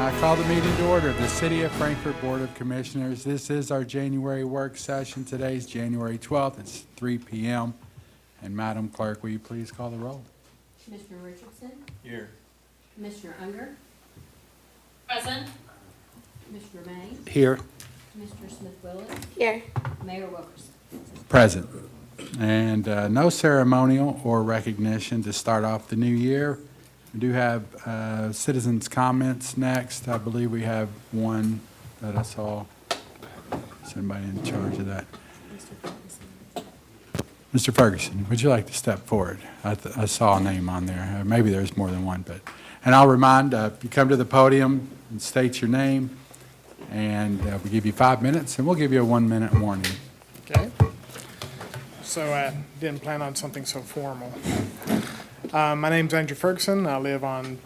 I call the meeting to order of the City of Frankfort Board of Commissioners. This is our January work session. Today's January 12th. It's 3 p.m. And Madam Clerk, will you please call the roll? Commissioner Richardson? Here. Commissioner Unger? Present. Commissioner Mays? Here. Commissioner Smith-Willis? Here. Mayor Wilkerson? Present. And no ceremonial or recognition to start off the new year. We do have citizens' comments next. I believe we have one that I saw. Is anybody in charge of that? Mr. Ferguson, would you like to step forward? I saw a name on there. Maybe there's more than one, but. And I'll remind, you come to the podium and state your name, and we give you 5 minutes, and we'll give you a 1-minute warning. Okay. So I didn't plan on something so formal. My name's Andrew Ferguson. I live on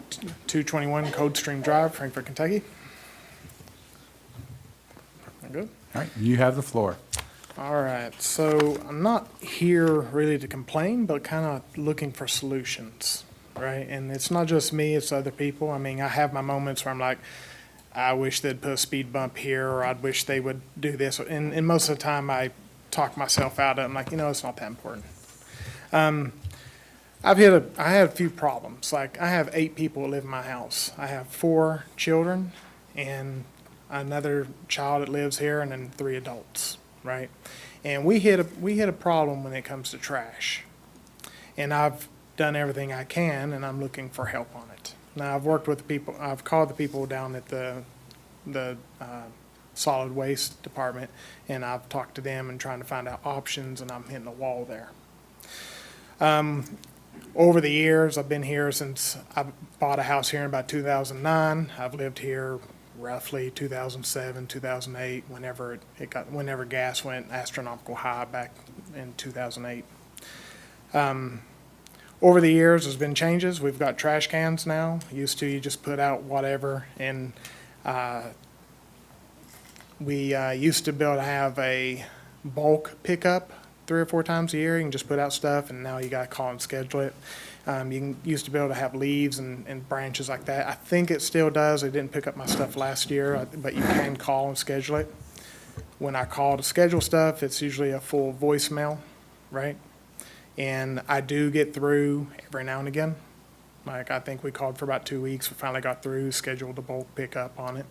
221 Coldstream Drive, Frankfort, Kentucky. Good? All right, you have the floor. All right. So I'm not here really to complain, but kind of looking for solutions, right? And it's not just me, it's other people. I mean, I have my moments where I'm like, I wish they'd put a speed bump here, or I'd wish they would do this. And most of the time I talk myself out of it. I'm like, it's not that important. I had a few problems. Like, I have 8 people that live in my house. I have 4 children and another child that lives here, and then 3 adults, right? And we hit a problem when it comes to trash. And I've done everything I can, and I'm looking for help on it. Now, I've worked with the people. I've called the people down at the solid waste department, and I've talked to them and trying to find out options, and I'm hitting a wall there. Over the years, I've been here since I bought a house here in about 2009. I've lived here roughly 2007, 2008, whenever gas went astronomical high back in 2008. Over the years, there's been changes. We've got trash cans now. Used to, you just put out whatever, and we used to be able to have a bulk pickup 3 or 4 times a year. You can just put out stuff, and now you got to call and schedule it. Used to be able to have leaves and branches like that. I think it still does. I didn't pick up my stuff last year, but you can call and schedule it. When I call to schedule stuff, it's usually a full voicemail, right? And I do get through every now and again. Like, I think we called for about 2 weeks. We finally got through, scheduled a bulk pickup on it.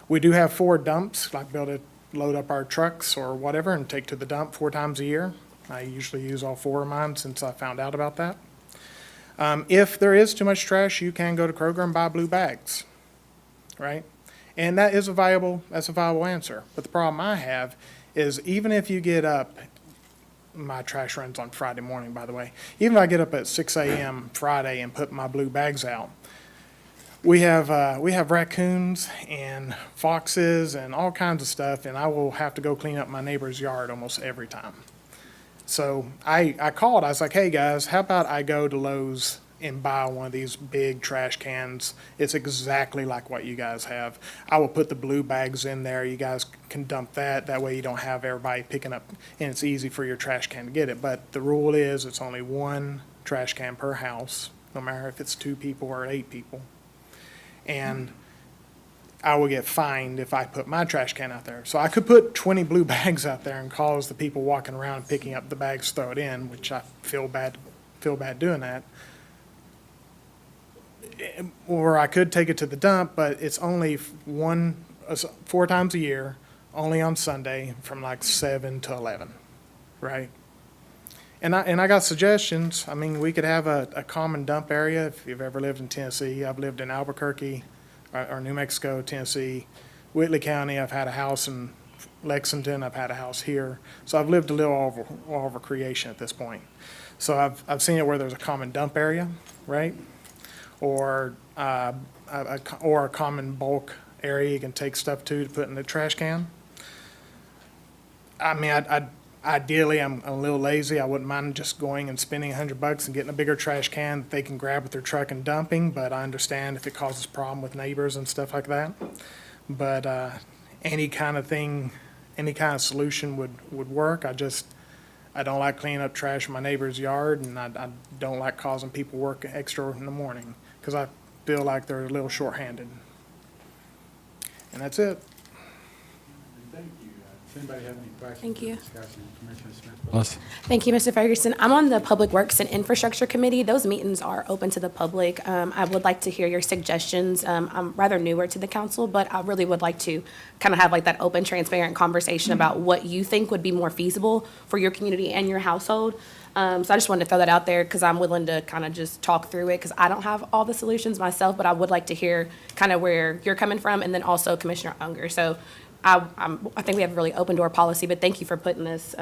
We do have 4 dumps, like be able to load up our trucks or whatever and take to the dump 4 times a year. I usually use all 4 of mine since I found out about that. If there is too much trash, you can go to Kroger and buy blue bags, right? And that's a viable answer. But the problem I have is, even if you get up, my trash runs on Friday morning, by the way. Even if I get up at 6 a.m. Friday and put my blue bags out, we have raccoons and foxes and all kinds of stuff, and I will have to go clean up my neighbor's yard almost every time. So I called. I was like, hey, guys, how about I go to Lowe's and buy one of these big trash cans? It's exactly like what you guys have. I will put the blue bags in there. You guys can dump that. That way you don't have everybody picking up, and it's easy for your trash can to get it. But the rule is it's only 1 trash can per house, no matter if it's 2 people or 8 people. And I will get fined if I put my trash can out there. So I could put 20 blue bags out there and cause the people walking around picking up the bags, throw it in, which I feel bad doing that. Or I could take it to the dump, but it's only 4 times a year, only on Sunday from like 7 to 11, right? And I got suggestions. I mean, we could have a common dump area. If you've ever lived in Tennessee, I've lived in Albuquerque, or New Mexico, Tennessee, Whitley County. I've had a house in Lexington. I've had a house here. So I've lived a little all over creation at this point. So I've seen it where there's a common dump area, right? Or a common bulk area you can take stuff to put in the trash can. I mean, ideally, I'm a little lazy. I wouldn't mind just going and spending $100 and getting a bigger trash can that they can grab with their truck and dumping, but I understand if it causes problem with neighbors and stuff like that. But any kind of solution would work. I don't like cleaning up trash in my neighbor's yard, and I don't like causing people work extra in the morning because I feel like they're a little short-handed. And that's it. Thank you. Does anybody have any questions? Thank you. or discussion? Commissioner Smith? Thank you, Mr. Ferguson. I'm on the Public Works and Infrastructure Committee. Those meetings are open to the public. I would like to hear your suggestions. I'm rather newer to the council, but I really would like to kind of have like that open, transparent conversation about what you think would be more feasible for your community and your household. So I just wanted to throw that out there because I'm willing to kind of just talk through it because I don't have all the solutions myself, but I would like to hear kind of where you're coming from and then also Commissioner Unger. So I think we have a really open door policy, but thank you for putting this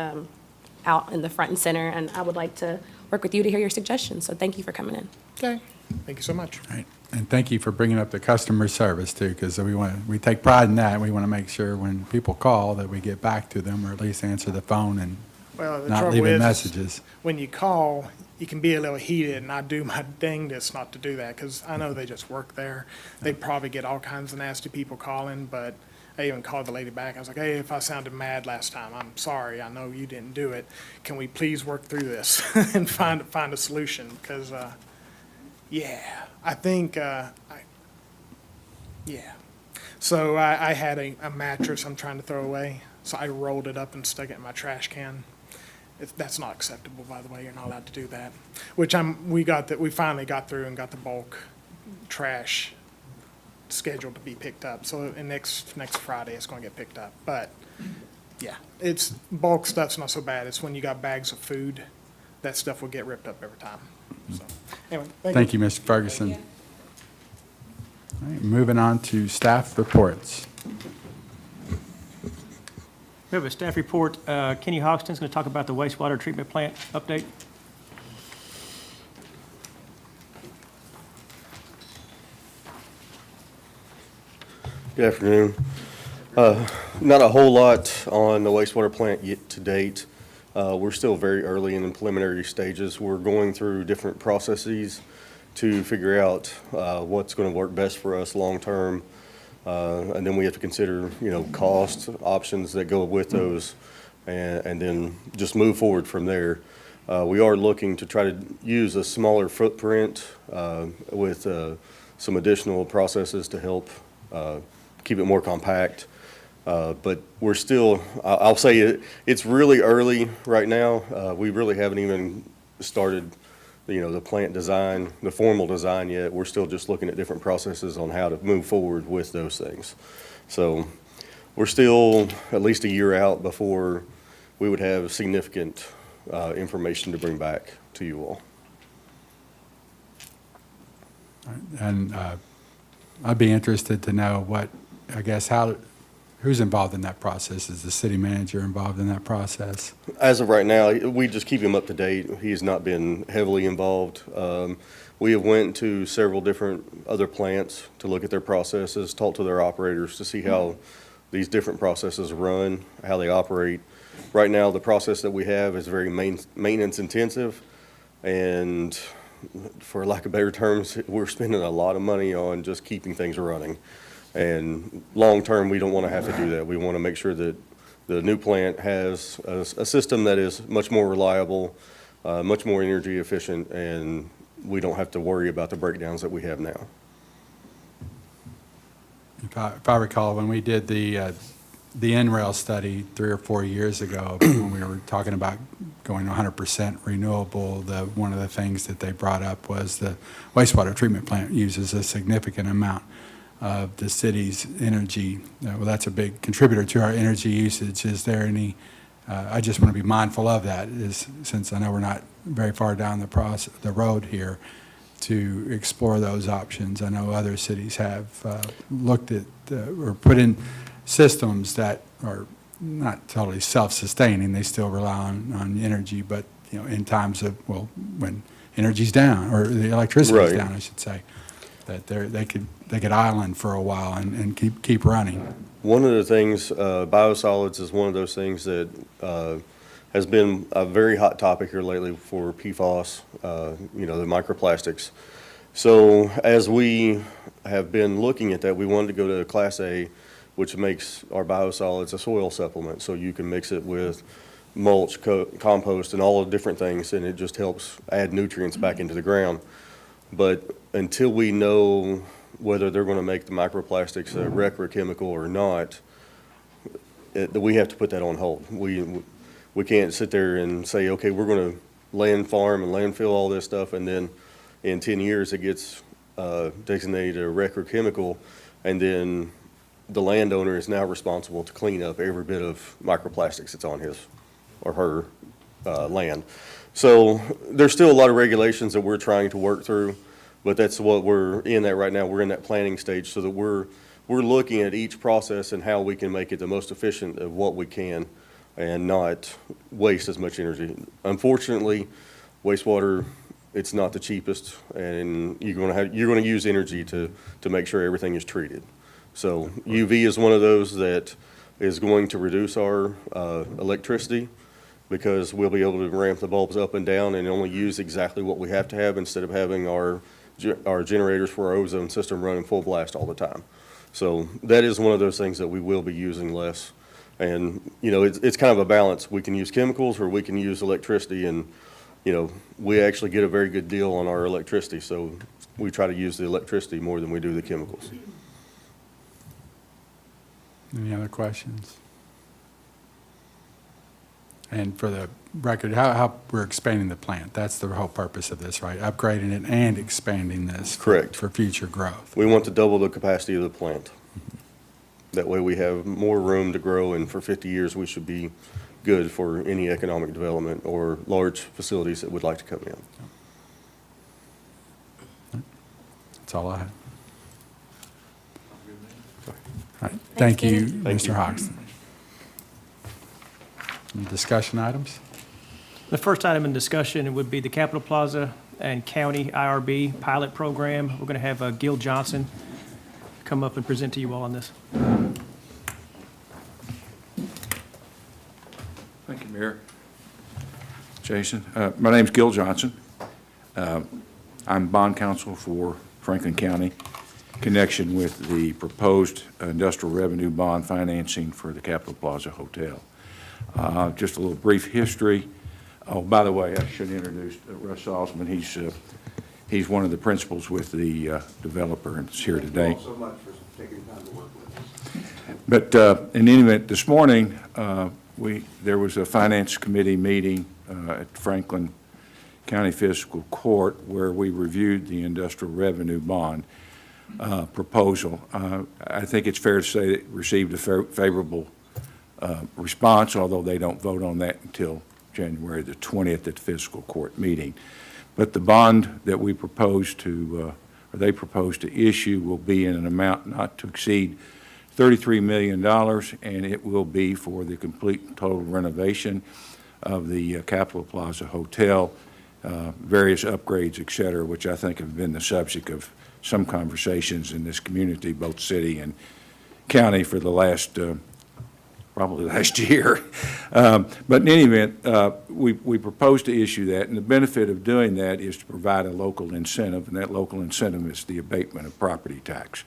out in the front and center, and I would like to work with you to hear your suggestions. So thank you for coming in. Okay. Thank you so much. Right. And thank you for bringing up the customer service too, because we take pride in that. We want to make sure when people call that we get back to them or at least answer the phone and Well, the not trouble leaving is, messages. when you call, you can be a little heated, and I do my dangest not to do that, because I know they just work there. They probably get all kinds of nasty people calling, but I even called the lady back. I was like, hey, if I sounded mad last time, I'm sorry. I know you didn't do it. Can we please work through this and find a solution? Because, yeah, I think, yeah. So I had a mattress I'm trying to throw away, so I rolled it up and stuck it in my trash can. That's not acceptable, by the way. You're not allowed to do that. Which we finally got through and got the bulk trash scheduled to be picked up. So next Friday, it's going to get picked up. But yeah, it's bulk stuff's not so bad. It's when you got bags of food, that stuff will get ripped up every time. So anyway, Thank you, Mr. Ferguson. All right, moving on to staff reports. We have a staff report. Kenny Hoxton's going to talk about the wastewater treatment plant update. Good afternoon. Not a whole lot on the wastewater plant yet to date. We're still very early in the preliminary stages. We're going through different processes to figure out what's going to work best for us long-term. And then we have to consider, cost options that go with those and then just move forward from there. We are looking to try to use a smaller footprint with some additional processes to help keep it more compact. But we're still, I'll say it's really early right now. We really haven't even started, the plant design, the formal design yet. We're still just looking at different processes on how to move forward with those things. So we're still at least a year out before we would have significant information to bring back to you all. And I'd be interested to know who's involved in that process? Is the city manager involved in that process? As of right now, we just keep him up to date. He's not been heavily involved. We have went to several different other plants to look at their processes, talk to their operators to see how these different processes run, how they operate. Right now, the process that we have is very maintenance intensive, and for lack of better terms, we're spending a lot of money on just keeping things running. And long-term, we don't want to have to do that. We want to make sure that the new plant has a system that is much more reliable, much more energy efficient, and we don't have to worry about the breakdowns that we have now. If I recall, when we did the NREL study 3 or 4 years ago, when we were talking about going 100% renewable, one of the things that they brought up was the wastewater treatment plant uses a significant amount of the city's energy. Well, that's a big contributor to our energy usage. Is there any, I just want to be mindful of that, since I know we're not very far down the road here, to explore those options. I know other cities have looked at or put in systems that are not totally self-sustaining. They still rely on energy, but in times of, when energy's down, or the electricity's Right. down, I should say, that they could island for a while and keep running. One of the things, biosolids is one of those things that has been a very hot topic here lately for PFAS, the microplastics. So as we have been looking at that, we wanted to go to Class A, which makes our biosolids a soil supplement. So you can mix it with mulch, compost, and all the different things, and it just helps add nutrients back into the ground. But until we know whether they're going to make the microplastics a rec or chemical or not, we have to put that on hold. We can't sit there and say, okay, we're going to land farm and landfill all this stuff, and then in 10 years it gets designated a rec or chemical, and then the landowner is now responsible to clean up every bit of microplastics that's on his or her land. So there's still a lot of regulations that we're trying to work through, but that's what we're in at right now. We're in that planning stage so that we're looking at each process and how we can make it the most efficient of what we can and not waste as much energy. Unfortunately, wastewater, it's not the cheapest, and you're going to use energy to make sure everything is treated. So UV is one of those that is going to reduce our electricity, because we'll be able to ramp the bulbs up and down and only use exactly what we have to have instead of having our generators for our ozone system running full blast all the time. So that is one of those things that we will be using less. And, you know, it's kind of a balance. We can use chemicals or we can use electricity, and, you know, we actually get a very good deal on our electricity, so we try to use the electricity more than we do the chemicals. Any other questions? And for the record, how we're expanding the plant, that's the whole purpose of this, right? Upgrading it and expanding this. Correct. For future growth. We want to double the capacity of the plant. That way we have more room to grow, and for 50 years we should be good for any economic development or large facilities that would like to come in. That's all I have. All right. Thank you, Thank Mr. you. Hoxton. Any discussion items? The first item in discussion would be the Capitol Plaza and County IRB pilot program. We're going to have Gil Johnson come up and present to you all on this. Thank you, Mayor. Jason, my name's Gil Johnson. I'm bond counsel for Franklin County, connection with the proposed industrial revenue bond financing for the Capitol Plaza Hotel. Just a little brief history. Oh, by the way, I should introduce Russ Salzman. He's one of the principals with the developer and is here today. Thank you all so much for taking time to work with us. But in any event, this morning, there was a Finance Committee meeting at Franklin County Fiscal Court where we reviewed the industrial revenue bond proposal. I think it's fair to say it received a favorable response, although they don't vote on that until January the 20th at the fiscal court meeting. But the bond that we propose to, or they propose to issue, will be in an amount not to exceed $33 million, and it will be for the complete and total renovation of the Capitol Plaza Hotel, various upgrades, et cetera, which I think have been the subject of some conversations in this community, both city and county, for the last probably last year. But in any event, we propose to issue that, and the benefit of doing that is to provide a local incentive, and that local incentive is the abatement of property tax.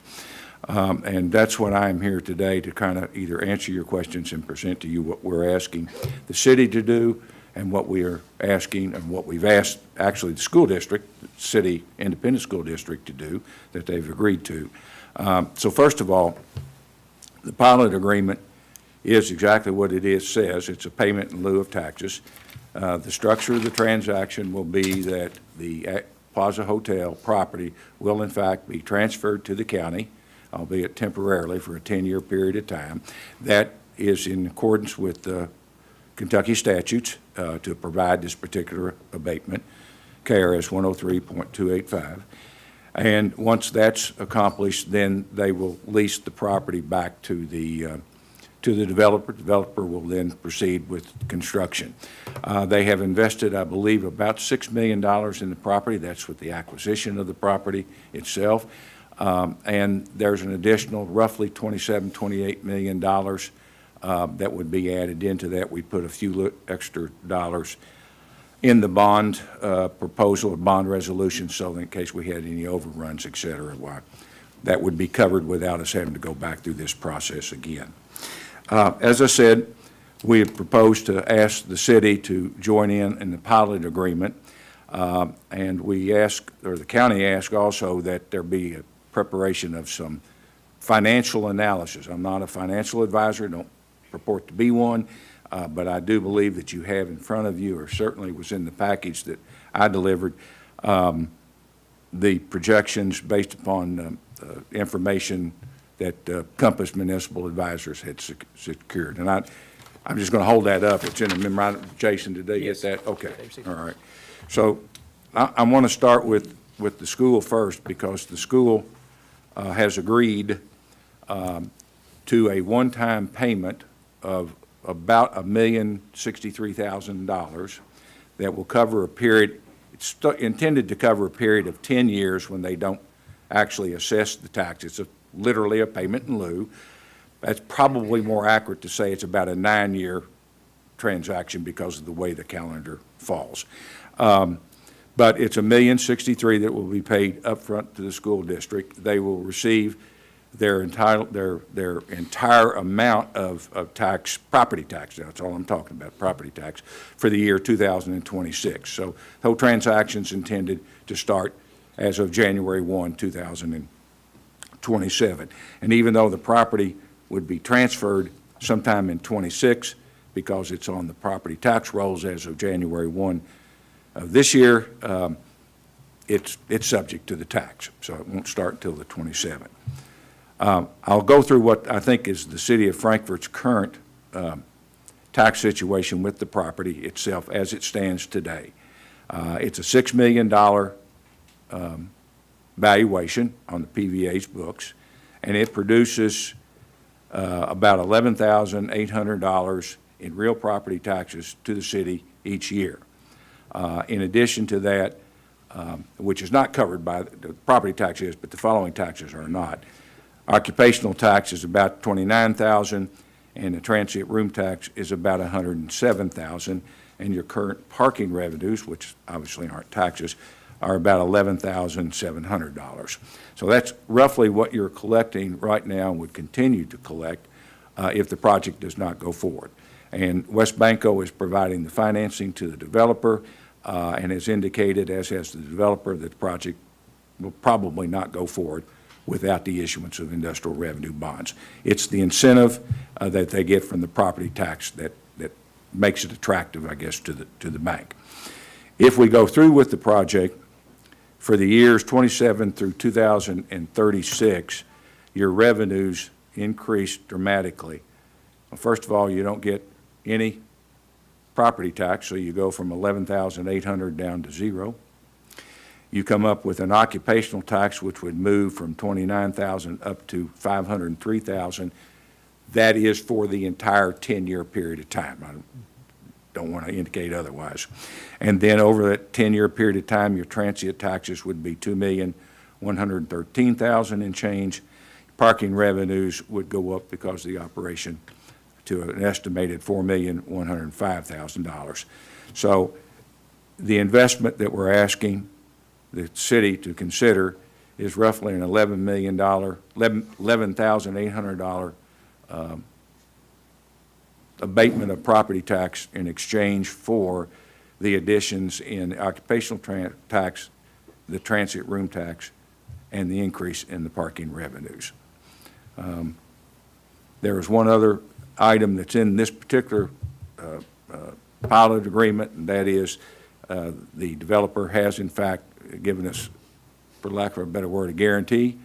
And that's what I'm here today to kind of either answer your questions and present to you what we're asking the city to do and what we are asking and what we've asked actually the school district, the city independent school district, to do that they've agreed to. So first of all, the pilot agreement is exactly what it says. It's a payment in lieu of taxes. The structure of the transaction will be that the Plaza Hotel property will in fact be transferred to the county, albeit temporarily for a 10-year period of time. That is in accordance with the Kentucky statutes to provide this particular abatement, KRS 103.285. And once that's accomplished, then they will lease the property back to the developer. The developer will then proceed with construction. They have invested, I believe, about $6 million in the property. That's with the acquisition of the property itself. And there's an additional roughly $28 million that would be added into that. We put a few extra dollars in the bond proposal, bond resolution, so in case we had any overruns, et cetera, that would be covered without us having to go back through this process again. As I said, we have proposed to ask the city to join in the pilot agreement, and we ask, or the county asked also, that there be preparation of some financial analysis. I'm not a financial advisor, don't purport to be one, but I do believe that you have in front of you, or certainly was in the package that I delivered, the projections based upon information that Compass Municipal Advisors had secured. And I'm just going to hold that up. It's in the memorandum. Jason, did they get that? Okay, all right. So I want to start with the school first, because the school has agreed to a one-time payment of about $1,063,000 that will cover a period, it's intended to cover a period of 10 years when they don't actually assess the tax. It's literally a payment in lieu. That's probably more accurate to say it's about a 9-year transaction because of the way the calendar falls. But it's $1,063,000 that will be paid upfront to the school district. They will receive their entire amount of tax, property tax, that's all I'm talking about, property tax, for the year 2026. So the whole transaction's intended to start as of January 1, 2027. And even though the property would be transferred sometime in 26, because it's on the property tax rolls as of January 1 of this year, it's subject to the tax, so it won't start until the 27th. I'll go through what I think is the city of Frankfort's current tax situation with the property itself as it stands today. It's a $6 million valuation on the PVA's books, and it produces about $11,800 in real property taxes to the city each year. In addition to that, which is not covered by the property tax is, but the following taxes are not. Occupational tax is about $29,000, and the transient room tax is about $107,000, and your current parking revenues, which obviously aren't taxes, are about $11,700. So that's roughly what you're collecting right now and would continue to collect if the project does not go forward. And West Banco is providing the financing to the developer and has indicated, as has the developer, that the project will probably not go forward without the issuance of industrial revenue bonds. It's the incentive that they get from the property tax that makes it attractive, I guess, to the bank. If we go through with the project, for the years 27 through 2036, your revenues increase dramatically. Well, first of all, you don't get any property tax, so you go from $11,800 down to zero. You come up with an occupational tax, which would move from $29,000 up to $503,000. That is for the entire 10-year period of time. I don't want to indicate otherwise. And then over that 10-year period of time, your transient taxes would be $2,113,000 and change. Parking revenues would go up because of the operation to an estimated $4,105,000. So the investment that we're asking the city to consider is roughly an $11,800 abatement of property tax in exchange for the additions in the occupational tax, the transient room tax, and the increase in the parking revenues. There is one other item that's in this particular pilot agreement, and that is the developer has in fact given us, for lack of a better word, a guarantee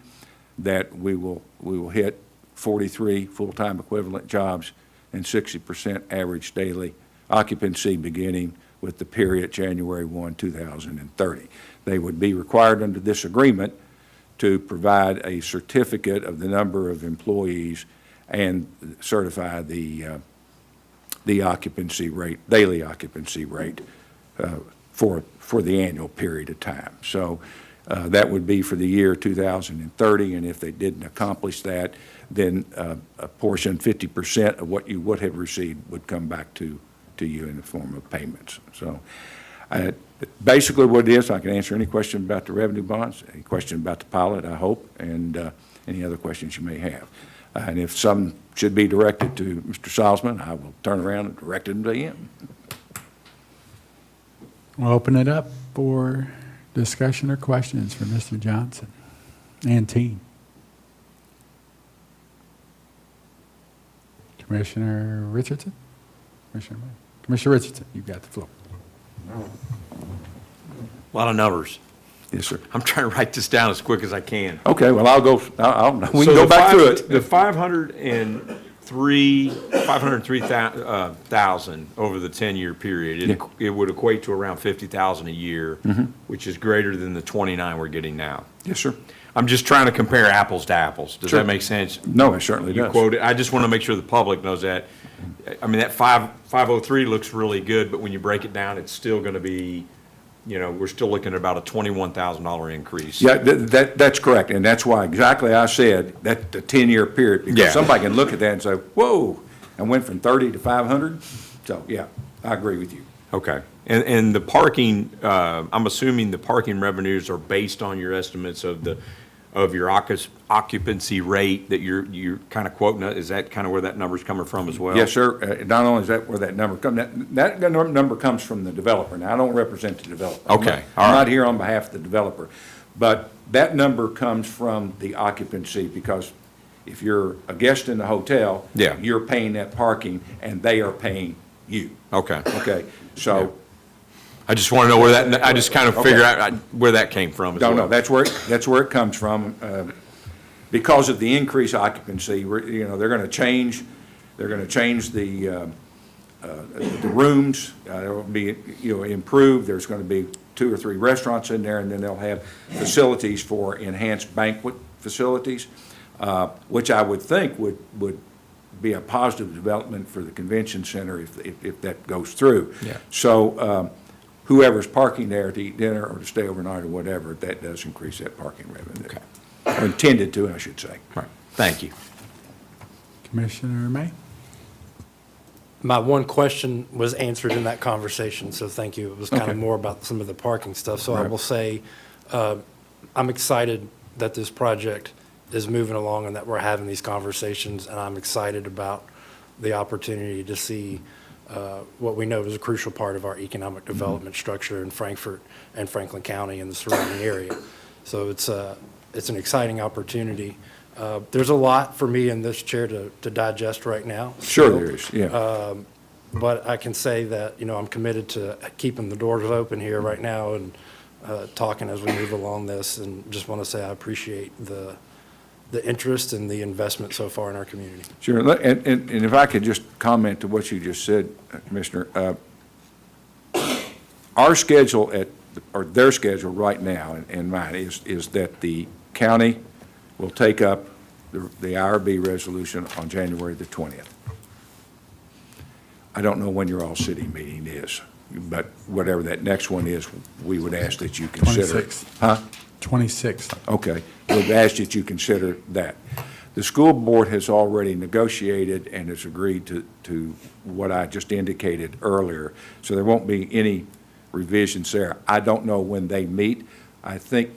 that we will hit 43 full-time equivalent jobs and 60% average daily occupancy beginning with the period January 1, 2030. They would be required under this agreement to provide a certificate of the number of employees and certify the occupancy rate, daily occupancy rate for the annual period of time. So that would be for the year 2030, and if they didn't accomplish that, then a portion, 50% of what you would have received would come back to you in the form of payments. So basically what it is, I can answer any question about the revenue bonds, any question about the pilot, I hope, and any other questions you may have. And if some should be directed to Mr. Salzman, I will turn around and direct them to him. We'll open it up for discussion or questions for Mr. Johnson. And teen. Commissioner Richardson? Commissioner Richardson, you've got the floor. A lot of numbers. Yes, sir. I'm trying to write this down as quick as I can. Okay, well, we So can go the back through five- it. The 503,000 over the 10-year period, it would equate to around 50,000 a year, which is greater than the 29 we're getting now. Yes, sir. I'm just trying to compare apples to apples. Does Sure. that make sense? No, it certainly You does. quoted, I just want to make sure the public knows that. I mean, that 503 looks really good, but when you break it down, it's still going to be, we're still looking at about a $21,000 increase. Yeah, that's correct, and that's why exactly I said that the 10-year period, Yeah. because somebody can look at that and say, whoa, I went from 30 to 500. So, yeah, I agree with you. Okay. And the parking, I'm assuming the parking revenues are based on your estimates of your occupancy rate that you're kind of quoting. Is that kind of where that number's coming from as well? Yes, sir. Not only is that where that number comes, that number comes from the developer. Now, I don't represent the developer. Okay, I'm all not right. here on behalf of the developer. But that number comes from the occupancy, because if you're a guest in the hotel, Yeah. you're paying that parking, and they are paying you. Okay. Okay? So, I just want to know where that, I just kind of Okay. figure out where that came from as well. no, that's where it comes from. Because of the increased occupancy, they're going to change the rooms. It'll be, improved. There's going to be 2 or 3 restaurants in there, and then they'll have facilities for enhanced banquet facilities, which I would think would be a positive development for the convention center if that goes through. Yeah. So, whoever's parking there to eat dinner or to stay overnight or whatever, that does increase that parking revenue. Okay. Or intended to, I should say. Right. Thank you. Commissioner May? My one question was answered in that conversation, so thank you. It was kind Okay. of more about some of the parking stuff. So I Right. will say, I'm excited that this project is moving along and that we're having these conversations, and I'm excited about the opportunity to see what we know is a crucial part of our economic development structure in Frankfort and Franklin County and the surrounding area. So it's an exciting opportunity. There's a lot for me in this chair to digest right now. Sure still. there is, yeah. But I can say that, I'm committed to keeping the doors open here right now and talking as we move along this, and just want to say I appreciate the interest and the investment so far in our community. Sure, and if I could just comment to what you just said, Commissioner, our schedule or their schedule right now, and mine, is that the county will take up the IRB resolution on January the 20th. I don't know when your all-city meeting is, but whatever that next one is, we would ask that you consider. 26th. Huh? 26th. Okay, we've asked that you consider that. The school board has already negotiated and has agreed to what I just indicated earlier, so there won't be any revisions there. I don't know when they meet. I think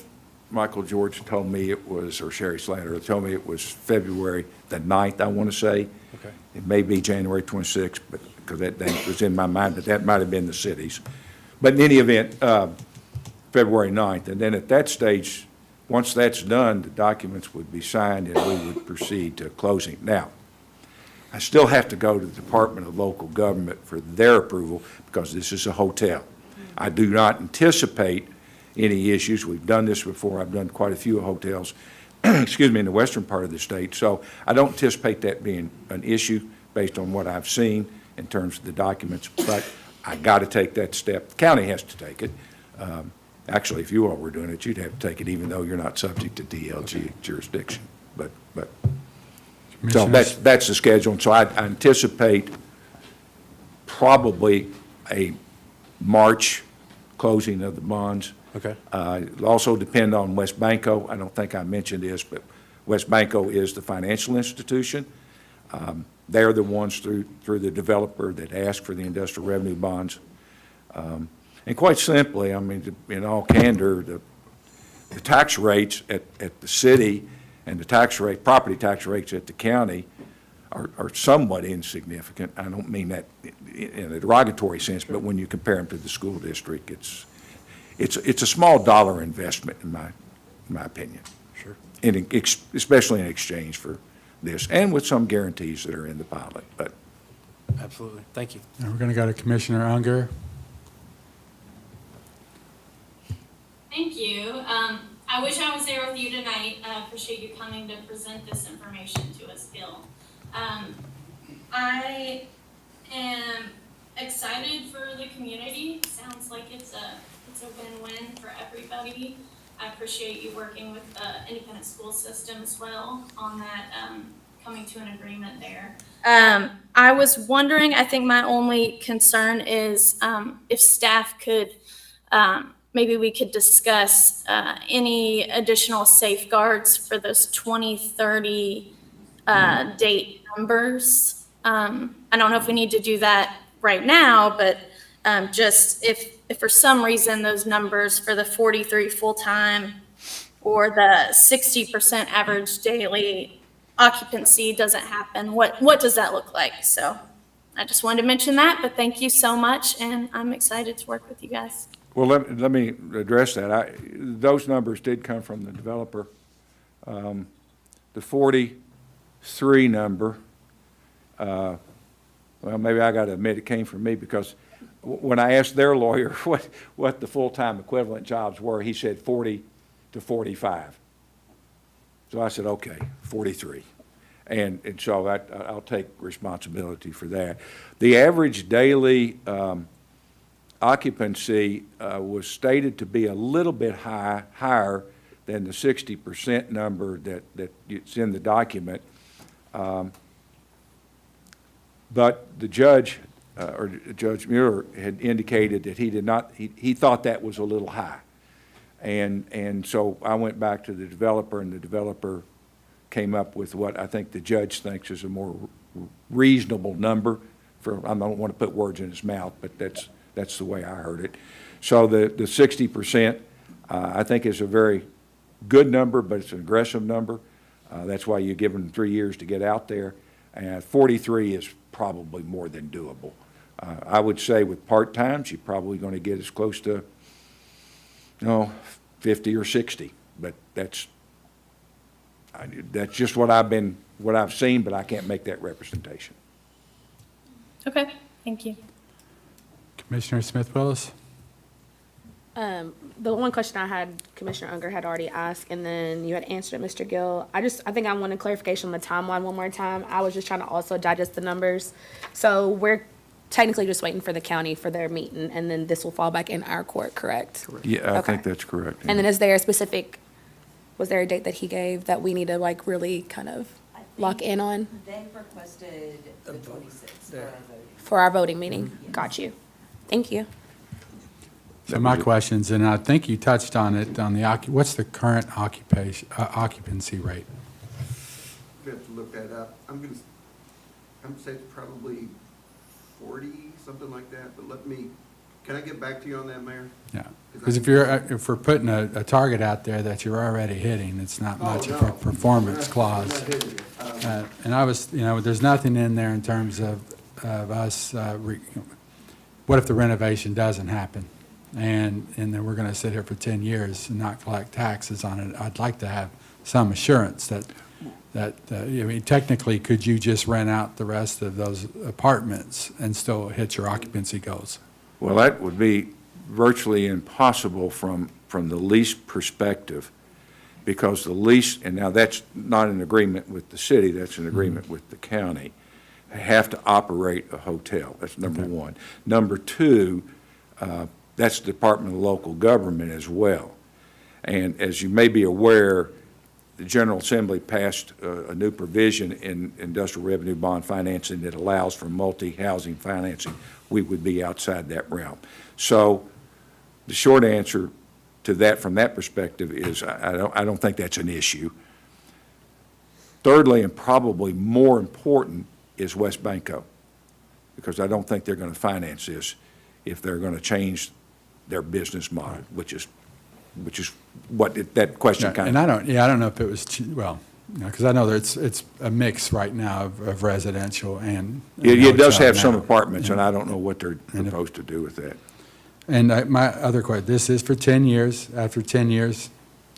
Michael George told me it was, or Sherry Slater told me it was February the 9th, I want to say. Okay. It may be January 26th, but, because that date was in my mind, but that might have been the cities. But in any event, February 9th, and then at that stage, once that's done, the documents would be signed and we would proceed to closing. Now, I still have to go to the Department of Local Government for their approval because this is a hotel. I do not anticipate any issues. We've done this before. I've done quite a few hotels, excuse me, in the western part of the state. So I don't anticipate that being an issue based on what I've seen in terms of the documents, but I got to take that step. The county has to take it. Actually, if you all were doing it, you'd have to take it even though you're not subject to DLG jurisdiction. But so that's the schedule. And so I anticipate probably a March closing of the bonds. Okay. It'll also depend on West Banco. I don't think I mentioned this, but West Banco is the financial institution. They're the ones through the developer that ask for the industrial revenue bonds. And quite simply, I mean, in all candor, the tax rates at the city and the property tax rates at the county are somewhat insignificant. I don't mean that in a derogatory sense, but when you compare them to the school district, it's a small dollar investment in my opinion. Sure. Especially in exchange for this, and with some guarantees that are in the pilot, but. Absolutely. Thank you. And we're going to go to Commissioner Unger. Thank you. I wish I was there with you tonight. I appreciate you coming to present this information to us, Gil. I am excited for the community. Sounds like it's a win-win for everybody. I appreciate you working with the independent school system as well on that, coming to an agreement there. I was wondering, I think my only concern is if staff could, maybe we could discuss any additional safeguards for those 2030 date numbers. I don't know if we need to do that right now, but just if for some reason those numbers for the 43 full-time or the 60% average daily occupancy doesn't happen, what does that look like? So I just wanted to mention that, but thank you so much, and I'm excited to work with you guys. Well, let me address that. Those numbers did come from the developer. The 43 number, well, maybe I got to admit it came from me, because when I asked their lawyer what the full-time equivalent jobs were, he said 40 to 45. So I said, okay, 43. And so I'll take responsibility for that. The average daily occupancy was stated to be a little bit higher than the 60% number that it's in the document. But the judge, or Judge Mueller, had indicated that he thought that was a little high. And so I went back to the developer, and the developer came up with what I think the judge thinks is a more reasonable number for, I don't want to put words in his mouth, but that's the way I heard it. So the 60%, I think, is a very good number, but it's an aggressive number. That's why you give them 3 years to get out there. And 43 is probably more than doable. I would say with part-times, you're probably going to get as close to, 50 or 60, but that's just what I've seen, but I can't make that representation. Okay, thank you. Commissioner Smith Willis? The one question I had, Commissioner Unger had already asked, and then you had answered it, Mr. Gill. I think I wanted clarification on the timeline one more time. I was just trying to also digest the numbers. So we're technically just waiting for the county for their meeting, and then this will fall back in our court, correct? Yeah, I Okay. think that's correct. And then is there a specific, was there a date that he gave that we need to like really kind of lock in on They requested the 26th for our voting meeting? Got you. Thank you. So my questions, and I think you touched on it, on what's the current occupancy rate? We have to look that up. I'm gonna say it's probably 40, something like that, but can I get back to you on that, Mayor? Yeah, because if we're putting a target out there that you're already hitting, it's not much of a performance clause. And I was, there's nothing in there in terms of us, what if the renovation doesn't happen? And then we're going to sit here for 10 years and not collect taxes on it. I'd like to have some assurance that technically, could you just rent out the rest of those apartments and still hit your occupancy goals? Well, that would be virtually impossible from the lease perspective, because the lease, and now that's not an agreement with the city, that's an agreement with the county, have to operate a hotel. That's number one. Number two, that's the Department of Local Government as well. And as you may be aware, the General Assembly passed a new provision in industrial revenue bond financing that allows for multi-housing financing. We would be outside that realm. So the short answer to that from that perspective is I don't think that's an issue. Thirdly, and probably more important, is West Banco, because I don't think they're going to finance this if they're going to change their business model, which is what that question kind of. And I don't know if it was, because I know that it's a mix right now of residential and. It does have some now. apartments, and I don't know what they're supposed to do with that. And my other question, this is for 10 years. After 10 years,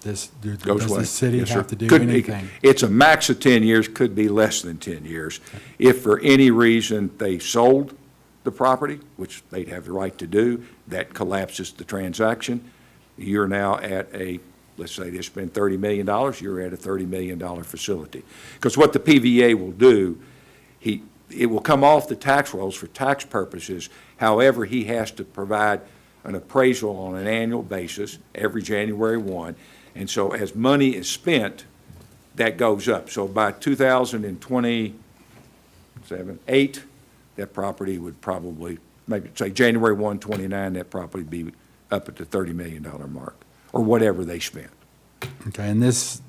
Goes does away. the city Yes, sir. have to do Couldn't- anything? It's a max of 10 years, could be less than 10 years. If for any reason they sold the property, which they'd have the right to do, that collapses the transaction. You're now at let's say they spend $30 million, you're at a $30 million facility. Because what the PVA will do, it will come off the tax rolls for tax purposes. However, he has to provide an appraisal on an annual basis every January 1. And so as money is spent, that goes up. So by 2027, 8, that property would probably, maybe say January 1, 29, that property would be up at the $30 million mark, or whatever they spent. Okay, and this,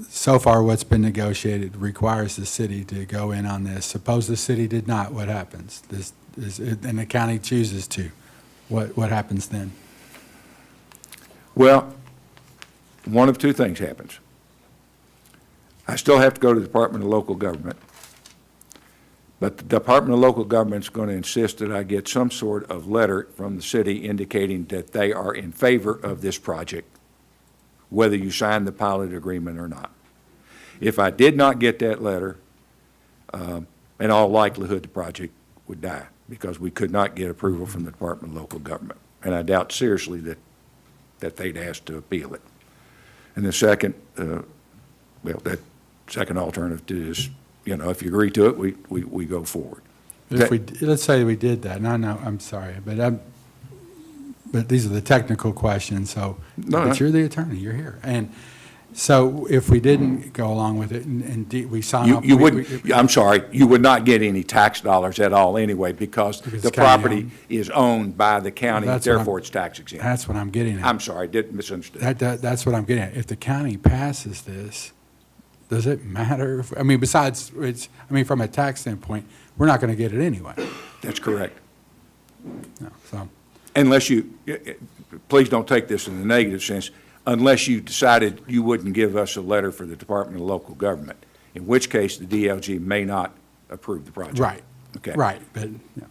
so far what's been negotiated requires the city to go in on this. Suppose the city did not, what happens? And the county chooses to, what happens then? Well, one of two things happens. I still have to go to the Department of Local Government, but the Department of Local Government's going to insist that I get some sort of letter from the city indicating that they are in favor of this project, whether you sign the pilot agreement or not. If I did not get that letter, in all likelihood, the project would die, because we could not get approval from the Department of Local Government. And I doubt seriously that they'd ask to appeal it. And the second, that second alternative is, if you agree to it, we go forward. If let's say we did that, no, I'm sorry, but these are the technical questions, so, but you're the attorney, you're here. And so if we didn't go along with it and we sign off. You wouldn't, I'm sorry, you would not get any tax dollars at all anyway, because the it's property county-owned. is owned by the county, That's what therefore it's tax exempt. That's what I'm getting at. I'm sorry, didn't misunderstand. That's what I'm getting at. If the county passes this, does it matter? Besides, from a tax standpoint, we're not going to get it anyway. That's correct. No, so, Unless please don't take this in the negative sense, unless you decided you wouldn't give us a letter for the Department of Local Government, in which case the DLG may not approve the project. right. Okay. Right, but, yeah. So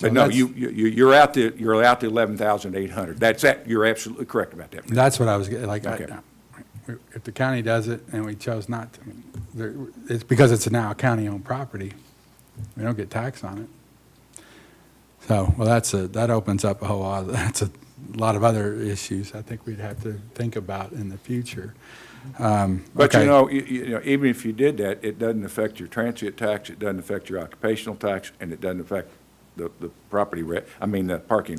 But no, that's- you're out to 11,800. You're absolutely correct about that. That's what I was getting, Okay. if the county does it and we chose not to, it's because it's now a county-owned property, we don't get taxed on it. So, well, that opens up a whole lot, that's a lot of other issues I think we'd have to think about in the future. But okay. Even if you did that, it doesn't affect your transient tax, it doesn't affect your occupational tax, and it doesn't affect the the parking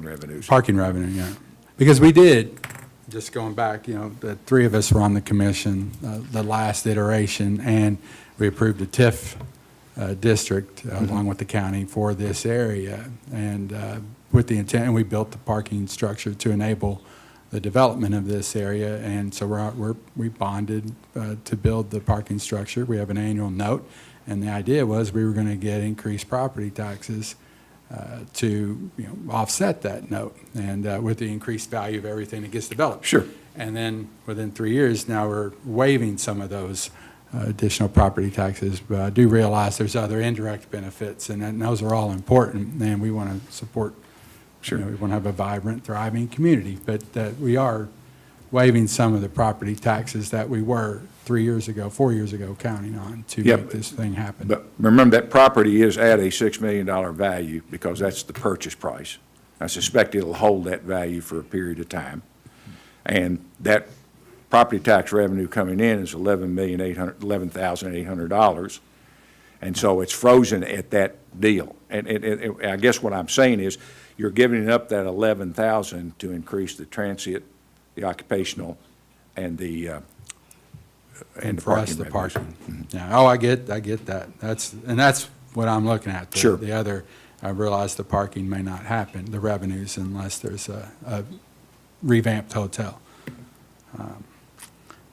revenues. Parking revenue, yeah. Because we did, just going back, the three of us were on the commission, the last iteration, and we approved a TIF district along with the county for this area. And with the intent, and we built the parking structure to enable the development of this area. And so we bonded to build the parking structure. We have an annual note. And the idea was we were going to get increased property taxes to offset that note, and with the increased value of everything that gets developed. Sure. And then within 3 years, now we're waiving some of those additional property taxes. But I do realize there's other indirect benefits, and those are all important, and we want to support. Sure. We want to have a vibrant, thriving community, but we are waiving some of the property taxes that we were 3 years ago, 4 years ago, counting on to Yep. make this thing happen. But remember, that property is at a $6 million value because that's the purchase price. I suspect it'll hold that value for a period of time. And that property tax revenue coming in is $11,800. And so it's frozen at that deal. And I guess what I'm saying is you're giving up that $11,000 to increase the transient, the occupational, and the And for us, the revenues. parking. Yeah, I get that. That's what I'm looking at. Sure. The other, I realize the parking may not happen, the revenues, unless there's a revamped hotel.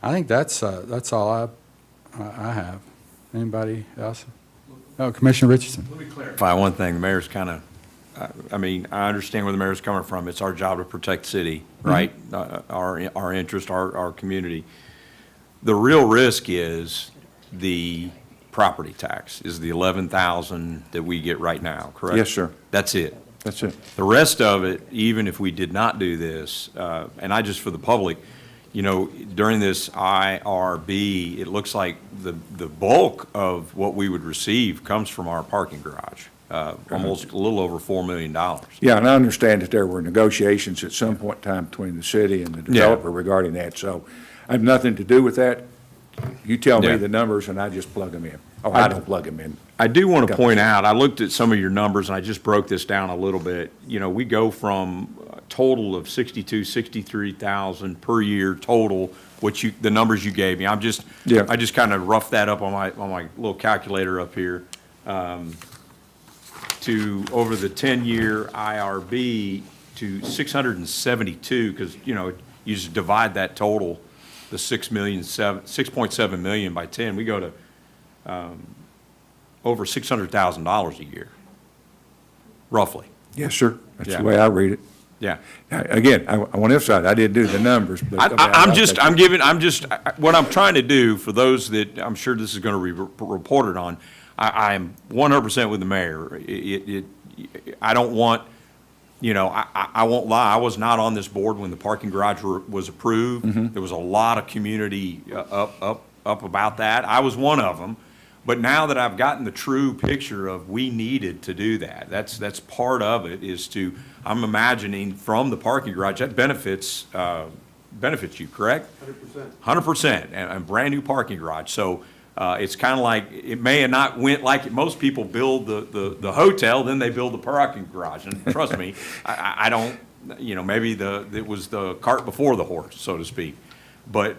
I think that's all I have. Anybody else? Oh, Commissioner Richardson. Let me clarify one thing. The mayor's kind of, I understand where the mayor's coming from. It's our job to protect the city, right? Our interest, our community. The real risk is the property tax, is the $11,000 that we get right now, correct? Yes, sir. That's it. That's it. The rest of it, even if we did not do this, and I just, for the public, you know, during this IRB, it looks like the bulk of what we would receive comes from our parking garage, almost a little over $4 million. Yeah, and I understand that there were negotiations at some point in time between the city and the developer regarding that, so I have nothing to do with that. You tell me Yeah. the numbers and I just plug them in. Or I don't plug them in. I do want to point out, I looked at some of your numbers, and I just broke this down a little bit. You know, we go from a total of 63,000 per year total, the numbers you gave me. I just kind of roughed that up on my little calculator up here, to over the 10-year IRB to 672, because, you know, you just divide that total, the 6.7 million by 10, we go to over $600,000 a year, roughly. Yes, sir. That's Yeah. the way I read it. Yeah. Again, I want to emphasize, I didn't do the numbers, but. What I'm trying to do for those that, I'm sure this is going to be reported on, I am 100% with the mayor. I don't want, you know, I won't lie, I was not on this board when the parking garage was approved. Mm-hmm. There was a lot of community up about that. I was one of them. But now that I've gotten the true picture of we needed to do that, that's part of it, is to, I'm imagining from the parking garage, that benefits you, correct? 100%. 100%, and a brand-new parking garage. So it's kind of like, it may have not went like most people build the hotel, then they build the parking garage. And trust me, I don't, you know, maybe it was the cart before the horse, so to speak. But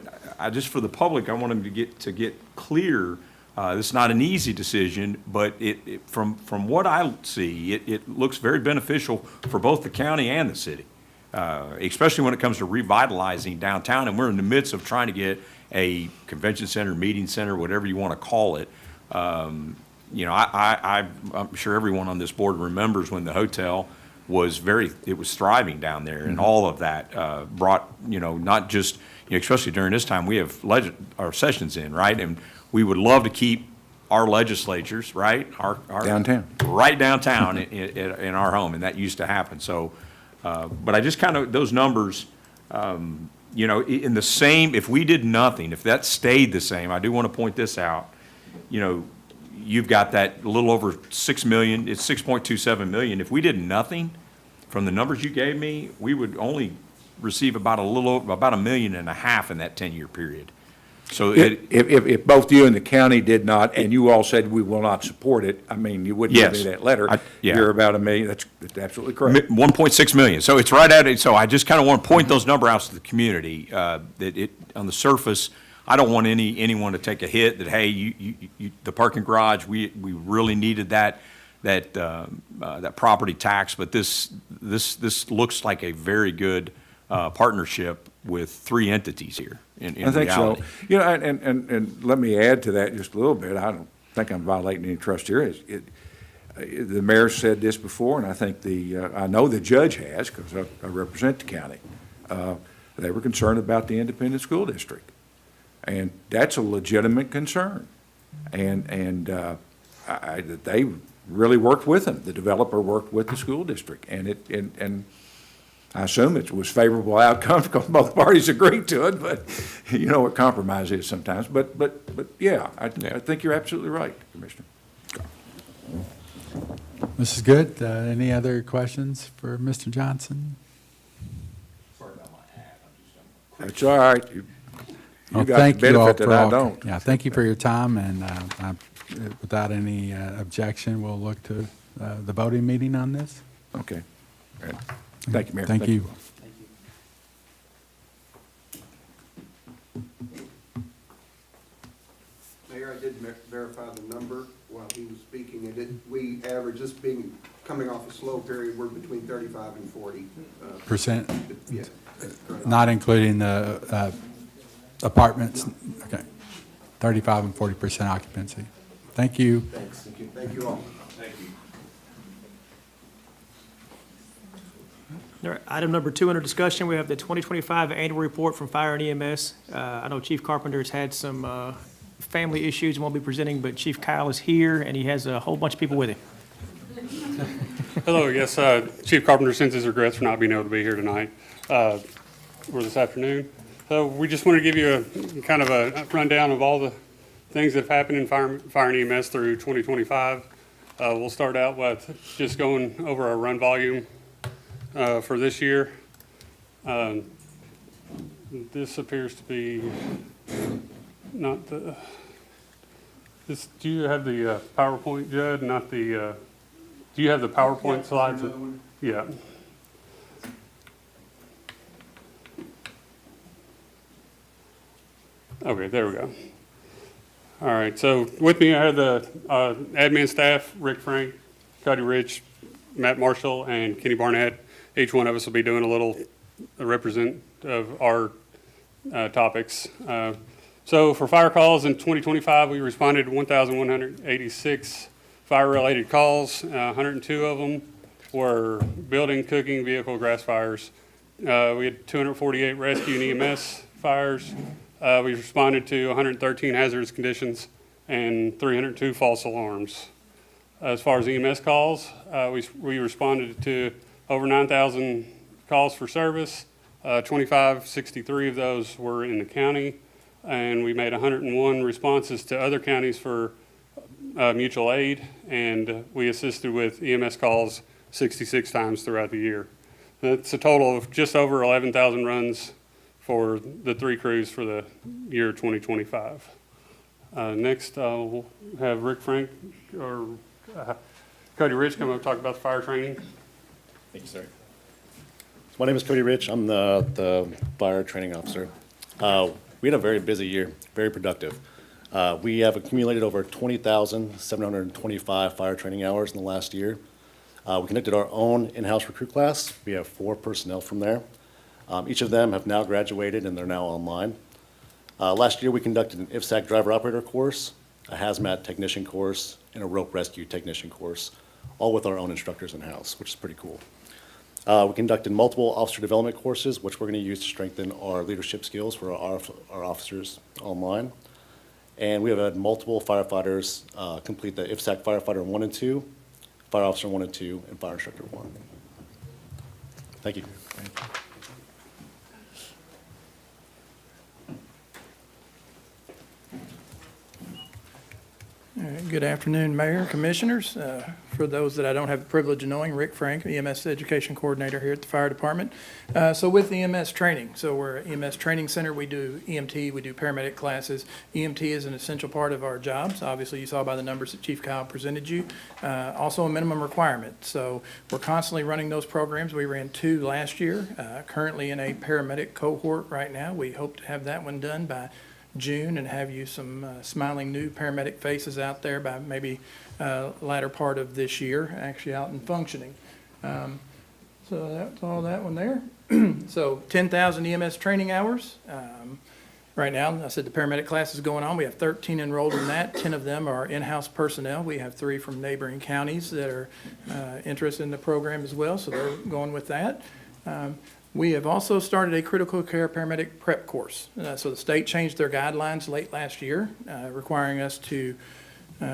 just for the public, I want them to get clear. This is not an easy decision, but from what I see, it looks very beneficial for both the county and the city, especially when it comes to revitalizing downtown. And we're in the midst of trying to get a convention center, meeting center, whatever you want to call it. You know, I'm sure everyone on this board remembers when the hotel was thriving down there, and all of that brought, you know, not just, you know, especially during this time, we have our sessions in, right? And we would love to keep our legislatures, right? Our Downtown. Right downtown in our home, and that used to happen. So, but I just kind of, those numbers, you know, in the same, if we did nothing, if that stayed the same, I do want to point this out, you know, you've got that little over 6 million, it's 6.27 million. If we did nothing, from the numbers you gave me, we would only receive about $1.5 million in that 10-year period. So If both you and the county did not, and you all said we will not support it, I mean, you wouldn't give me that letter. Yeah. You're about $1 million, that's absolutely correct. 1.6 million. So it's right at it. So I just kind of want to point those numbers out to the community, that on the surface, I don't want anyone to take a hit that, hey, you the parking garage, we really needed that property tax, but this looks like a very good partnership with 3 entities here in reality. I think so. You know, and let me add to that just a little bit. I don't think I'm violating any trust here. The mayor said this before, and I think I know the judge has, because I represent the county. They were concerned about the independent school district, and that's a legitimate concern. And they really worked with them. The developer worked with the school district, and I assume it was favorable outcome because both parties agreed to it, but you know what compromise is sometimes. But yeah, I think you're absolutely right, Commissioner. This is good. Any other questions for Mr. Johnson? Sorry about my hat. That's all right. You Well, got the thank you all benefit that for I all- don't. Yeah, thank you for your time, and without any objection, we'll look to the voting meeting on this. Okay. All right. Thank you, Mayor. Thank you. Mayor, I did verify the number while he was speaking, and we average, this being, coming off a slow period, we're between 35 and 40. Percent, Yeah. correct. not including the apartments. Okay. 35 and 40% occupancy. Thank you. Thanks. Thank you all. All right, item number 2 under discussion, we have the 2025 annual report from Fire and EMS. I know Chief Carpenter's had some family issues and won't be presenting, but Chief Kyle is here, and he has a whole bunch of people with him. Hello, yes, Chief Carpenter sends his regrets for not being able to be here tonight, or this afternoon. So we just want to give you a kind of a rundown of all the things that have happened in fire and EMS through 2025. We'll start out with just going over our run volume for this year. This appears to be not the, this, do you have the PowerPoint, Judd? Not the, do you have the PowerPoint slides? Yeah. Okay, there we go. All right, so with me I have the admin staff, Rick Frank, Cody Rich, Matt Marshall, and Kenny Barnett. Each one of us will be doing a little represent of our topics. So for fire calls in 2025, we responded to 1,186 fire-related calls. 102 of them were building, cooking, vehicle, grass fires. We had 248 rescue and EMS fires. We responded to 113 hazardous conditions and 302 false alarms. As far as EMS calls, we responded to over 9,000 calls for service. 2,563 of those were in the county, and we made 101 responses to other counties for mutual aid, and we assisted with EMS calls 66 times throughout the year. That's a total of just over 11,000 runs for the 3 crews for the year 2025. Next, we'll have Rick Frank or Cody Rich come up and talk about the fire training. Thank you, sir. So my name is Cody Rich. I'm the fire training officer. We had a very busy year, very productive. We have accumulated over 20,725 fire training hours in the last year. We conducted our own in-house recruit class. We have 4 personnel from there. Each of them have now graduated and they're now online. Last year we conducted an IFSAC driver operator course, a hazmat technician course, and a rope rescue technician course, all with our own instructors in-house, which is pretty cool. We conducted multiple officer development courses, which we're going to use to strengthen our leadership skills for our officers online. And we have had multiple firefighters complete the IFSAC Firefighter 1 and 2, Fire Officer 1 and 2, and Fire Instructor 1. Thank you. All right, good afternoon, Mayor, Commissioners. For those that I don't have the privilege of knowing, Rick Frank, EMS Education Coordinator here at the Fire Department. So with EMS training, so we're an EMS training center. We do EMT, we do paramedic classes. EMT is an essential part of our jobs. Obviously, you saw by the numbers that Chief Kyle presented you. Also a minimum requirement. So we're constantly running those programs. We ran 2 last year, currently in a paramedic cohort right now. We hope to have that one done by June and have you some smiling new paramedic faces out there by maybe latter part of this year, actually out and functioning. So that's all that one there. So 10,000 EMS training hours. Right now, I said the paramedic class is going on. We have 13 enrolled in that. 10 of them are in-house personnel. We have 3 from neighboring counties that are interested in the program as well, so they're going with that. We have also started a critical care paramedic prep course. So the state changed their guidelines late last year, requiring us to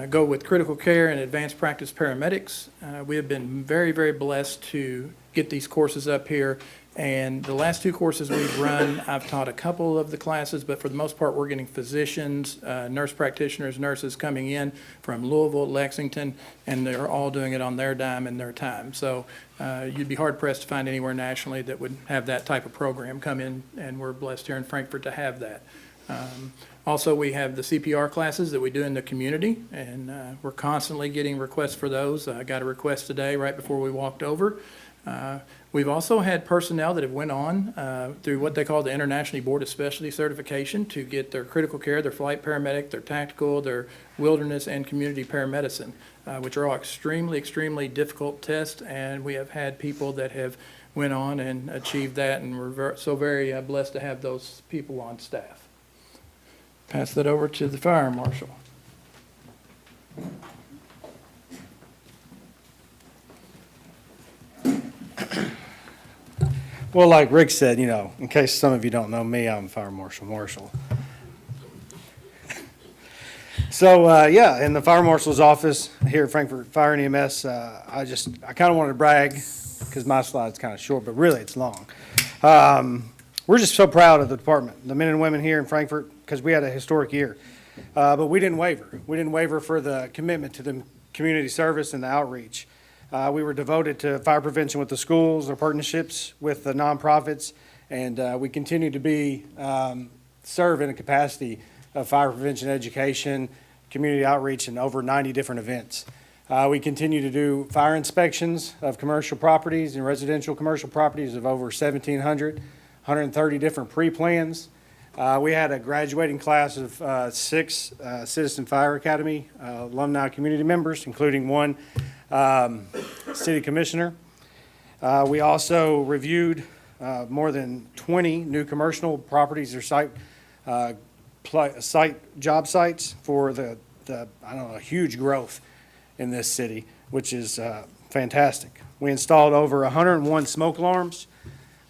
go with critical care and advanced practice paramedics. We have been very, very blessed to get these courses up here. And the last 2 courses we've run, I've taught a couple of the classes, but for the most part, we're getting physicians, nurse practitioners, nurses coming in from Louisville, Lexington, and they're all doing it on their dime and their time. So you'd be hard pressed to find anywhere nationally that would have that type of program come in, and we're blessed here in Frankfort to have that. Also, we have the CPR classes that we do in the community, and we're constantly getting requests for those. I got a request today right before we walked over. We've also had personnel that have went on through what they call the International Board of Specialty Certification to get their critical care, their flight paramedic, their tactical, their wilderness, and community paramedicine, which are all extremely, extremely difficult tests, and we have had people that have went on and achieved that, and we're so very blessed to have those people on staff. Pass that over to the Fire Marshal. Well, like Rick said, you know, in case some of you don't know me, I'm Fire Marshal Marshall. So, yeah, in the Fire Marshal's office here at Frankfort Fire and EMS, I kind of wanted to brag because my slide's kind of short, but really it's long. we're just so proud of the department, the men and women here in Frankfort, because we had a historic year. But we didn't waver. We didn't waver for the commitment to the community service and the outreach. We were devoted to fire prevention with the schools, our partnerships with the nonprofits, and we continue to be serve in a capacity of fire prevention education, community outreach, and over 90 different events. We continue to do fire inspections of commercial properties and residential commercial properties of over 1,700, 130 different pre-plans. We had a graduating class of 6 Citizen Fire Academy alumni community members, including 1 city commissioner. We also reviewed more than 20 new commercial properties or job sites for the I don't know, huge growth in this city, which is fantastic. We installed over 101 smoke alarms,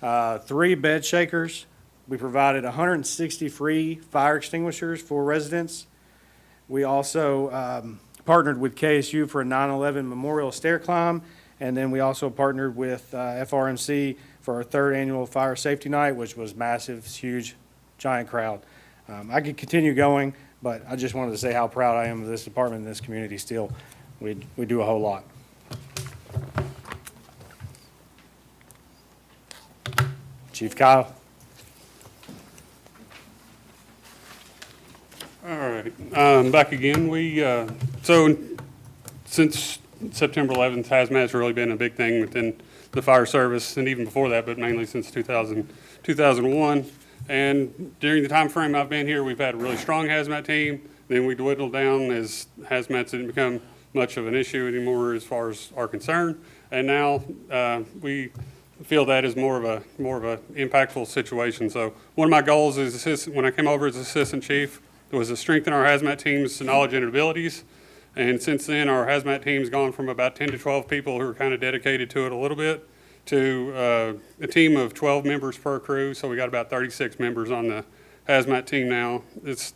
3 bed shakers. We provided 160 free fire extinguishers for residents. We also partnered with KSU for a 9/11 memorial stair climb, and then we also partnered with FRMC for our 3rd annual fire safety night, which was massive, huge, giant crowd. I could continue going, but I just wanted to say how proud I am of this department and this community still. We do a whole lot. Chief Kyle. All right, back again. So since September 11th, hazmat's really been a big thing within the fire service, and even before that, but mainly since 2001. And during the time frame I've been here, we've had a really strong hazmat team. Then we dwindled down as hazmats didn't become much of an issue anymore as far as our concern. And now we feel that is more of a impactful situation. So one of my goals is when I came over as assistant chief was to strengthen our hazmat team's knowledge and abilities. And since then, our hazmat team's gone from about 10 to 12 people who are kind of dedicated to it a little bit to a team of 12 members per crew. So we got about 36 members on the hazmat team now. It's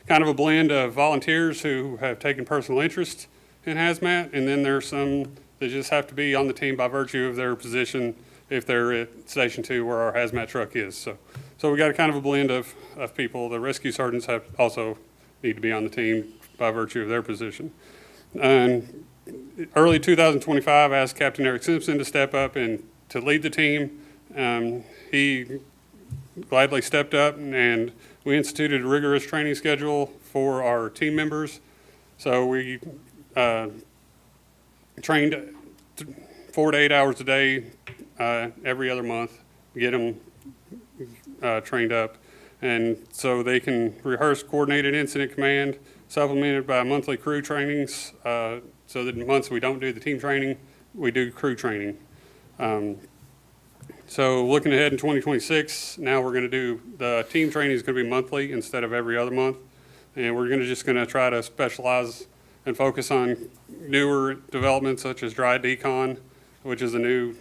kind of a blend of volunteers who have taken personal interest in hazmat, and then there's some that just have to be on the team by virtue of their position if they're at Station 2 where our hazmat truck is. So we got a kind of a blend of people. The rescue sergeants have also need to be on the team by virtue of their position. And early 2025, I asked Captain Eric Simpson to step up and to lead the team. He gladly stepped up, and we instituted a rigorous training schedule for our team members. So we trained 4 to 8 hours a day every other month, get them trained up. And so they can rehearse coordinated incident command, supplemented by monthly crew trainings. So that in months we don't do the team training, we do crew training. So looking ahead in 2026, now we're going to do the team training is going to be monthly instead of every other month. And we're just going to try to specialize and focus on newer developments such as dry decon, which is a new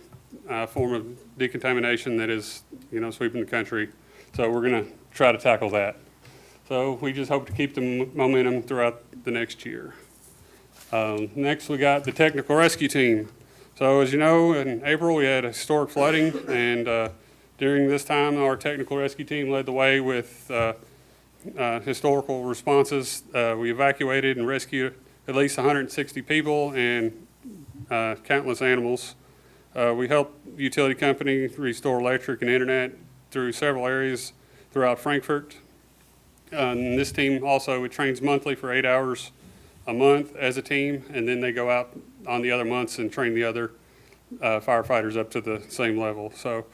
form of decontamination that is, sweeping the country. So we're going to try to tackle that. So we just hope to keep the momentum throughout the next year. Next, we got the technical rescue team. So as you know, in April, we had historic flooding, and during this time, our technical rescue team led the way with historical responses. We evacuated and rescued at least 160 people and countless animals. We helped the utility company restore electric and internet through several areas throughout Frankfort. And this team also, it trains monthly for 8 hours a month as a team, and then they go out on the other months and train the other firefighters up to the same level. So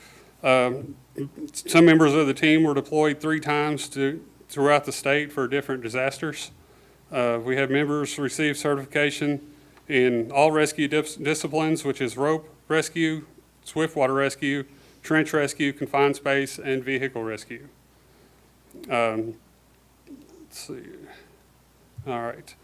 some members of the team were deployed 3 times throughout the state for different disasters. We have members receive certification in all rescue disciplines, which is rope rescue, swift water rescue, trench rescue, confined space, and vehicle rescue. Let's see. All right.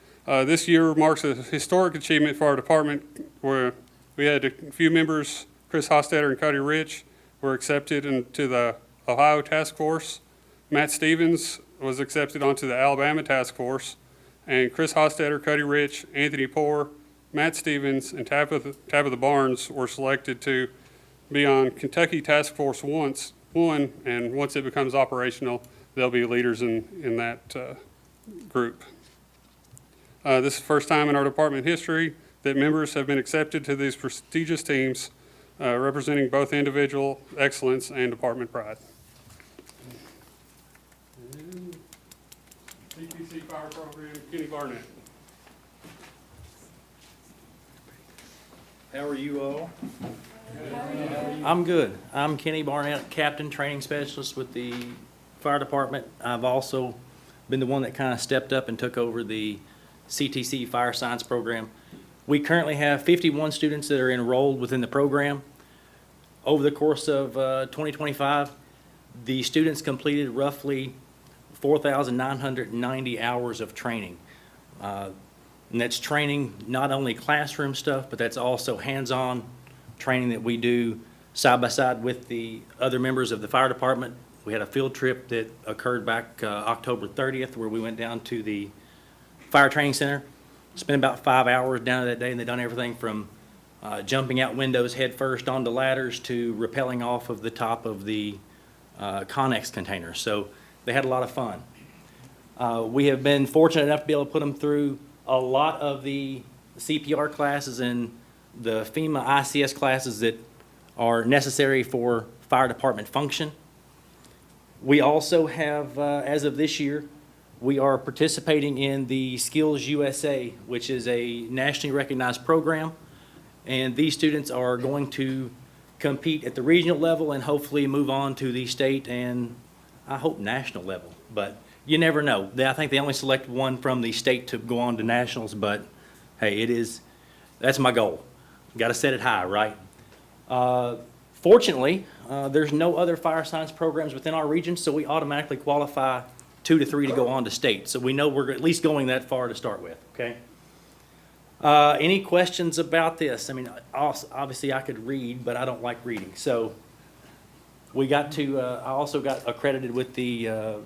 This year marks a historic achievement for our department where we had a few members, Chris Hostetter and Cody Rich, were accepted into the Ohio Task Force. Matt Stevens was accepted onto the Alabama Task Force. And Chris Hostetter, Cody Rich, Anthony Poore, Matt Stevens, and Tabitha Barnes were selected to be on Kentucky Task Force once one, and once it becomes operational, they'll be leaders in that group. This is the first time in our department history that members have been accepted to these prestigious teams representing both individual excellence and department pride. And CTC Fire Program, Kenny Barnett. How are you all? I'm good. I'm Kenny Barnett, Captain Training Specialist with the Fire Department. I've also been the one that kind of stepped up and took over the CTC Fire Science Program. We currently have 51 students that are enrolled within the program. Over the course of 2025, the students completed roughly 4,990 hours of training. And that's training, not only classroom stuff, but that's also hands-on training that we do side by side with the other members of the fire department. We had a field trip that occurred back October 30th, where we went down to the fire training center, spent about 5 hours down there that day, and they've done everything from jumping out windows head first onto ladders to rappelling off of the top of the Connex container. So they had a lot of fun. We have been fortunate enough to be able to put them through a lot of the CPR classes and the FEMA ICS classes that are necessary for fire department function. We also have, as of this year, we are participating in the Skills USA, which is a nationally recognized program. And these students are going to compete at the regional level and hopefully move on to the state and, I hope, national level. But you never know. I think they only select one from the state to go on to nationals, but hey, that's my goal. Got to set it high, right? Fortunately, there's no other fire science programs within our region, so we automatically qualify 2 to 3 to go on to state. So we know we're at least going that far to start with, okay? Any questions about this? I mean, obviously I could read, but I don't like reading. So we got to, I also got accredited with the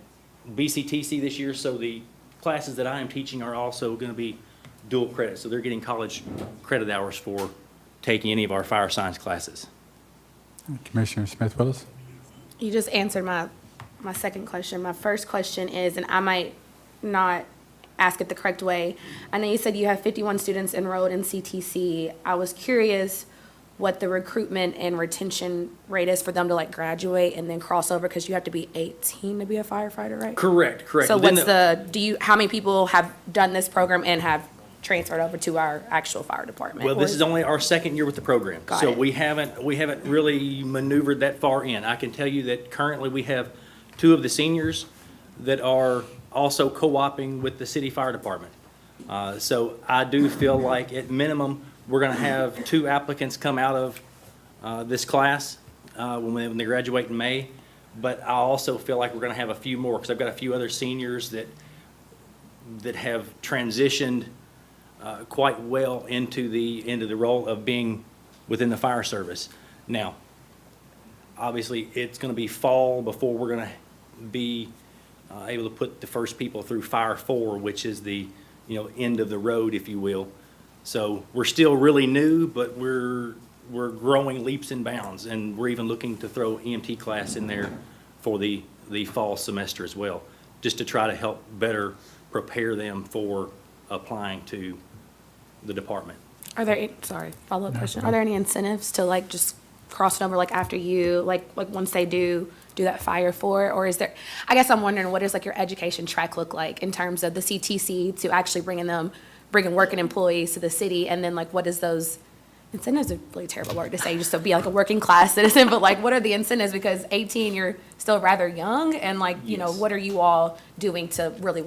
BCTC this year, so the classes that I am teaching are also going to be dual credit. So they're getting college credit hours for taking any of our fire science classes. Commissioner Smith Willis? You just answered my second question. My first question is, and I might not ask it the correct way. I know you said you have 51 students enrolled in CTC. I was curious what the recruitment and retention rate is for them to like graduate and then cross over, because you have to be 18 to be a firefighter, right? Correct. So what's how many people have done this program and have transferred over to our actual fire department? Well, this is only our second year with the program. Got So it. we haven't really maneuvered that far in. I can tell you that currently we have 2 of the seniors that are also co-oping with the city fire department. So I do feel like at minimum, we're going to have 2 applicants come out of this class when they graduate in May. But I also feel like we're going to have a few more, because I've got a few other seniors that have transitioned quite well into the role of being within the fire service. Now, obviously, it's going to be fall before we're going to be able to put the first people through Fire 4, which is the end of the road, if you will. So we're still really new, but we're growing leaps and bounds, and we're even looking to throw EMT class in there for the fall semester as well, just to try to help better prepare them for applying to the department. Are there, follow-up question. Are there any incentives to like just cross it over like after you, like once they do that Fire 4? Or is there, I guess I'm wondering, what does like your education track look like in terms of the CTC to actually bringing working employees to the city? And then like, what is those incentives? Is a really terrible word to say, just to be like a working class citizen, but like, what are the incentives? Because 18, you're still rather young, and like, what are you all doing to really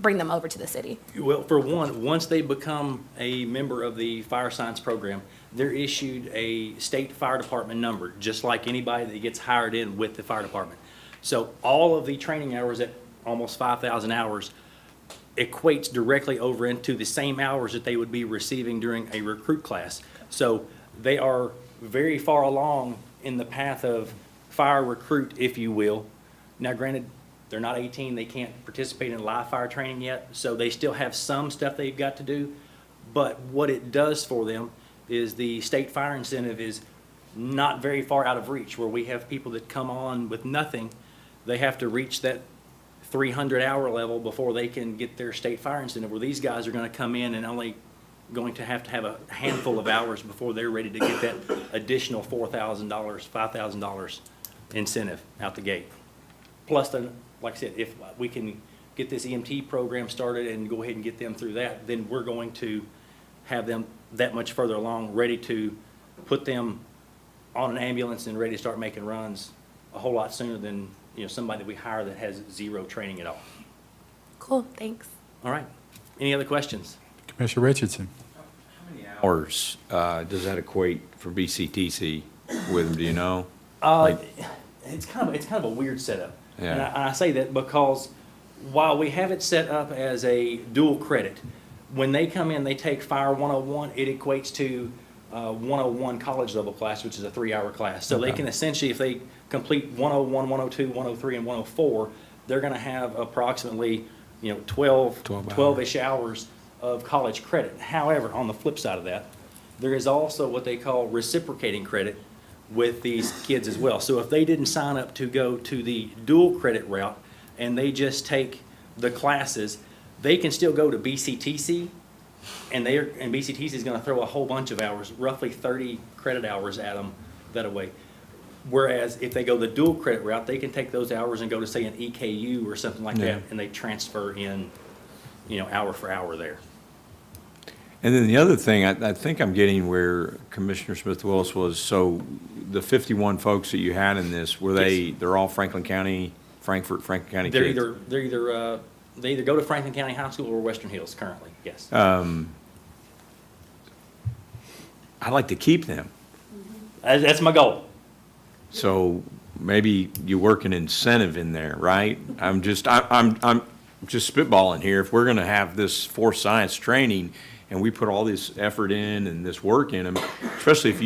bring them over to the city? Well, for one, once they become a member of the fire science program, they're issued a state fire department number, just like anybody that gets hired in with the fire department. So all of the training hours, at almost 5,000 hours, equates directly over into the same hours that they would be receiving during a recruit class. So they are very far along in the path of fire recruit, if you will. Now, granted, they're not 18, they can't participate in live fire training yet, so they still have some stuff they've got to do. But what it does for them is the state fire incentive is not very far out of reach, where we have people that come on with nothing. They have to reach that 300-hour level before they can get their state fire incentive, where these guys are going to come in and only going to have a handful of hours before they're ready to get that additional $4,000, $5,000 incentive out the gate. Plus, then, like I said, if we can get this EMT program started and go ahead and get them through that, then we're going to have them that much further along, ready to put them on an ambulance and ready to start making runs a whole lot sooner than, somebody that we hire that has zero training at all. Cool, thanks. All right. Any other questions? Commissioner Richardson. Hours, does that equate for BCTC with them, do you know? It's kind of a weird setup. Yeah. And I say that because while we have it set up as a dual credit, when they come in, they take Fire 101, it equates to 101 college level class, which is a 3-hour class. So they can essentially, if they complete 101, 102, 103, and 104, they're going to have approximately 12-ish hours of college credit. However, on the flip side of that, there is also what they call reciprocating credit with these kids as well. So if they didn't sign up to go to the dual credit route and they just take the classes, they can still go to BCTC, and BCTC is going to throw a whole bunch of hours, roughly 30 credit hours at them that way. Whereas if they go the dual credit route, they can take those hours and go to, say, an EKU or something like that, and they transfer in, hour for hour there. And then the other thing, I think I'm getting where Commissioner Smith-Willis was, so the 51 folks that you had in this, were they're all Franklin County kids? They either go to Franklin County High School or Western Hills currently, yes. I'd like to keep them. That's my goal. So maybe you work an incentive in there, right? I'm just spitballing here. If we're gonna have this force science training and we put all this effort in and this work in them, especially if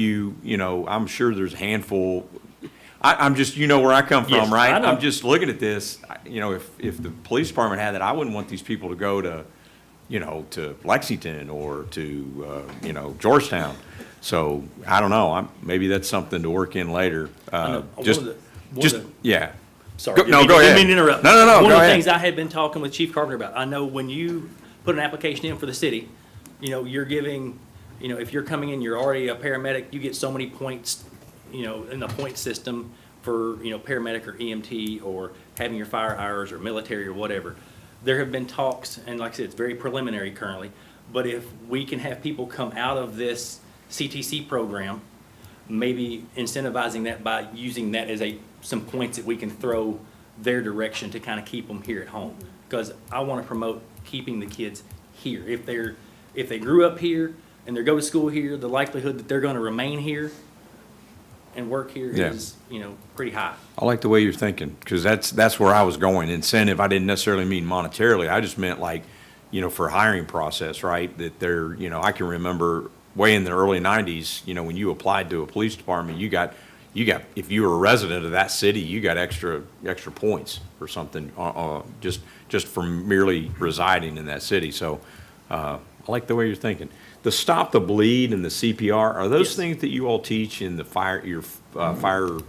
I'm sure there's a handful. I'm just, where I come from, Yes, right? I know. I'm just looking at this, if the police department had that, I wouldn't want these people to go to, to Lexington or to, Georgetown. So, I don't know, maybe that's something to work in later. Yeah. Sorry. Go ahead. Didn't mean to interrupt. No, One go of the ahead. things I had been talking with Chief Carpenter about, I know when you put an application in for the city, you're giving, if you're coming in, you're already a paramedic, you get so many points, in the point system for, paramedic or EMT or having your fire hours or military or whatever. There have been talks, and like I said, it's very preliminary currently, but if we can have people come out of this CTC program, maybe incentivizing that by using that as some points that we can throw their direction to kind of keep them here at home. Because I want to promote keeping the kids here. If they grew up here and they go to school here, the likelihood that they're going to remain here and work here is, pretty high. I like the way you're thinking, because that's where I was going. Incentive, I didn't necessarily mean monetarily. I just meant for hiring process, right? That they're, I can remember way in the early 90s, when you applied to a police department, you got, if you were a resident of that city, you got extra points or something, just from merely residing in that city. So, I like the way you're thinking. The Stop the Bleed and the CPR, are those things that you all teach in the Fire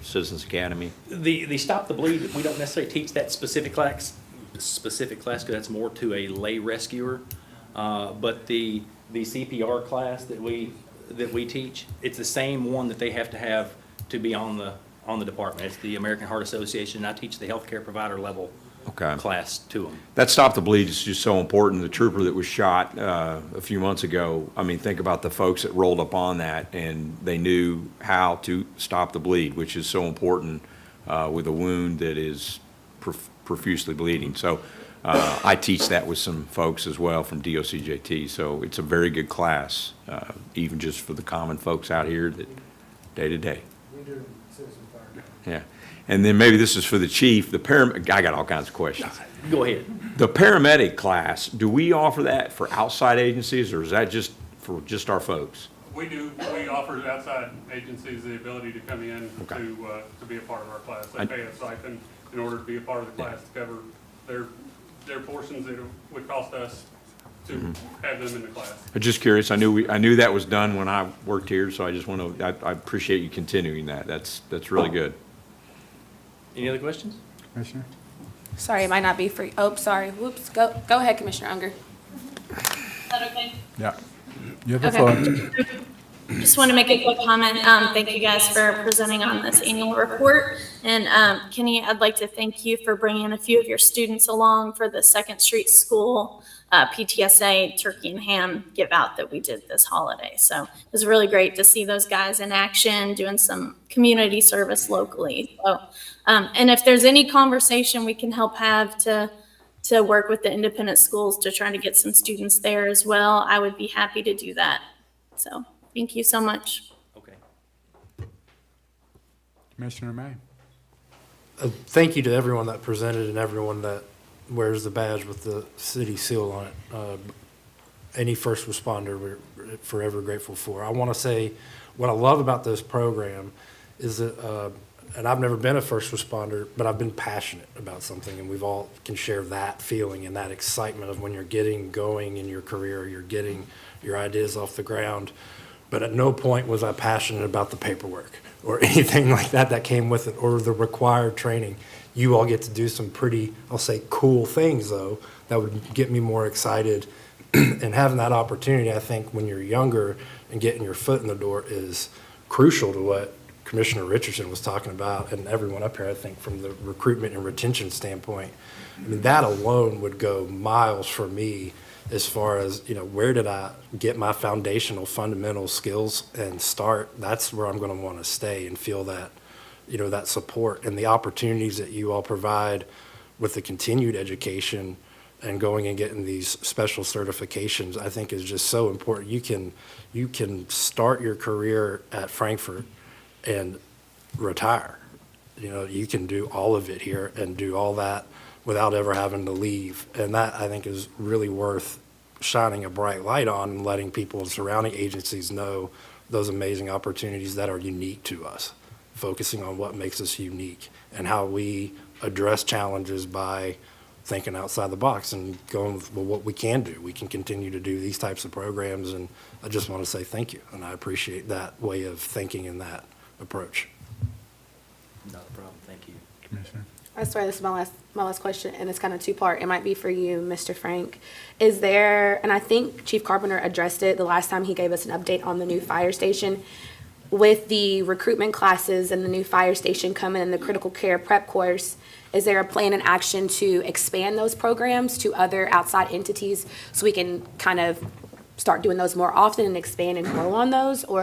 Citizens Academy? The Stop the Bleed, we don't necessarily teach that specific class, because that's more to a lay rescuer. But the CPR class that we teach, it's the same one that they have to be on the department. It's the American Heart Association. I teach the healthcare provider level class to them. That Stop the Bleed is just so important. The trooper that was shot a few months ago, think about the folks that rolled up on that and they knew how to stop the bleed, which is so important with a wound that is profusely bleeding. So I teach that with some folks as well from DOCJT. So it's a very good class, even just for the common folks out here that day to day. We do citizen fire. Yeah. And then maybe this is for the chief, I got all kinds of questions. Go ahead. The paramedic class, do we offer that for outside agencies, or is that just for just our folks? We do. We offer outside agencies the ability to come in to be a part of our class. They pay a stipend in order to be a part of the class to cover their portions that would cost us to have them in the class. I'm just curious. I knew that was done when I worked here, so I just want to, I appreciate you continuing that. That's really good. Any other questions? Commissioner? Sorry, it might not be for, oh, sorry, whoops, go ahead, Commissioner Unger. Is that okay? Yeah. You have the Okay. floor. Just want to make a quick comment. Thank you guys for presenting on this annual report. And Kenny, I'd like to thank you for bringing a few of your students along for the Second Street School PTSA Turkey and Ham give out that we did this holiday. So it was really great to see those guys in action doing some community service locally. So, and if there's any conversation we can help have to work with the independent schools to try to get some students there as well, I would be happy to do that. So. Thank you so much. Okay. Commissioner May? Thank you to everyone that presented and everyone that wears the badge with the city seal on it. Any first responder, we're forever grateful for. I want to say what I love about this program is that, and I've never been a first responder, but I've been passionate about something, and we've all can share that feeling and that excitement of when you're getting going in your career, you're getting your ideas off the ground. But at no point was I passionate about the paperwork or anything like that came with it or the required training. You all get to do some pretty, I'll say, cool things, though, that would get me more excited. And having that opportunity, I think, when you're younger and getting your foot in the door is crucial to what Commissioner Richardson was talking about, and everyone up here, I think, from the recruitment and retention standpoint. I mean, that alone would go miles for me as far as, where did I get my foundational fundamental skills and start? That's where I'm going to want to stay and feel that, that support and the opportunities that you all provide with the continued education and going and getting these special certifications, I think is just so important. You can start your career at Frankfort and retire. You can do all of it here and do all that without ever having to leave. And that, I think, is really worth shining a bright light on and letting people in surrounding agencies know those amazing opportunities that are unique to us, focusing on what makes us unique and how we address challenges by thinking outside the box and going with what we can do. We can continue to do these types of programs, and I just want to say thank you, and I appreciate that way of thinking and that approach. Not a problem. Thank you. Commissioner? I swear this is my last question, and it's kind of two-part. It might be for you, Mr. Frank. Is there, and I think Chief Carpenter addressed it the last time he gave us an update on the new fire station, with the recruitment classes and the new fire station coming and the critical care prep course, is there a plan and action to expand those programs to other outside entities so we can kind of start doing those more often and expand and grow on those? Or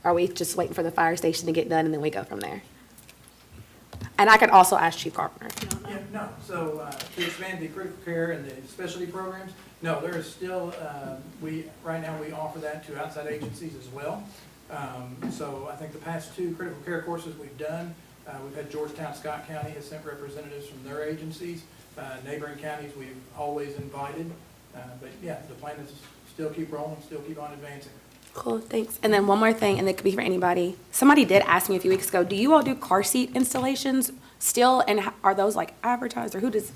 are we just waiting for the fire station to get done and then we go from there? And I could also ask Chief Carpenter if you don't know. Yeah, no, so to expand the critical care and the specialty programs, no, there is still, right now we offer that to outside agencies as well. So I think the past two critical care courses we've done, we've had Georgetown, Scott County has sent representatives from their agencies. Neighboring counties we've always invited. But yeah, the plan is still keep rolling, still keep on advancing. Cool, thanks. And then one more thing, and it could be for anybody. Somebody did ask me a few weeks ago, do you all do car seat installations still? And are those advertised, or who does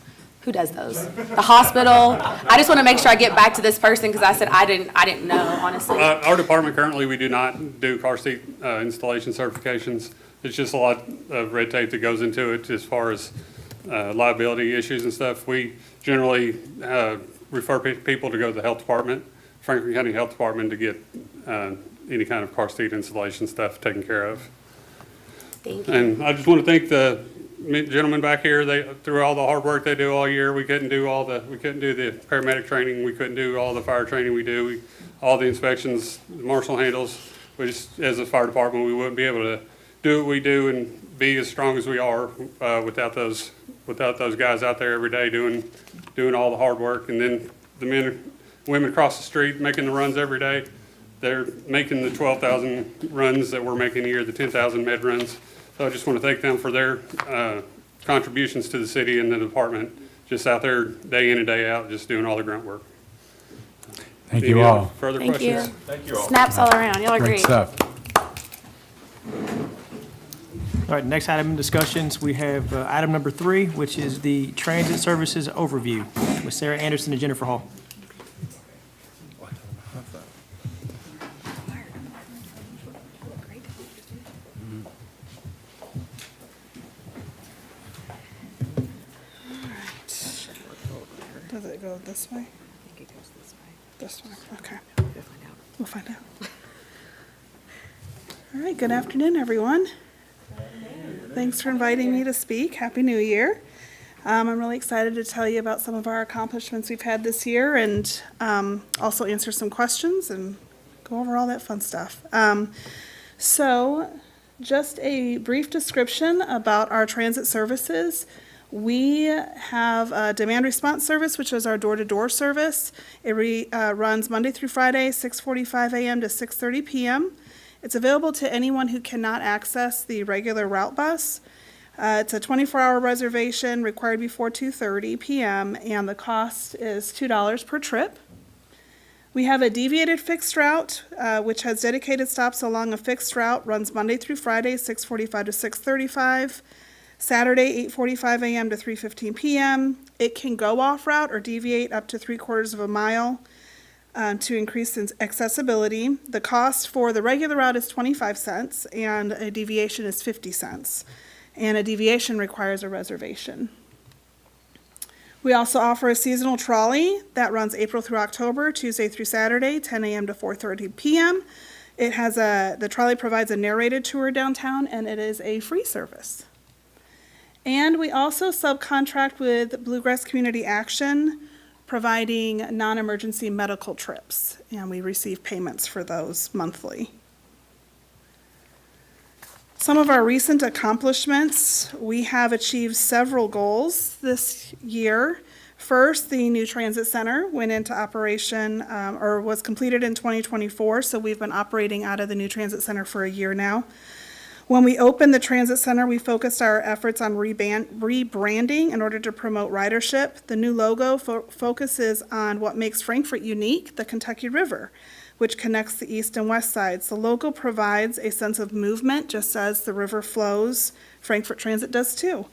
those? The hospital? I just want to make sure I get back to this person because I said I didn't know, honestly. Our department currently, we do not do car seat installation certifications. It's just a lot of red tape that goes into it as far as liability issues and stuff. We generally refer people to go to the health department, Franklin County Health Department, to get any kind of car seat installation stuff taken care of. Thank you. And I just want to thank the gentlemen back here. Through all the hard work they do all year, we couldn't do the paramedic training, we couldn't do all the fire training we do, all the inspections the marshal handles. We just, as a fire department, we wouldn't be able to do what we do and be as strong as we are without those guys out there every day doing all the hard work. And then the men and women across the street making the runs every day. They're making the 12,000 runs that we're making a year, the 10,000 med runs. So I just want to thank them for their contributions to the city and the department, just out there day in and day out, just doing all the grunt work. Thank you all. Further Thank questions? you. Thank you all. Snaps all around. Y'all are Great great. stuff. All right, next item in discussions, we have item number 3, which is the transit services overview with Sarah Anderson and Jennifer Hall. Does it go this way? I think it goes this way. This way, okay. We'll find out. We'll find out. All right, good afternoon, everyone. Thanks for inviting me to speak. Happy New Year. I'm really excited to tell you about some of our accomplishments we've had this year and also answer some questions and go over all that fun stuff. So just a brief description about our transit services. We have a demand response service, which is our door-to-door service. It runs Monday through Friday, 6:45 a.m. to 6:30 p.m. It's available to anyone who cannot access the regular route bus. It's a 24-hour reservation required before 2:30 p.m., and the cost is $2 per trip. We have a deviated fixed route, which has dedicated stops along a fixed route, runs Monday through Friday, 6:45 to 6:35, Saturday, 8:45 a.m. to 3:15 p.m. It can go off route or deviate up to 3/4 of a mile to increase accessibility. The cost for the regular route is 25 cents, and a deviation is 50 cents. And a deviation requires a reservation. We also offer a seasonal trolley that runs April through October, Tuesday through Saturday, 10 a.m. to 4:30 p.m. The trolley provides a narrated tour downtown, and it is a free service. And we also subcontract with Bluegrass Community Action, providing non-emergency medical trips, and we receive payments for those monthly. Some of our recent accomplishments, we have achieved several goals this year. First, the new transit center went into operation, or was completed in 2024, so we've been operating out of the new transit center for a year now. When we opened the transit center, we focused our efforts on rebranding in order to promote ridership. The new logo focuses on what makes Frankfort unique, the Kentucky River, which connects the east and west sides. The logo provides a sense of movement, just as the river flows. Frankfort Transit does too.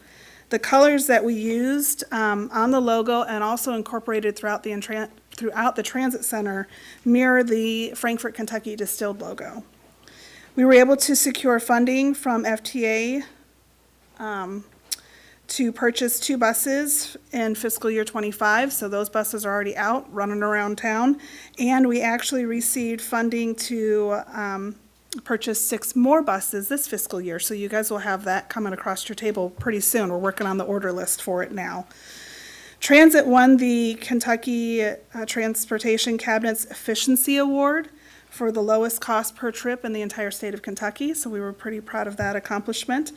The colors that we used on the logo and also incorporated throughout the transit center mirror the Frankfort, Kentucky distilled logo. We were able to secure funding from FTA to purchase 2 buses in fiscal year 25, so those buses are already out, running around town. And we actually received funding to purchase 6 more buses this fiscal year, so you guys will have that coming across your table pretty soon. We're working on the order list for it now. Transit won the Kentucky Transportation Cabinet's Efficiency Award for the lowest cost per trip in the entire state of Kentucky, so we were pretty proud of that accomplishment.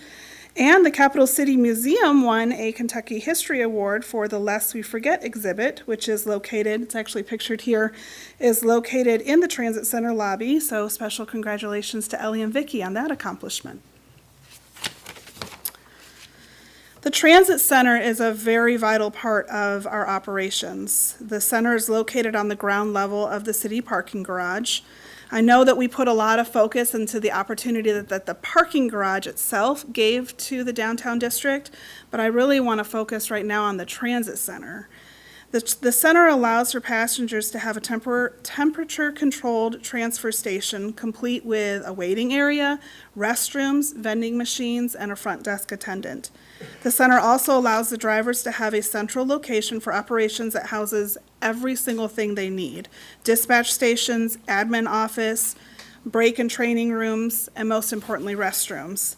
And the Capital City Museum won a Kentucky History Award for the Lest We Forget exhibit, which is located, it's actually pictured here, is located in the Transit Center lobby, so special congratulations to Ellie and Vicky on that accomplishment. The Transit Center is a very vital part of our operations. The center is located on the ground level of the city parking garage. I know that we put a lot of focus into the opportunity that the parking garage itself gave to the downtown district, but I really want to focus right now on the transit center. The center allows for passengers to have a temperature-controlled transfer station, complete with a waiting area, restrooms, vending machines, and a front desk attendant. The center also allows the drivers to have a central location for operations that houses every single thing they need: dispatch stations, admin office, break and training rooms, and most importantly, restrooms.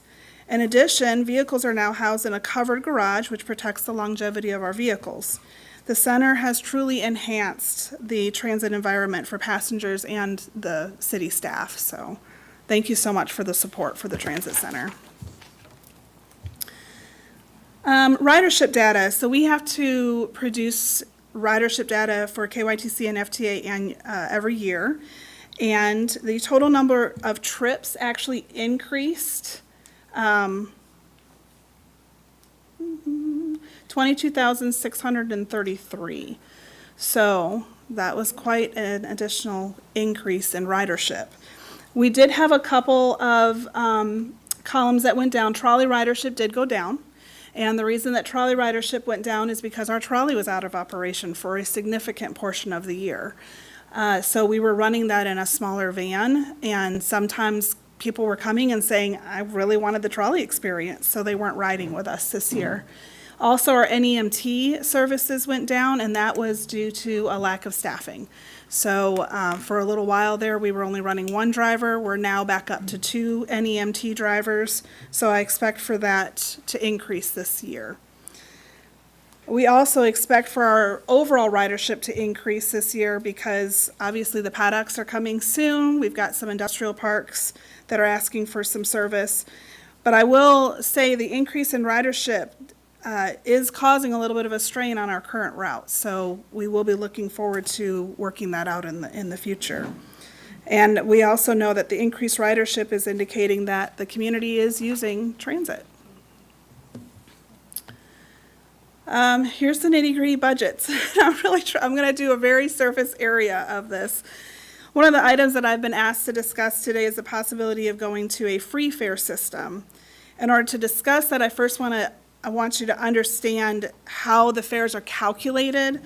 In addition, vehicles are now housed in a covered garage, which protects the longevity of our vehicles. The center has truly enhanced the transit environment for passengers and the city staff, so thank you so much for the support for the transit center. Ridership data. So we have to produce ridership data for KYTC and FTA every year, and the total number of trips actually increased 22,633. So that was quite an additional increase in ridership. We did have a couple of columns that went down. Trolley ridership did go down. And the reason that trolley ridership went down is because our trolley was out of operation for a significant portion of the year. So we were running that in a smaller van, and sometimes people were coming and saying, I really wanted the trolley experience, so they weren't riding with us this year. Also, our NEMT services went down, and that was due to a lack of staffing. So for a little while there, we were only running one driver. We're now back up to 2 NEMT drivers, so I expect for that to increase this year. We also expect for our overall ridership to increase this year because obviously the paddocks are coming soon. We've got some industrial parks that are asking for some service. But I will say the increase in ridership is causing a little bit of a strain on our current route. So we will be looking forward to working that out in the future. And we also know that the increased ridership is indicating that the community is using transit. Here's the nitty-gritty budgets. I'm going to do a very surface area of this. One of the items that I've been asked to discuss today is the possibility of going to a free fare system. In order to discuss that, I want you to understand how the fares are calculated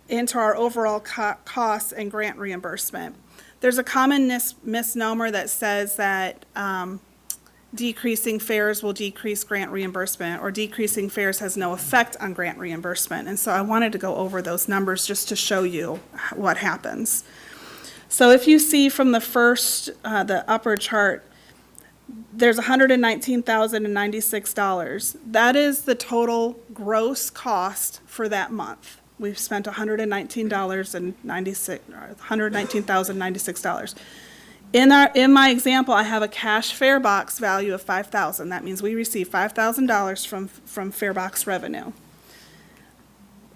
into our overall costs and grant reimbursement. There's a common misnomer that says that decreasing fares will decrease grant reimbursement, or decreasing fares has no effect on grant reimbursement. And so I wanted to go over those numbers just to show you what happens. So if you see from the first, the upper chart, there's $119,096. That is the total gross cost for that month. We've spent $119,096. In my example, I have a cash fare box value of $5,000. That means we receive $5,000 from fare box revenue.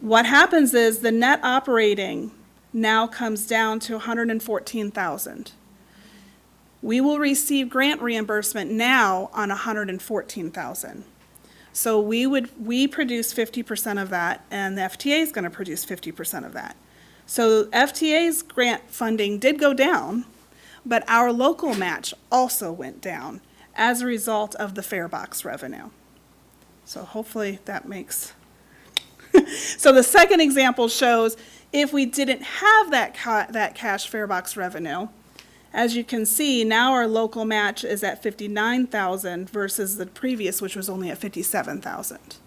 What happens is the net operating now comes down to $114,000. We will receive grant reimbursement now on $114,000. So we produce 50% of that, and the FTA is going to produce 50% of that. So FTA's grant funding did go down, but our local match also went down as a result of the fare box revenue. So hopefully that makes. So the second example shows if we didn't have that cash fare box revenue, as you can see, now our local match is at $59,000 versus the previous, which was only at $57,000.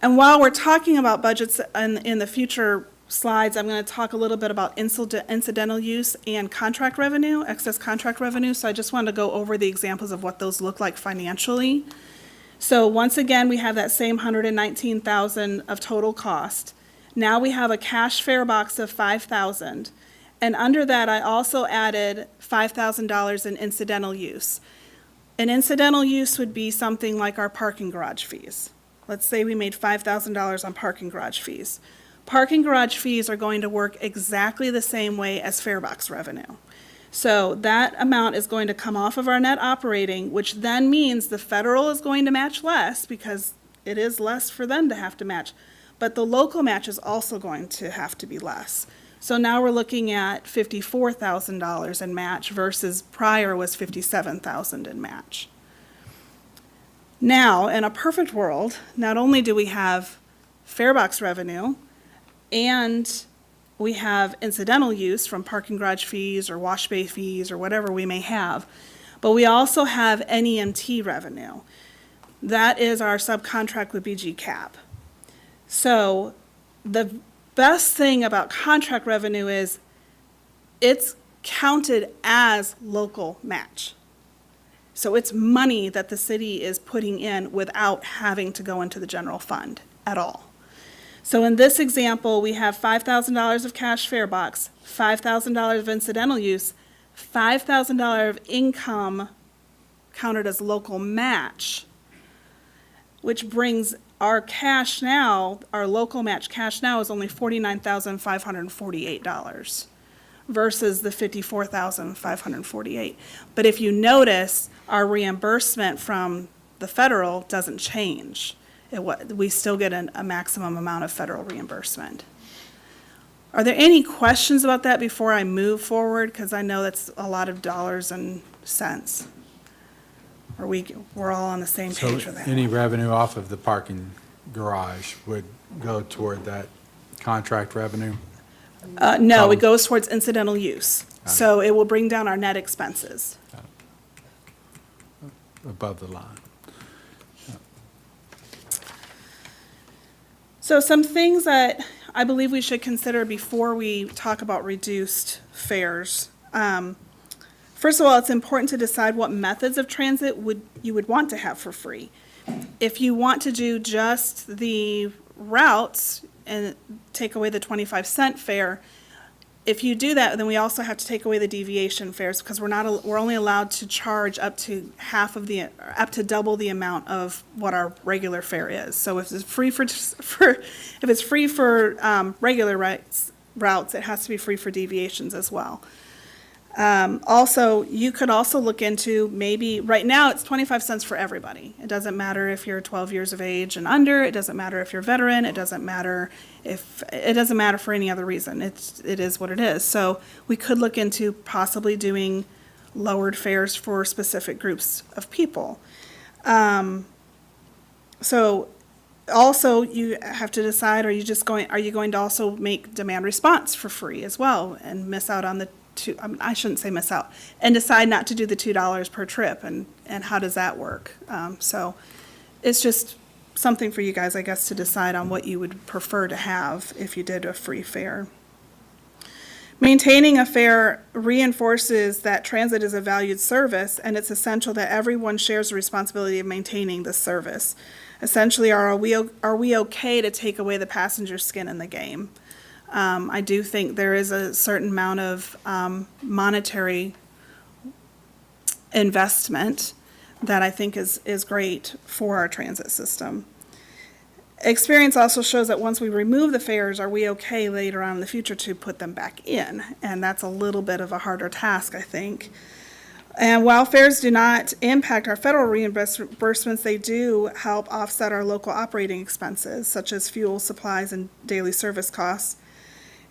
And while we're talking about budgets in the future slides, I'm going to talk a little bit about incidental use and contract revenue, excess contract revenue. So I just wanted to go over the examples of what those look like financially. So once again, we have that same $119,000 of total cost. Now we have a cash fare box of $5,000. And under that, I also added $5,000 in incidental use. An incidental use would be something like our parking garage fees. Let's say we made $5,000 on parking garage fees. Parking garage fees are going to work exactly the same way as fare box revenue. So that amount is going to come off of our net operating, which then means the federal is going to match less because it is less for them to have to match. But the local match is also going to have to be less. So now we're looking at $54,000 in match versus prior was $57,000 in match. Now, in a perfect world, not only do we have fare box revenue and we have incidental use from parking garage fees or wash bay fees or whatever we may have, but we also have NEMT revenue. That is our subcontract with BG Cap. So the best thing about contract revenue is it's counted as local match. So it's money that the city is putting in without having to go into the general fund at all. So in this example, we have $5,000 of cash fare box, $5,000 of incidental use, $5,000 of income counted as local match, which brings our cash now, our local match cash now is only $49,548 versus the $54,548. But if you notice, our reimbursement from the federal doesn't change. We still get a maximum amount of federal reimbursement. Are there any questions about that before I move forward? Because I know that's a lot of dollars and cents. Or we're all on the same page with that. Any revenue off of the parking garage would go toward that contract revenue? No, it goes towards incidental use. So it will bring down our net expenses. Above the line. So some things that I believe we should consider before we talk about reduced fares. First of all, it's important to decide what methods of transit you would want to have for free. If you want to do just the routes and take away the 25-cent fare, if you do that, then we also have to take away the deviation fares because we're only allowed to charge up to double the amount of what our regular fare is. So if it's free for regular routes, it has to be free for deviations as well. Also, you could also look into maybe, right now it's 25 cents for everybody. It doesn't matter if you're 12 years of age and under, it doesn't matter if you're a veteran, it doesn't matter for any other reason. It is what it is. So we could look into possibly doing lowered fares for specific groups of people. So also you have to decide, are you going to also make demand response for free as well and miss out on I shouldn't say miss out, and decide not to do the $2 per trip, and how does that work? So it's just something for you guys, I guess, to decide on what you would prefer to have if you did a free fare. Maintaining a fare reinforces that transit is a valued service, and it's essential that everyone shares the responsibility of maintaining the service. Essentially, are we okay to take away the passenger skin in the game? I do think there is a certain amount of monetary investment that I think is great for our transit system. Experience also shows that once we remove the fares, are we okay later on in the future to put them back in? And that's a little bit of a harder task, I think. And while fares do not impact our federal reimbursements, they do help offset our local operating expenses, such as fuel, supplies, and daily service costs.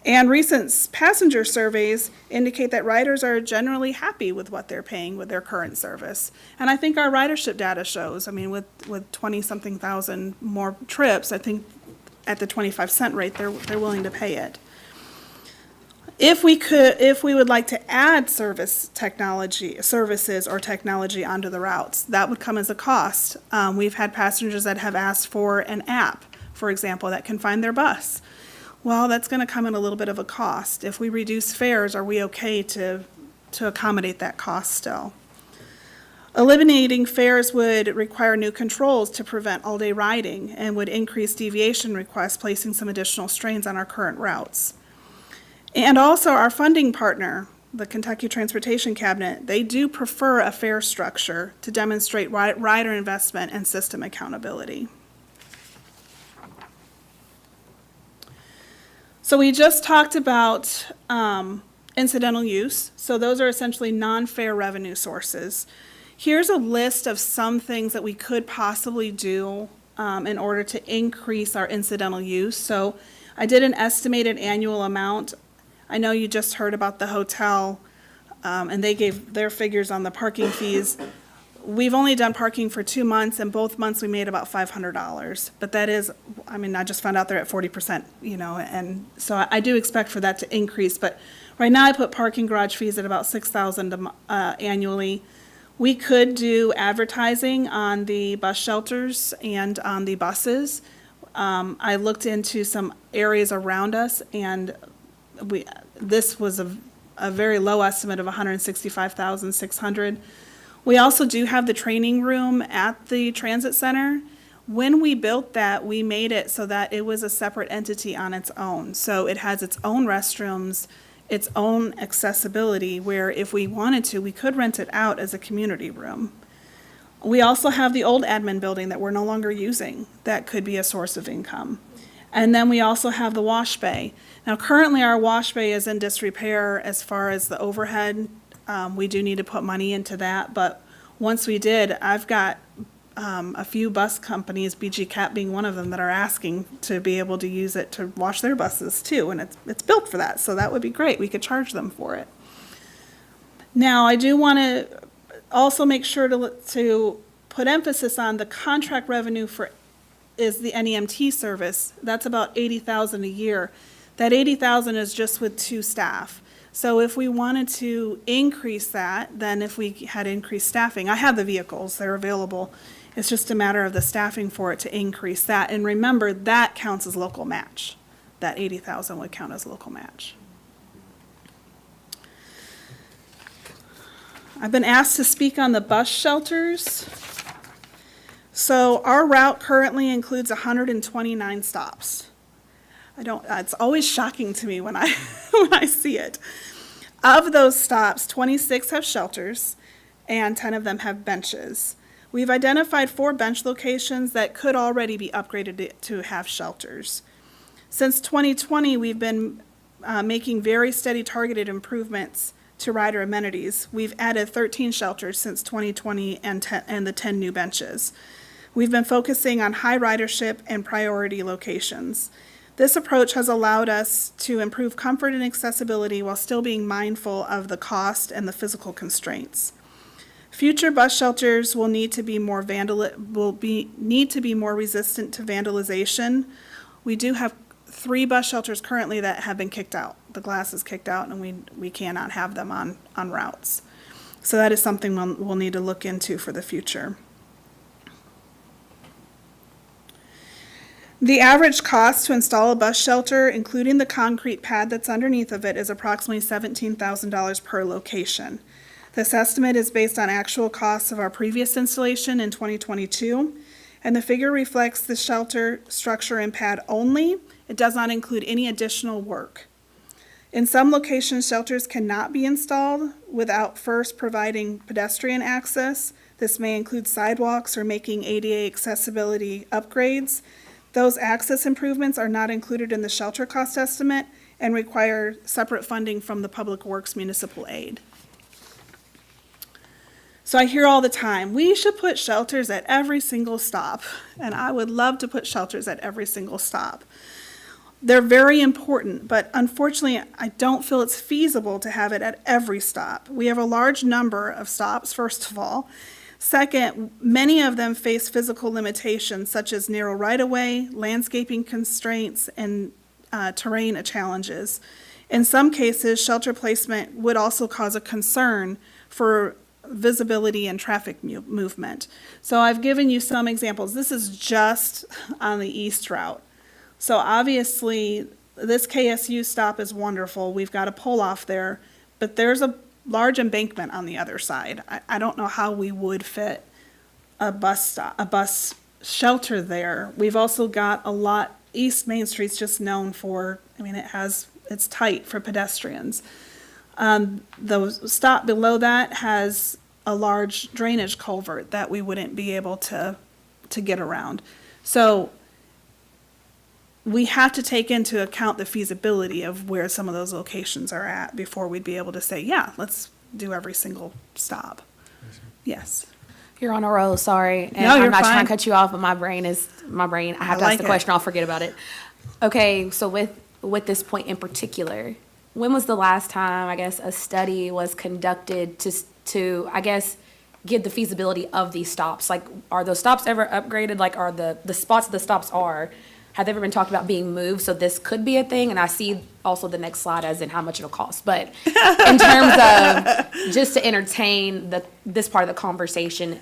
And recent passenger surveys indicate that riders are generally happy with what they're paying with their current service. And I think our ridership data shows, I mean, with 20-something thousand more trips, I think at the 25-cent rate, they're willing to pay it. If we would like to add services or technology onto the routes, that would come as a cost. We've had passengers that have asked for an app, for example, that can find their bus. Well, that's going to come in a little bit of a cost. If we reduce fares, are we okay to accommodate that cost still? Eliminating fares would require new controls to prevent all-day riding and would increase deviation requests, placing some additional strains on our current routes. And also our funding partner, the Kentucky Transportation Cabinet, they do prefer a fare structure to demonstrate rider investment and system accountability. So we just talked about incidental use. So those are essentially non-fare revenue sources. Here's a list of some things that we could possibly do in order to increase our incidental use. So I did an estimated annual amount. I know you just heard about the hotel, and they gave their figures on the parking fees. We've only done parking for 2 months, and both months we made about $500. But that is, I mean, I just found out they're at 40%, and so I do expect for that to increase. But right now I put parking garage fees at about $6,000 annually. We could do advertising on the bus shelters and on the buses. I looked into some areas around us, and this was a very low estimate of $165,600. We also do have the training room at the transit center. When we built that, we made it so that it was a separate entity on its own. So it has its own restrooms, its own accessibility, where if we wanted to, we could rent it out as a community room. We also have the old admin building that we're no longer using. That could be a source of income. And then we also have the wash bay. Now currently our wash bay is in disrepair as far as the overhead. We do need to put money into that, but once we did, I've got a few bus companies, BG Cap being one of them, that are asking to be able to use it to wash their buses too, and it's built for that, so that would be great. We could charge them for it. Now, I do want to also make sure to put emphasis on the contract revenue is the NEMT service. That's about $80,000 a year. That $80,000 is just with 2 staff. So if we wanted to increase that, then if we had increased staffing, I have the vehicles, they're available. It's just a matter of the staffing for it to increase that. And remember, that counts as local match. That 80,000 would count as local match. I've been asked to speak on the bus shelters. So our route currently includes 129 stops. It's always shocking to me when I, when I see it. Of those stops, 26 have shelters and 10 of them have benches. We've identified 4 bench locations that could already be upgraded to have shelters. Since 2020, we've been making very steady targeted improvements to rider amenities. We've added 13 shelters since 2020 and the 10 new benches. We've been focusing on high ridership and priority locations. This approach has allowed us to improve comfort and accessibility while still being mindful of the cost and the physical constraints. Future bus shelters will need to be more resistant to vandalization. We do have 3 bus shelters currently that have been kicked out. The glass is kicked out and we cannot have them on routes. So that is something we'll need to look into for the future. The average cost to install a bus shelter, including the concrete pad that's underneath of it, is approximately $17,000 per location. This estimate is based on actual costs of our previous installation in 2022, and the figure reflects the shelter structure and pad only. It does not include any additional work. In some locations, shelters cannot be installed without first providing pedestrian access. This may include sidewalks or making ADA accessibility upgrades. Those access improvements are not included in the shelter cost estimate and require separate funding from the Public Works Municipal Aid. So I hear all the time, we should put shelters at every single stop, and I would love to put shelters at every single stop. They're very important, but unfortunately, I don't feel it's feasible to have it at every stop. We have a large number of stops, first of all. Second, many of them face physical limitations such as narrow right-of-way, landscaping constraints, and terrain challenges. In some cases, shelter placement would also cause a concern for visibility and traffic movement. So I've given you some examples. This is just on the east route. So obviously, this KSU stop is wonderful. We've got a pull off there, but there's a large embankment on the other side. I don't know how we would fit a bus shelter there. We've also got a lot, East Main Street's just known for, it's tight for pedestrians. The stop below that has a large drainage culvert that we wouldn't be able to get around. So we have to take into account the feasibility of where some of those locations are at before we'd be able to say, yeah, let's do every single stop. Yes. You're on a roll, sorry. And No, you're I'm not fine. trying to cut you off, but my brain, I have to ask the question, I'll forget about it. Okay, so with this point in particular, when was the last time, I guess, a study was conducted to I guess, give the feasibility of these stops? Like, are those stops ever upgraded? Like, are the spots the stops are, have they ever been talked about being moved? So this could be a thing, and I see also the next slide as in how much it'll cost. But in terms of just to entertain this part of the conversation,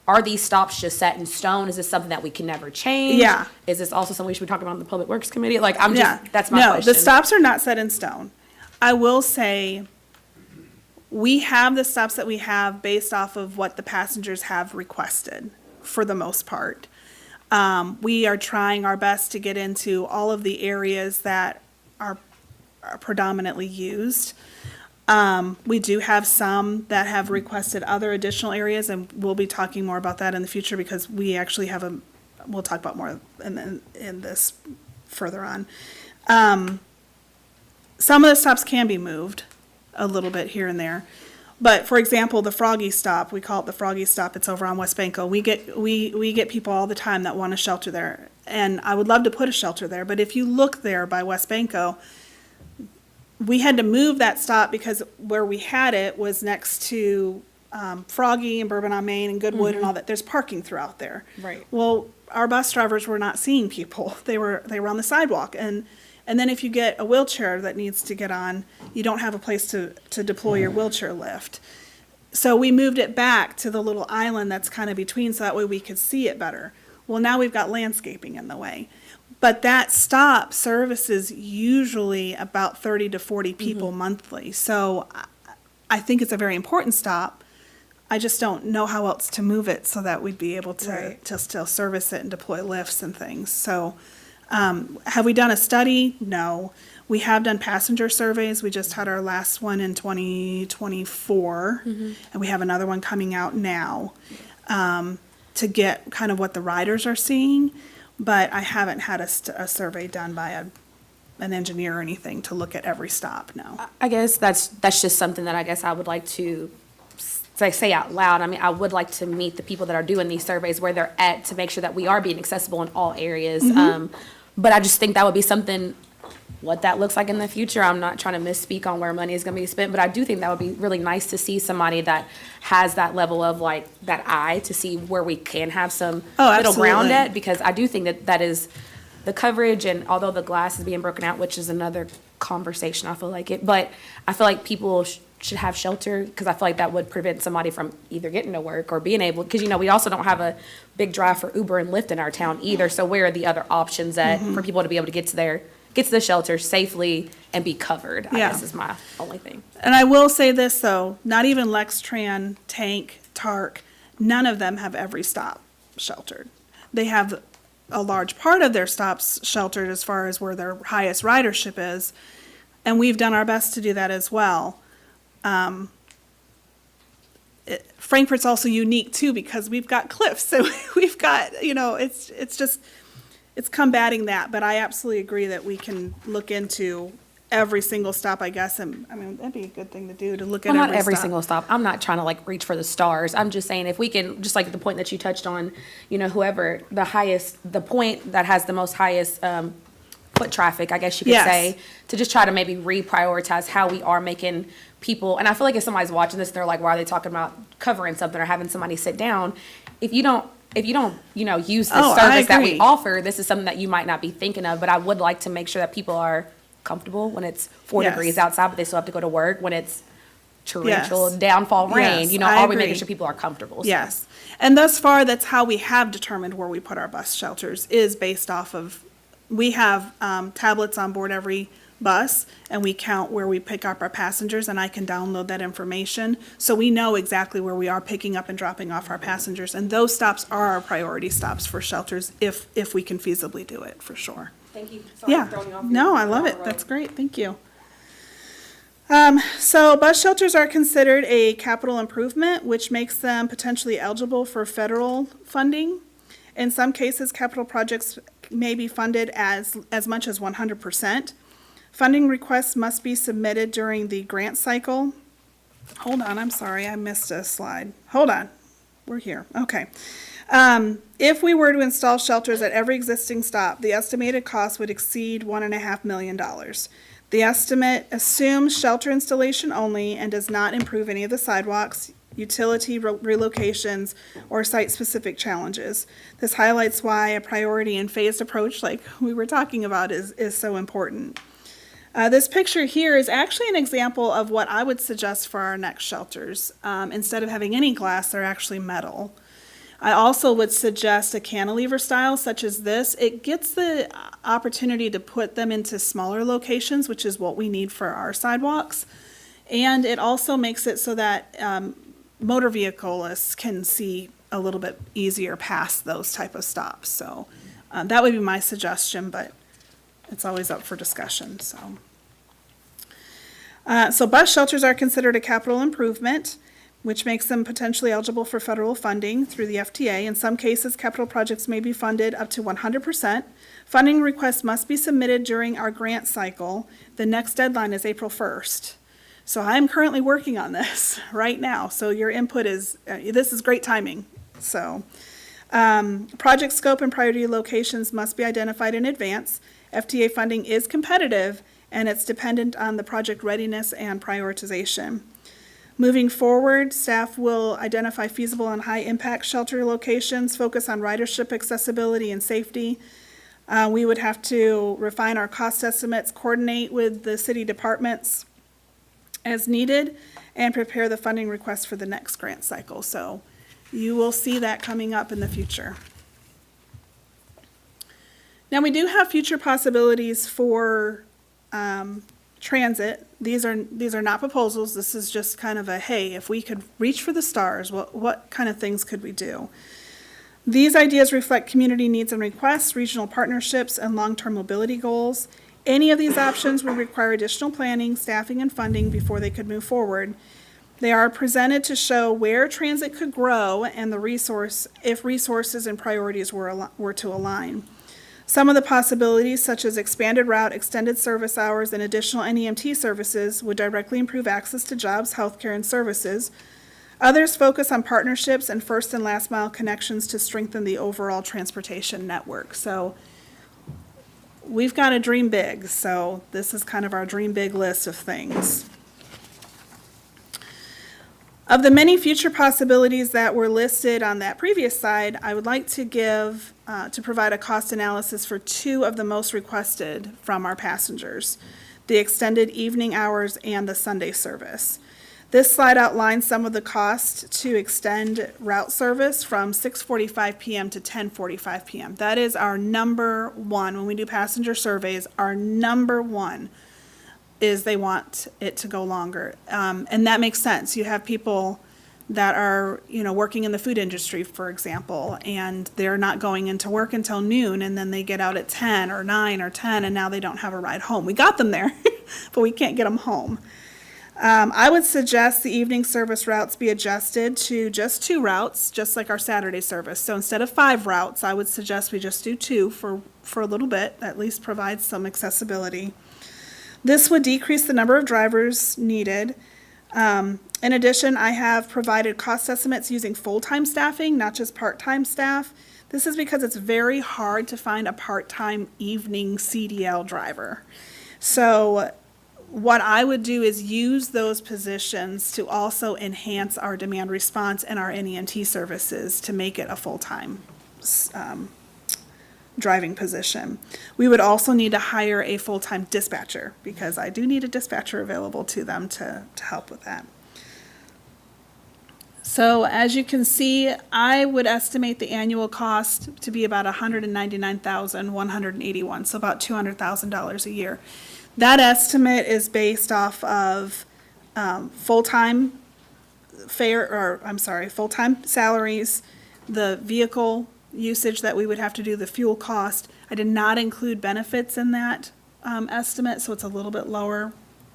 are these stops just set in stone? Is this something that we can never change? Yeah. Is this also something we should be talking about in the Public Works Committee? Like, that's my No, question. the stops are not set in stone. I will say, we have the stops that we have based off of what the passengers have requested, for the most part. We are trying our best to get into all of the areas that are predominantly used. We do have some that have requested other additional areas, and we'll be talking more about that in the future because we actually have we'll talk about more in this further on. Some of the stops can be moved a little bit here and there. But for example, the Froggy Stop, we call it the Froggy Stop, it's over on West Banco. We get people all the time that want a shelter there. And I would love to put a shelter there, but if you look there by West Banco, we had to move that stop because where we had it was next to Froggy and Bourbon on Main and Goodwood and all that. There's parking throughout there. Right. Well, our bus drivers were not seeing people. They were on the sidewalk. And then if you get a wheelchair that needs to get on, you don't have a place to deploy your wheelchair lift. So we moved it back to the little island that's kind of between, so that way we could see it better. Well, now we've got landscaping in the way. But that stop services usually about 30 to 40 people monthly. So I think it's a very important stop. I just don't know how else to move it so that we'd be able to still service it and deploy lifts and things. So have we done a study? No. We have done passenger surveys. We just had our last one in 2024, and we have another one coming out now to get kind of what the riders are seeing. But I haven't had a survey done by an engineer or anything to look at every stop, no. I guess that's just something that I guess I would like to say out loud. I mean, I would like to meet the people that are doing these surveys where they're at to make sure that we are being accessible in all areas. But I just think that would be something, what that looks like in the future. I'm not trying to misspeak on where money is going to be spent, but I do think that would be really nice to see somebody that has that level of like that eye to see where we can have some middle ground at, because I do think that is the coverage. And although the glass is being broken out, which is another conversation, I feel like it, but I feel like people should have shelter, because I feel like that would prevent somebody from either getting to work or being able, because, you know, we also don't have a big drive for Uber and Lyft in our town either. So where are the other options at for people to be able to get to the shelter safely and be covered, I guess is my only thing. And I will say this, though, not even Lextran, Tank, TARC, none of them have every stop sheltered. They have a large part of their stops sheltered as far as where their highest ridership is, and we've done our best to do that as well. Frankfort's also unique, too, because we've got cliffs, so we've got, you know, it's combating that, but I absolutely agree that we can look into every single stop, I guess, and, I mean, that'd be a good thing to do, to look at Well, every stop. not every single stop. I'm not trying to like reach for the stars. I'm just saying if we can, just like the point that you touched on, you know, whoever the point that has the most highest foot traffic, I guess you could say, to just try to maybe reprioritize how we are making people. And I feel like if somebody's watching this and they're like, why are they talking about covering something or having somebody sit down? If you don't, you know, use the service that we offer, this is something that you might not be thinking of. But I would like to make sure that people are comfortable when it's 4 degrees outside, but they still have to go to work, when it's torrential downfall rain. You know, are we making sure people are comfortable? So. Yes. And thus far, that's how we have determined where we put our bus shelters, is based off of, we have tablets on board every bus, and we count where we pick up our passengers, and I can download that information. So we know exactly where we are picking up and dropping off our passengers. And those stops are our priority stops for shelters if we can feasibly do it, for sure. Thank you. Sorry for throwing you off. No, I love it. That's great. Thank you. So bus shelters are considered a capital improvement, which makes them potentially eligible for federal funding. In some cases, capital projects may be funded as much as 100%. Funding requests must be submitted during the grant cycle. Hold on, I'm sorry, I missed a slide. Hold on, we're here, okay. If we were to install shelters at every existing stop, the estimated cost would exceed $1.5 million. The estimate assumes shelter installation only and does not improve any of the sidewalks, utility relocations, or site-specific challenges. This highlights why a priority and phased approach, like we were talking about, is so important. This picture here is actually an example of what I would suggest for our next shelters. Instead of having any glass, they're actually metal. I also would suggest a cantilever style such as this. It gets the opportunity to put them into smaller locations, which is what we need for our sidewalks. And it also makes it so that motor vehicleists can see a little bit easier past those type of stops. So that would be my suggestion, but it's always up for discussion, so. So bus shelters are considered a capital improvement, which makes them potentially eligible for federal funding through the FTA. In some cases, capital projects may be funded up to 100%. Funding requests must be submitted during our grant cycle. The next deadline is April 1st. So I'm currently working on this right now. So your input is, this is great timing. So project scope and priority locations must be identified in advance. FTA funding is competitive, and it's dependent on the project readiness and prioritization. Moving forward, staff will identify feasible and high-impact shelter locations, focus on ridership, accessibility, and safety. We would have to refine our cost estimates, coordinate with the city departments as needed, and prepare the funding request for the next grant cycle. So you will see that coming up in the future. Now, we do have future possibilities for transit. These are not proposals. This is just kind of a, hey, if we could reach for the stars, what kind of things could we do? These ideas reflect community needs and requests, regional partnerships, and long-term mobility goals. Any of these options would require additional planning, staffing, and funding before they could move forward. They are presented to show where transit could grow and the resource, if resources and priorities were to align. Some of the possibilities, such as expanded route, extended service hours, and additional NEMT services, would directly improve access to jobs, healthcare, and services. Others focus on partnerships and first and last mile connections to strengthen the overall transportation network. So we've got to dream big. So this is kind of our dream big list of things. Of the many future possibilities that were listed on that previous slide, I would like to provide a cost analysis for two of the most requested from our passengers, the extended evening hours and the Sunday service. This slide outlines some of the cost to extend route service from 6:45 p.m. to 10:45 p.m. That is our number one. When we do passenger surveys, our number one is they want it to go longer. And that makes sense. You have people that are, working in the food industry, for example, and they're not going into work until noon, and then they get out at 10 or 9 or 10, and now they don't have a ride home. We got them there, but we can't get them home. I would suggest the evening service routes be adjusted to just 2 routes, just like our Saturday service. So instead of 5 routes, I would suggest we just do 2 for a little bit, at least provide some accessibility. This would decrease the number of drivers needed. In addition, I have provided cost estimates using full-time staffing, not just part-time staff. This is because it's very hard to find a part-time evening CDL driver. So what I would do is use those positions to also enhance our demand response and our NEMT services to make it a full-time driving position. We would also need to hire a full-time dispatcher because I do need a dispatcher available to them to help with that. So as you can see, I would estimate the annual cost to be about $199,181, so about $200,000 a year. That estimate is based off of full-time salaries, the vehicle usage that we would have to do, the fuel cost. I did not include benefits in that estimate, so it's a little bit lower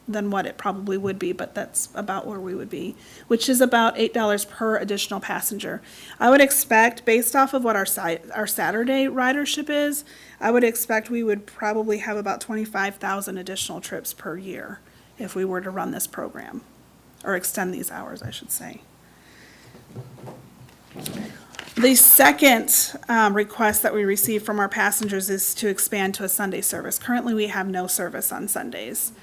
than what it probably would be, but that's about where we would be, which is about $8 per additional passenger. I would expect, based off of what our Saturday ridership is, I would expect we would probably have about 25,000 additional trips per year if we were to run this program, or extend these hours, I should say. The second request that we received from our passengers is to expand to a Sunday service. Currently, we have no service on Sundays.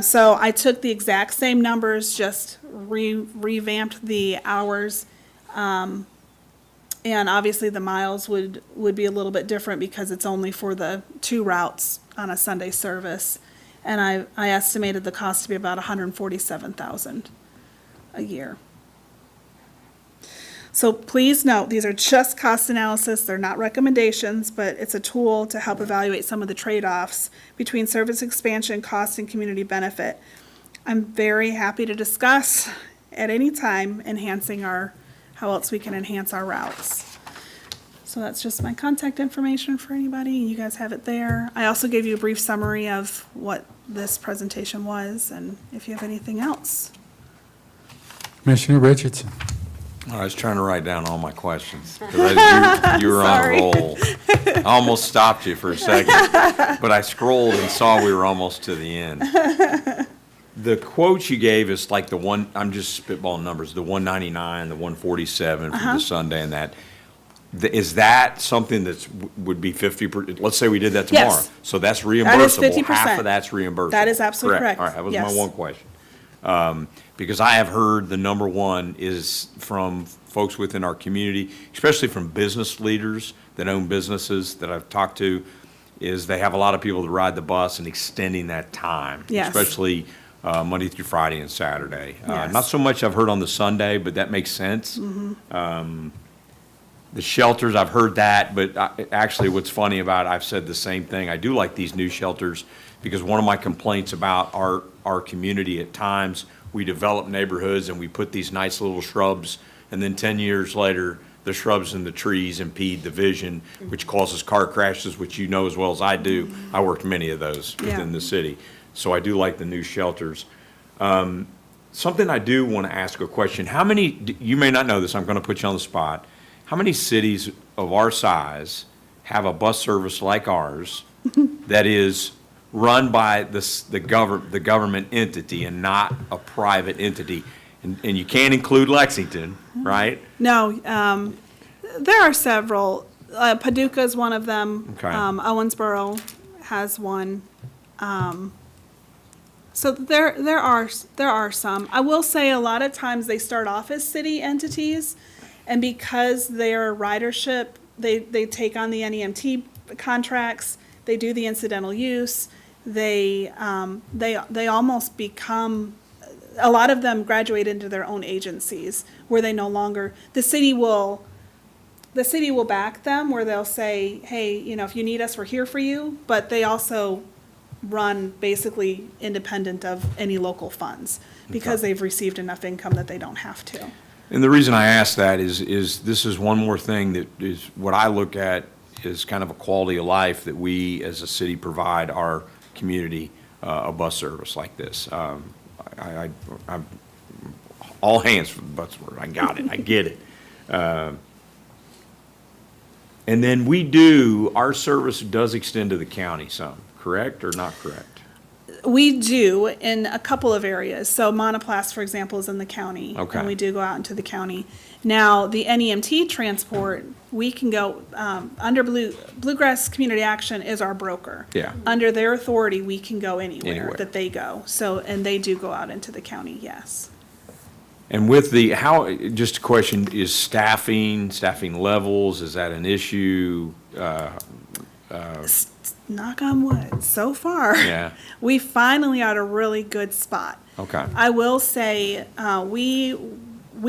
So I took the exact same numbers, just revamped the hours. And obviously, the miles would be a little bit different because it's only for the 2 routes on a Sunday service. And I estimated the cost to be about $147,000 a year. So please note, these are just cost analysis. They're not recommendations, but it's a tool to help evaluate some of the trade-offs between service expansion, cost, and community benefit. I'm very happy to discuss at any time how else we can enhance our routes. So that's just my contact information for anybody. You guys have it there. I also gave you a brief summary of what this presentation was, and if you have anything else. Commissioner Richardson. I was trying to write down all my questions, because you were on a roll. I almost stopped you for a second, but I scrolled and saw we were almost to the end. The quotes you gave us, like the one, I'm just spitballing numbers, the 199, the 147 for the Sunday and that. Is that something that would be 50%? Let's say we did that tomorrow. Yes. So that's That is reimbursable. 50%. Half of that's reimbursable. That is absolutely correct. All right, that was Yes. my one question. Because I have heard the number one is from folks within our community, especially from business leaders that own businesses that I've talked to, is they have a lot of people that ride the bus and extending that time. Yes. Especially Monday through Friday and Saturday. Yes. Not so much I've heard on the Sunday, but that makes sense. The shelters, I've heard that, but actually what's funny about it, I've said the same thing. I do like these new shelters because one of my complaints about our community at times, we develop neighborhoods and we put these nice little shrubs, and then 10 years later, the shrubs and the trees impede the vision, which causes car crashes, which you know as well as I do. I worked many of those within the city. So I do like the new shelters. Something I do want to ask a question. How many, you may not know this, I'm going to put you on the spot. How many cities of our size have a bus service like ours that is run by the government entity and not a private entity? And you can't include Lexington, right? No, there are several. Paducah is one of them. Okay. Owensboro has one. So there are some. I will say a lot of times they start off as city entities, and because their ridership, they take on the NEMT contracts, they do the incidental use, they almost become, a lot of them graduate into their own agencies where they no longer, the city will back them where they'll say, hey, if you need us, we're here for you, but they also run basically independent of any local funds because they've received enough income that they don't have to. And the reason I ask that is this is one more thing that is what I look at is kind of a quality of life that we as a city provide our community a bus service like this. I'm all hands for the bus service. I got it. I get it. And then our service does extend to the county some, correct or not correct? We do in a couple of areas. So Monoplast, for example, is in the county. Okay. And we do go out into the county. Now, the NEMT transport, we can go, under Bluegrass Community Action is our broker. Yeah. Under their authority, we can go anywhere Anywhere. that they go. So, and they do go out into the county, yes. And with just a question, is staffing levels, is that an issue? Knock on wood, so far. Yeah. We finally are at a really good spot. Okay. I will say, we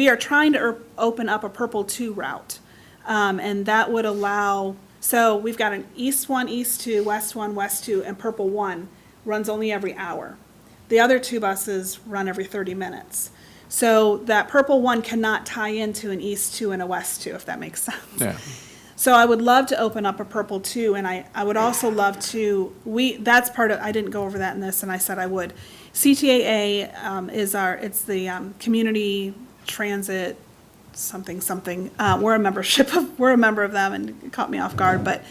are trying to open up a Purple 2 route. And that would allow, so we've got an East 1, East 2, West 1, West 2, and Purple 1 runs only every hour. The other two buses run every 30 minutes. So that Purple 1 cannot tie into an East 2 and a West 2, if that makes sense. Yeah. So I would love to open up a Purple 2, and I would also love to, that's part of, I didn't go over that in this, and I said I would. CTAA it's the Community Transit something. We're a member of them, and it caught me off guard, but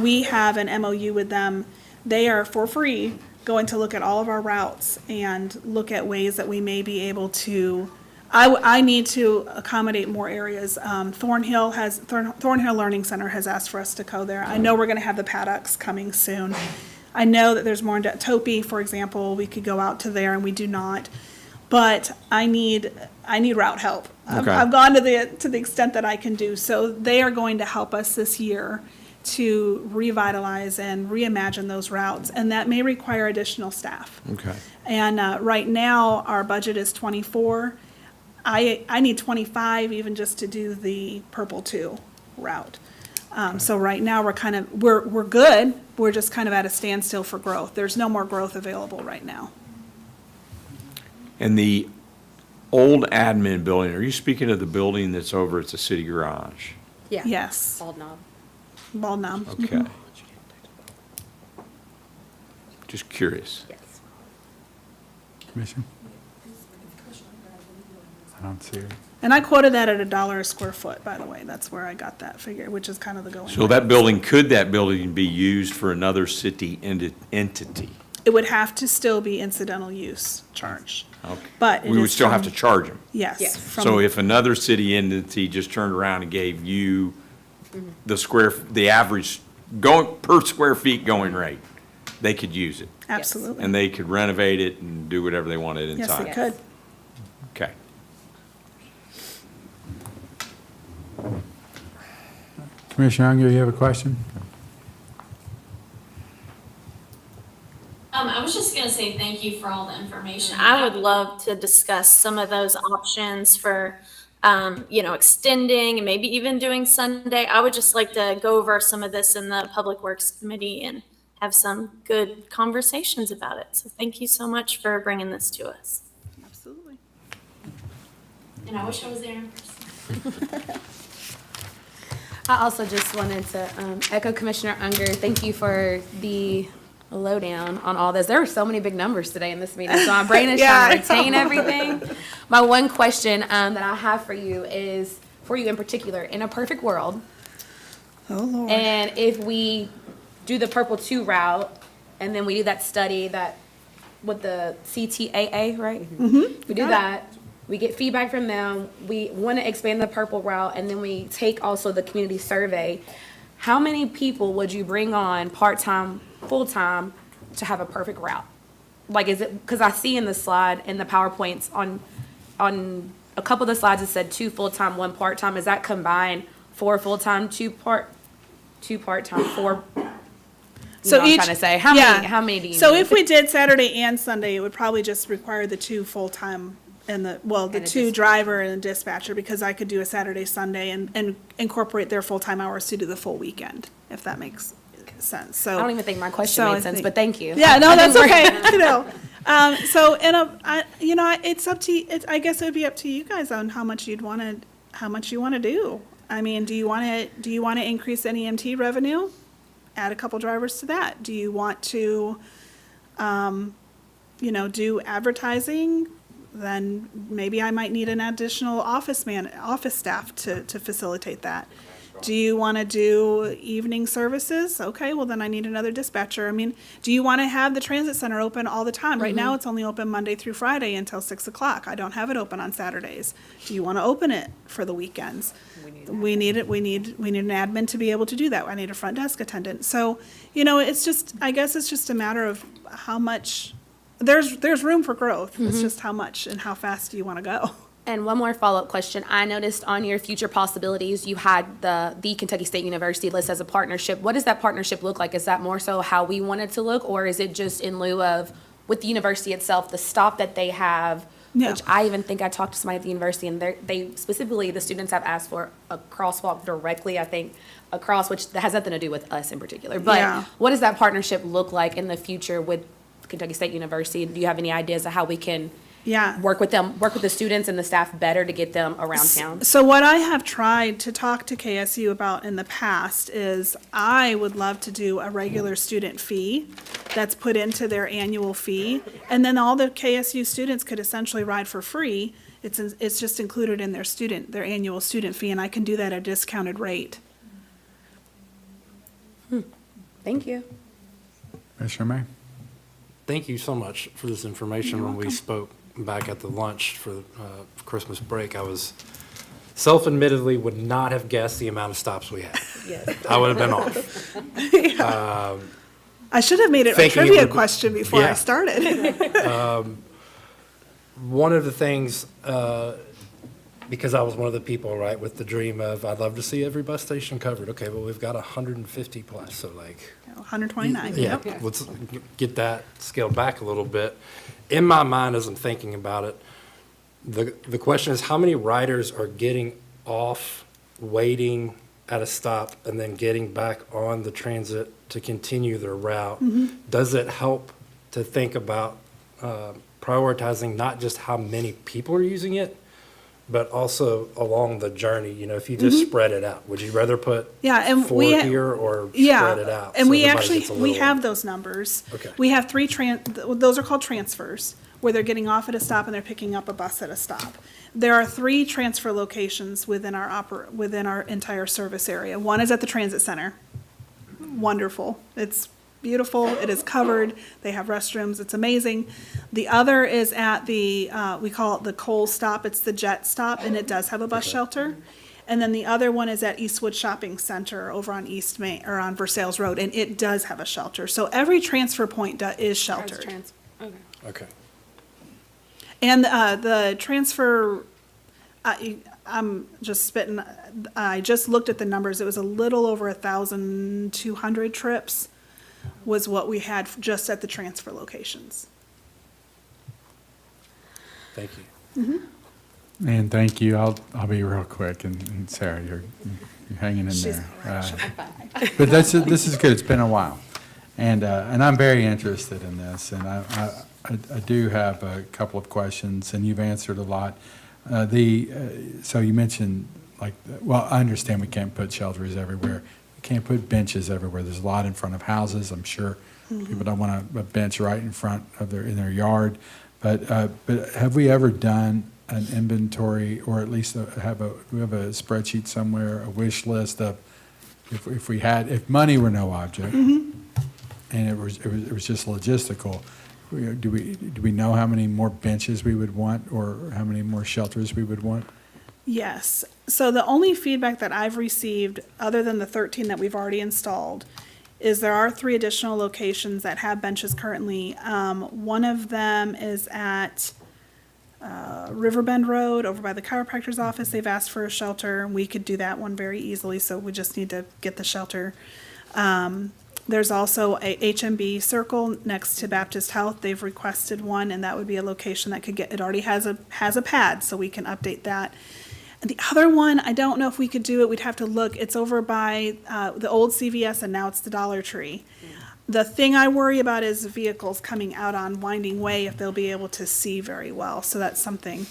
we have an MOU with them. They are for free going to look at all of our routes and look at ways that we may be able to, I need to accommodate more areas. Thornhill Learning Center has asked for us to go there. I know we're gonna have the paddocks coming soon. I know that there's more in Topi, for example, we could go out to there and we do not. But I need route help. Okay. I've gone to the extent that I can do. So they are going to help us this year to revitalize and reimagine those routes, and that may require additional staff. Okay. And right now, our budget is 24. I need 25 even just to do the Purple 2 route. So right now, we're good. We're just kind of at a standstill for growth. There's no more growth available right now. And the old admin building, are you speaking of the building that's over at the city garage? Yeah. Yes. Bald knob. Bald knob. Okay. Just curious. Yes. Commissioner? I don't see it. And I quoted that at $1 a square foot, by the way. That's where I got that figure, which is kind of the going So rate. could that building be used for another city entity? It would have to still be incidental use charged. Okay. But it We would is still have to from- charge them. Yes. Yes. So if another city entity just turned around and gave you the average per square feet going rate, they could use it. Absolutely. And they could renovate it and do whatever they wanted Yes, inside. it could. Okay. Commissioner Unger, you have a question? I was just gonna say thank you for all the information. I would love to discuss some of those options for, extending and maybe even doing Sunday. I would just like to go over some of this in the Public Works Committee and have some good conversations about it. So thank you so much for bringing this to us. Absolutely. And I wish I was there in person. I also just wanted to echo Commissioner Unger. Thank you for the lowdown on all this. There were so many big numbers today in this meeting, so my brain is trying to retain everything. My one question that I have for you is, for you in particular, in a perfect world, Oh, Lord. and if we do the Purple 2 route, and then we do that study that with the CTAA, right? Mm-hmm. We do that. We get feedback from them. We want to expand the Purple route, and then we take also the community survey. How many people would you bring on part-time, full-time to have a perfect route? Like, is it, because I see in the slide, in the PowerPoints, on a couple of the slides, it said 2 full-time, 1 part-time. Is that combined 4 full-time, 2 part-time, 4? So I'm trying to say, how many do you need? So if we did Saturday and Sunday, it would probably just require the 2 full-time and the 2 driver and a dispatcher, because I could do a Saturday, Sunday and incorporate their full-time hours to do the full weekend, if that makes sense. So I don't even think my question made sense, but thank you. Yeah, no, that's okay. So it's up to I guess it would be up to you guys on how much you want to do. I mean, do you want to increase any EMT revenue? Add a couple drivers to that. Do you want to, do advertising? Then maybe I might need an additional office staff to facilitate that. Do you want to do evening services? Okay, well then I need another dispatcher. I mean, do you want to have the transit center open all the time? Right now, it's only open Monday through Friday until 6 o'clock. I don't have it open on Saturdays. Do you want to open it for the weekends? We need it. We need an admin to be able to do that. I need a front desk attendant. So, it's just, I guess it's just a matter of how much. There's room for growth. It's just how much and how fast do you want to go. And one more follow-up question. I noticed on your future possibilities, you had the Kentucky State University list as a partnership. What does that partnership look like? Is that more so how we want it to look, or is it just in lieu of, with the university itself, the stop that they have? Yeah. Which I even think I talked to somebody at the university, and they specifically, the students have asked for a crosswalk directly, I think, across, which has nothing to do with us in particular. But Yeah. what does that partnership look like in the future with Kentucky State University? Do you have any ideas of how we can work with the students and the staff better to get them around town? So what I have tried to talk to KSU about in the past is I would love to do a regular student fee that's put into their annual fee, and then all the KSU students could essentially ride for free. It's just included in their annual student fee, and I can do that at a discounted rate. Thank you. Commissioner May? Thank you so much for this information. When we spoke back at the lunch for Christmas break, I was self-admittedly would not have guessed the amount of stops we had. Yes. I would have been off. I should have made it a Thinking it trivia would be- question before I Yeah. started. One of the things, because I was one of the people, right, with the dream of, I'd love to see every bus station covered. Okay, well, we've got 150 plus, so like, 129. yeah, let's get that scaled back a little bit. In my mind, as I'm thinking about it, the question is, how many riders are getting off, waiting at a stop, and then getting back on the transit to continue their route? Does it help to think about prioritizing not just how many people are using it, but also along the journey? If you just spread it out, would you rather put And 4 we here or Yeah, spread it out? and so we everybody actually, gets a we little- have those numbers. Okay. We have 3 those are called transfers, where they're getting off at a stop and they're picking up a bus at a stop. There are 3 transfer locations within our entire service area. One is at the transit center. Wonderful. It's beautiful. It is covered. They have restrooms. It's amazing. The other is at the, we call it the coal stop. It's the jet stop, and it does have a bus shelter. And then the other one is at Eastwood Shopping Center over on East Main, or on Versailles Road, and it does have a shelter. So every transfer point is sheltered. Okay. And the transfer, I'm just spitting, I just looked at the numbers. It was a little over 1,200 trips was what we had just at the transfer locations. Thank you. And thank you. I'll be real quick, and Sarah, you're hanging in there. But this is good. It's been a while. And I'm very interested in this, and I do have a couple of questions, and you've answered a lot. So you mentioned, like, well, I understand we can't put shelters everywhere. We can't put benches everywhere. There's a lot in front of houses. I'm sure people don't want a bench right in front of in their yard. But have we ever done an inventory, or at least we have a spreadsheet somewhere, a wish list of if money were no object, and it was just logistical, do we know how many more benches we would want, or how many more shelters we would want? Yes. So the only feedback that I've received, other than the 13 that we've already installed, is there are 3 additional locations that have benches currently. One of them is at Riverbend Road over by the chiropractor's office. They've asked for a shelter. We could do that one very easily, so we just need to get the shelter. There's also a HMB Circle next to Baptist Health. They've requested one, and that would be a location that could get, it already has a pad, so we can update that. And the other one, I don't know if we could do it. We'd have to look. It's over by the old CVS, and now it's the Dollar Tree. The thing I worry about is vehicles coming out on Winding Way, if they'll be able to see very well. So that's something.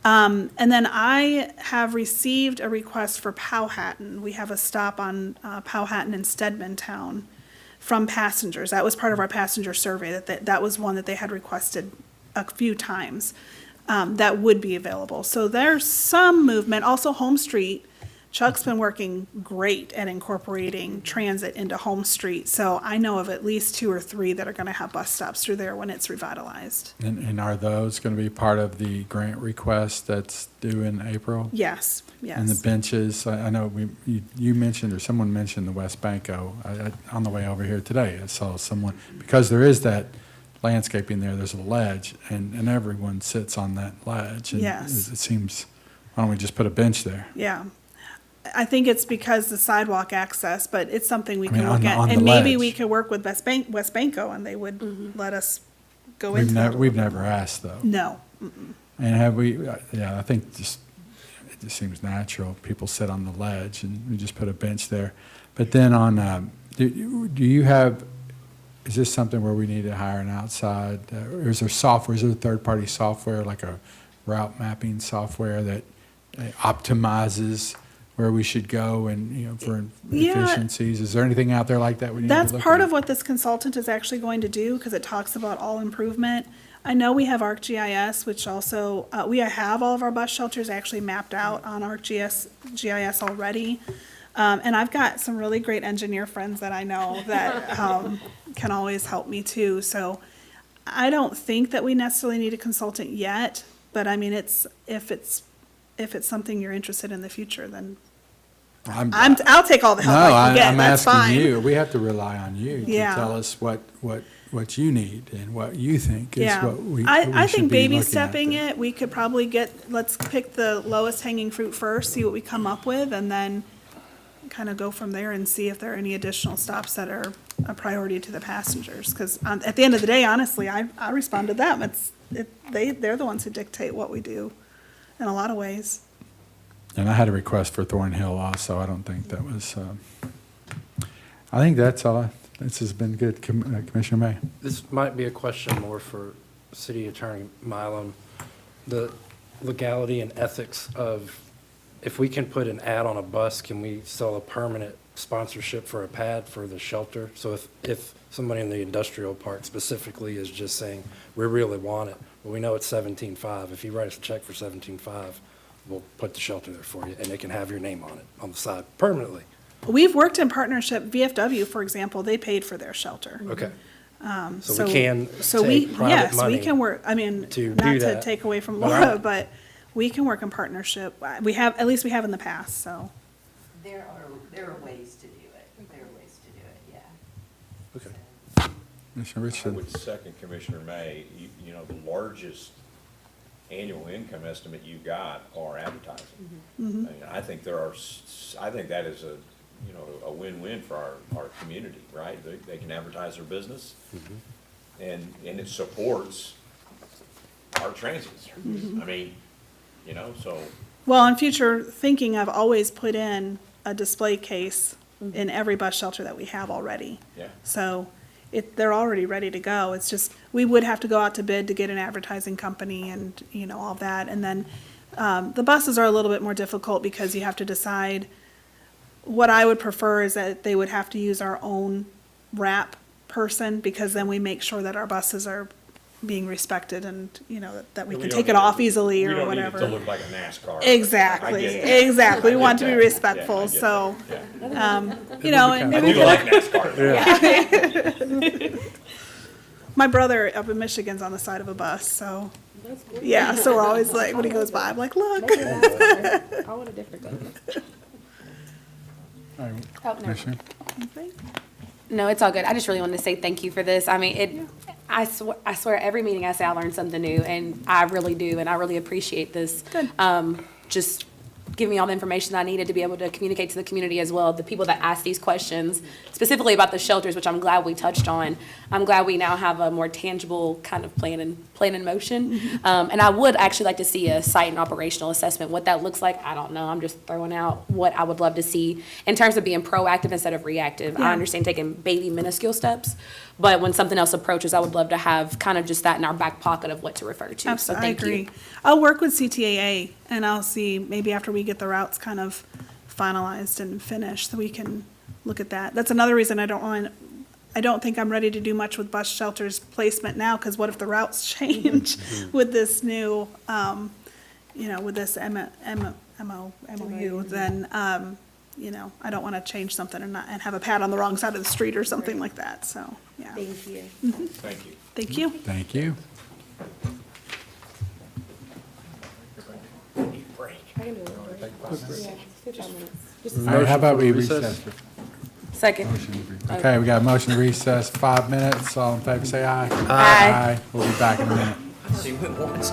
And then I have received a request for Powhatan. We have a stop on Powhatan in Stedman Town from passengers. That was part of our passenger survey. That was one that they had requested a few times. That would be available. So there's some movement. Also, Home Street, Chuck's been working great at incorporating transit into Home Street. So I know of at least 2 or 3 that are going to have bus stops through there when it's revitalized. And are those going to be part of the grant request that's due in April? Yes, yes. And the benches, I know you mentioned, or someone mentioned the West Banco. On the way over here today, I saw someone, because there is that landscaping there, there's a ledge, and everyone sits on that ledge. And Yes. it seems, why don't we just put a bench there? Yeah. I think it's because the sidewalk access, but it's something we I mean, can look on at. the And maybe ledge. we could work with West Banco, and they would let us go into that. We've never asked, though. No. And have we, I think it just seems natural. People sit on the ledge, and we just put a bench there. But then do you have, is this something where we need to hire an outside, or is there software, is there a third-party software, like a route mapping software that optimizes where we should go and, for Yeah. efficiencies? Is there anything out there like that we need to That's look part at? of what this consultant is actually going to do, because it talks about all improvement. I know we have ArcGIS, which also, we have all of our bus shelters actually mapped out on ArcGIS already. And I've got some really great engineer friends that I know that can always help me too. So I don't think that we necessarily need a consultant yet, but I mean, if it's something you're interested in the future, then I'll take all the help I can get. I'm That's fine. asking you. We have to rely on you to Yeah. tell us what you need and what you think is Yeah, what we I should think be baby looking at stepping there. it, we could probably let's pick the lowest hanging fruit first, see what we come up with, and then kind of go from there and see if there are any additional stops that are a priority to the passengers. Because at the end of the day, honestly, I respond to them. They're the ones who dictate what we do in a lot of ways. And I had a request for Thornhill also. I don't think that was, I think that's all. This has been good. Commissioner May. This might be a question more for City Attorney Milam. The legality and ethics of, if we can put an ad on a bus, can we sell a permanent sponsorship for a pad for the shelter? So if somebody in the industrial park specifically is just saying, we really want it, but we know it's $17.5. If you write us a check for $17.5, we'll put the shelter there for you, and it can have your name on it on the side permanently. We've worked in partnership. VFW, for example, they paid for their shelter. Okay. So we can take private yes, money we can work. I mean, to not do to that. take away from But Laura, but we can work in partnership. We have, at least we have in the past. So There are ways to do it. There are ways to do it, yeah. Okay. Commissioner I Richardson. would second Commissioner May. You know, the largest annual income estimate you got are advertising. I mean, I think that is a win-win for our community, right? They can advertise their business, and it supports our transit service. I mean, so. Well, in future thinking, I've always put in a display case in every bus shelter that we have already. Yeah. So they're already ready to go. It's just, we would have to go out to bid to get an advertising company and, all that. And then, the buses are a little bit more difficult because you have to decide. What I would prefer is that they would have to use our own wrap person, because then we make sure that our buses are being respected and, that we can take it off easily or whatever. We don't need it to look like a NASCAR. Exactly, I get that. exactly. We I want get to be that. respectful, Yeah, I get so, that. and I maybe do we like could. NASCAR. My brother up in Michigan's on the side of a bus, so, yeah, so we're always like, when he goes by, I'm like, look. I want a different color. All right, Oh, no. Commissioner. No, it's all good. I just really wanted to say thank you for this. I mean, I swear every meeting I say I learn something new, and I really do, and I really appreciate this. Good. Just give me all the information I needed to be able to communicate to the community as well, the people that ask these questions, specifically about the shelters, which I'm glad we touched on. I'm glad we now have a more tangible kind of plan in motion. And I would actually like to see a site and operational assessment. What that looks like, I don't know. I'm just throwing out what I would love to see in terms of being proactive instead of reactive. Yeah. I understand taking baby minuscule steps, but when something else approaches, I would love to have kind of just that in our back pocket of what to refer to. So Absolutely, I thank you. agree. I'll work with CTAA, and I'll see, maybe after we get the routes kind of finalized and finished, so we can look at that. That's another reason I don't think I'm ready to do much with bus shelters placement now, because what if the routes change with this new, with this MOU, then, I don't want to change something and have a pad on the wrong side of the street or something like that, so, yeah. Thank you. Thank you. Thank you. Thank you. I can do it. Yeah, 55 minutes. Just All right, how about we Motion for recess? recess? Second. Okay, we got a motion to recess, 5 minutes. All in favor, say aye. Aye. We'll be back in a minute. See, we went once.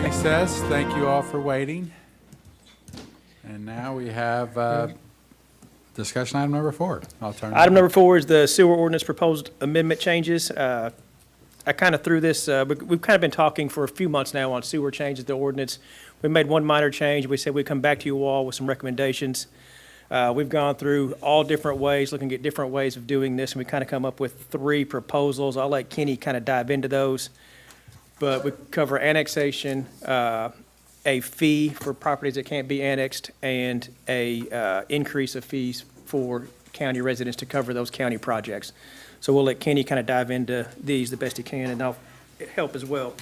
Recess. Thank you all for waiting. And now we have discussion item number 4. I'll turn it Item over. number 4 is the sewer ordinance proposed amendment changes. I kind of threw this, we've kind of been talking for a few months now on sewer changes to ordinance. We made one minor change. We said we'd come back to you all with some recommendations. We've gone through all different ways, looking at different ways of doing this, and we kind of come up with 3 proposals. I'll let Kenny kind of dive into those. But we cover annexation, a fee for properties that can't be annexed, and a increase of fees for county residents to cover those county projects. So we'll let Kenny kind of dive into these the best he can, and I'll help as well.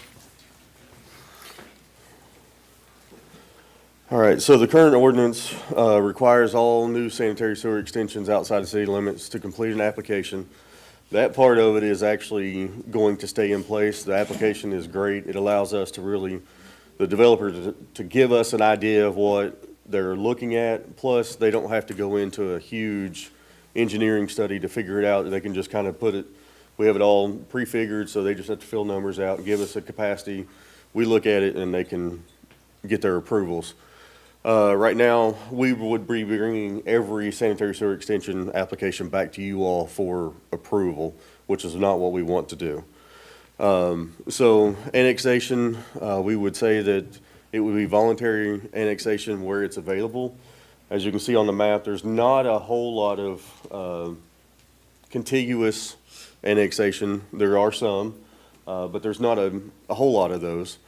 All right, so the current ordinance requires all new sanitary sewer extensions outside the city limits to complete an application. That part of it is actually going to stay in place. The application is great. It allows us to really, the developer to give us an idea of what they're looking at, plus they don't have to go into a huge engineering study to figure it out. They can just kind of put it, we have it all prefigured, so they just have to fill numbers out and give us a capacity. We look at it and they can get their approvals. Right now, we would be bringing every sanitary sewer extension application back to you all for approval, which is not what we want to do. So annexation, we would say that it would be voluntary annexation where it's available. As you can see on the map, there's not a whole lot of contiguous annexation. There are some, but there's not a whole lot of those.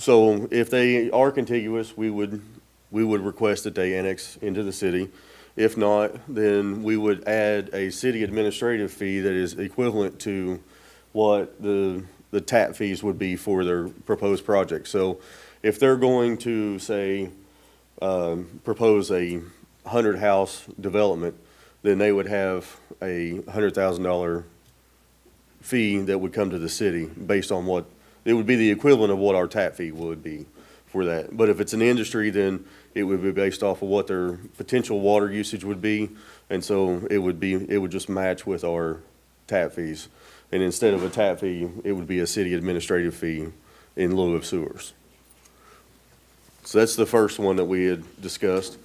So if they are contiguous, we would request that they annex into the city. If not, then we would add a city administrative fee that is equivalent to what the tap fees would be for their proposed project. So if they're going to, say, propose a 100-house development, then they would have a $100,000 fee that would come to the city based on what, it would be the equivalent of what our tap fee would be for that. But if it's an industry, then it would be based off of what their potential water usage would be. And so it would just match with our tap fees. And instead of a tap fee, it would be a city administrative fee in lieu of sewers. So that's the first one that we had discussed.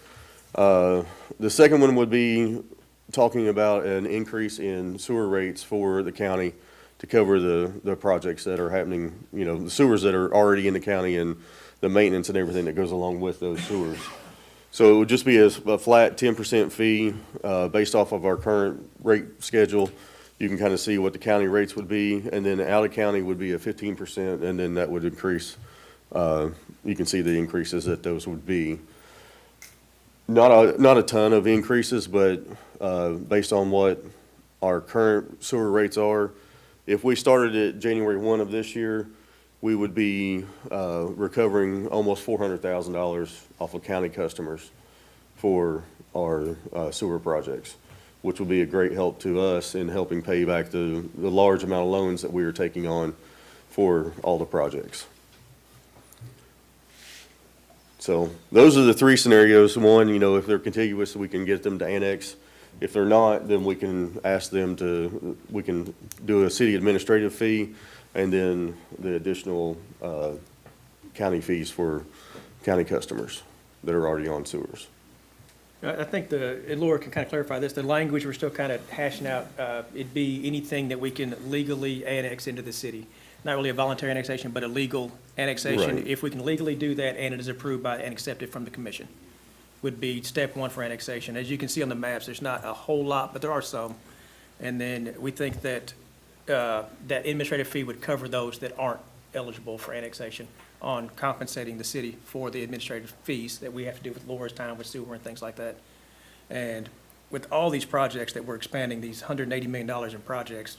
The second one would be talking about an increase in sewer rates for the county to cover the projects that are happening, you know, the sewers that are already in the county and the maintenance and everything that goes along with those sewers. So it would just be a flat 10% fee based off of our current rate schedule. You can kind of see what the county rates would be, and then out of county would be a 15%, and then that would increase. You can see the increases that those would be. Not a ton of increases, but based on what our current sewer rates are, if we started at January 1 of this year, we would be recovering almost $400,000 off of county customers for our sewer projects, which will be a great help to us in helping pay back the large amount of loans that we are taking on for all the projects. So those are the 3 scenarios. One, you know, if they're contiguous, we can get them to annex. If they're not, then we can ask them to, we can do a city administrative fee and then the additional county fees for county customers that are already on sewers. I think and Laura can kind of clarify this, the language we're still kind of hashing out, it'd be anything that we can legally annex into the city. Not really a voluntary annexation, but a legal annexation. Right. If we can legally do that and it is approved by and accepted from the commission, would be step 1 for annexation. As you can see on the maps, there's not a whole lot, but there are some. And then we think that that administrative fee would cover those that aren't eligible for annexation on compensating the city for the administrative fees that we have to do with Laura's time with sewer and things like that. And with all these projects that we're expanding, these $180 million in projects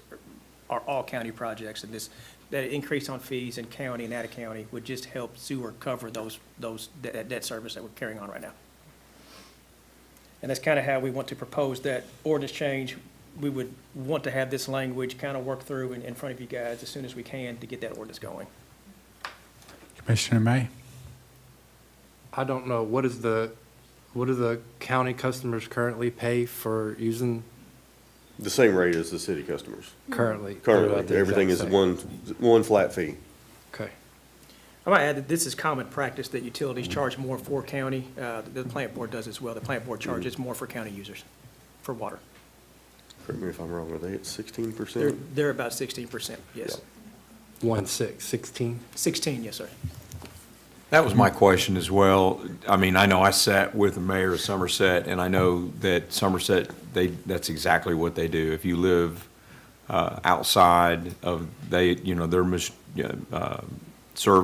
are all county projects, and that increase on fees in county and out of county would just help sewer cover that debt service that we're carrying on right now. And that's kind of how we want to propose that ordinance change. We would want to have this language kind of work through in front of you guys as soon as we can to get that ordinance going. Commissioner May? I don't know, what do the county customers currently pay for using? The same rate as the city customers. Currently? Currently, everything is one flat fee. Okay. I might add that this is common practice that utilities charge more for county. The plant board does as well. The plant board charges more for county users for water. Correct me if I'm wrong, are they at 16%? They're about 16%, yes. 16? 16, yes, sir. That was my question as well. I mean, I know I sat with the mayor of Somerset, and I know that Somerset, that's exactly what they do. If you live outside of, their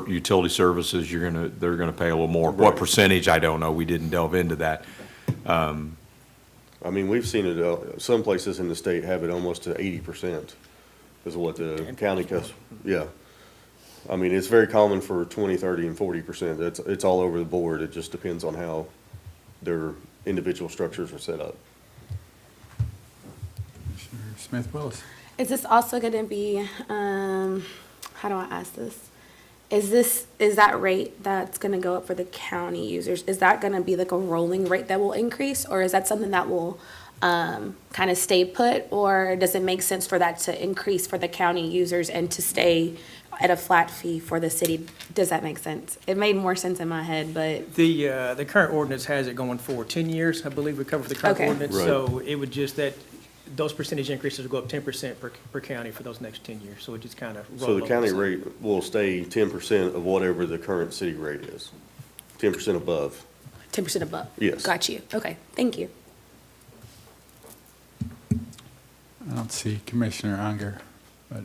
utility services, they're gonna pay a little more. What percentage, I don't know. We didn't delve into that. I mean, we've seen it, some places in the state have it almost to 80% is what the county yeah. I mean, it's very common for 20, 30, and 40%. It's all over the board. It just depends on how their individual structures are set up. Commissioner Smith Willis. Is this also going to be, how do I ask this? Is that rate that's going to go up for the county users, is that going to be like a rolling rate that will increase? Or is that something that will kind of stay put? Or does it make sense for that to increase for the county users and to stay at a flat fee for the city? Does that make sense? It made more sense in my head, but. The current ordinance has it going for 10 years, I believe we covered the current Okay. ordinance. Right. So it would just, those percentage increases will go up 10% per county for those next 10 years. So it just kind of. So the county rate will stay 10% of whatever the current city rate is, 10% above. 10% above? Yes. Got you. Okay, thank you. I don't see Commissioner Unger, but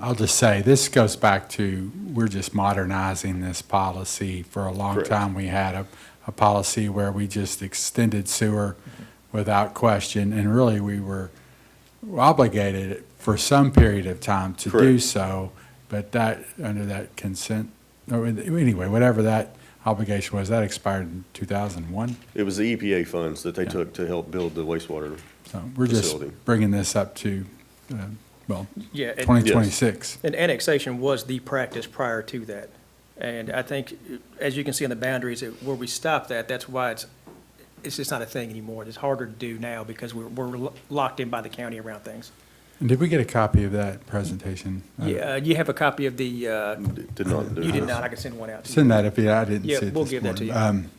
I'll just say, this goes back to, we're just modernizing this policy. For a long Correct. time, we had a policy where we just extended sewer without question, and really, we were obligated for some period of time to do Correct. so, but that, under that consent, or anyway, whatever that obligation was, that expired in 2001. It was the EPA funds that they took to help build the wastewater So we're just facility. bringing this up to, Yeah, and- 2026. And annexation was the practice prior to that. And I think, as you can see on the boundaries, where we stopped that, that's why it's just not a thing anymore. It's harder to do now because we're locked in by the county around things. And did we get a copy of that presentation? Yeah, you have a copy of the, Did not do you did this. not, I can send one out to you. Send that if you, I didn't see Yeah, it we'll this give that to morning.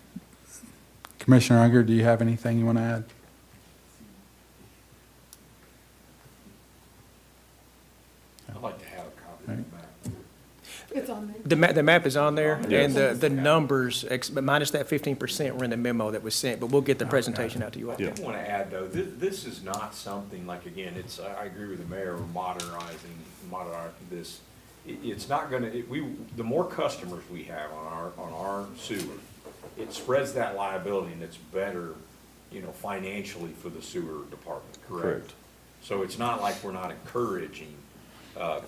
Commissioner Unger, do you have anything you want to add? I'd like to have a copy of that. It's on there. The map is on there, and Yes. the numbers, but minus that 15% were in the memo that was sent, but we'll get the presentation out to you all. I did want to add, though, this is not something like, again, I agree with the mayor, we're modernizing this. It's not gonna, the more customers we have on our sewer, it spreads that liability, and it's better, financially for the sewer department, correct? Correct. So it's not like we're not encouraging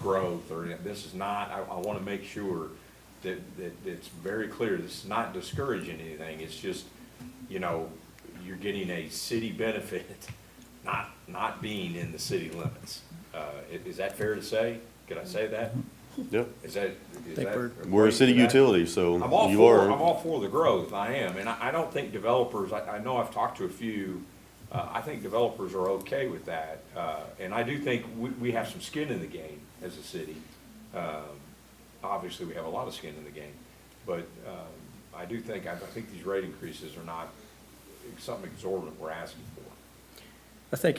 growth, or this is not, I want to make sure that it's very clear, this is not discouraging anything, it's just, you're getting a city benefit, not being in the city limits. Is that fair to say? Could I say that? Yeah. Is that? We're a city utility, so I'm all you for, are. I'm all for the growth, I am, and I don't think developers, I know I've talked to a few, I think developers are okay with that, and I do think we have some skin in the game as a city. Obviously, we have a lot of skin in the game, but I do think, I think these rate increases are not something exorbitant we're asking for. I think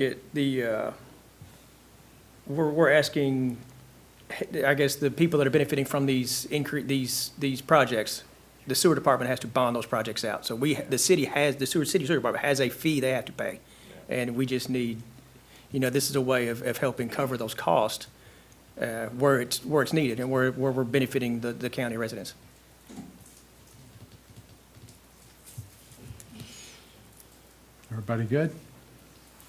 we're asking, I guess, the people that are benefiting from these projects, the sewer department has to bond those projects out. So the city sewer department has a fee they have to pay. And we just need, this is a way of helping cover those costs where it's needed and where we're benefiting the county residents. Everybody good?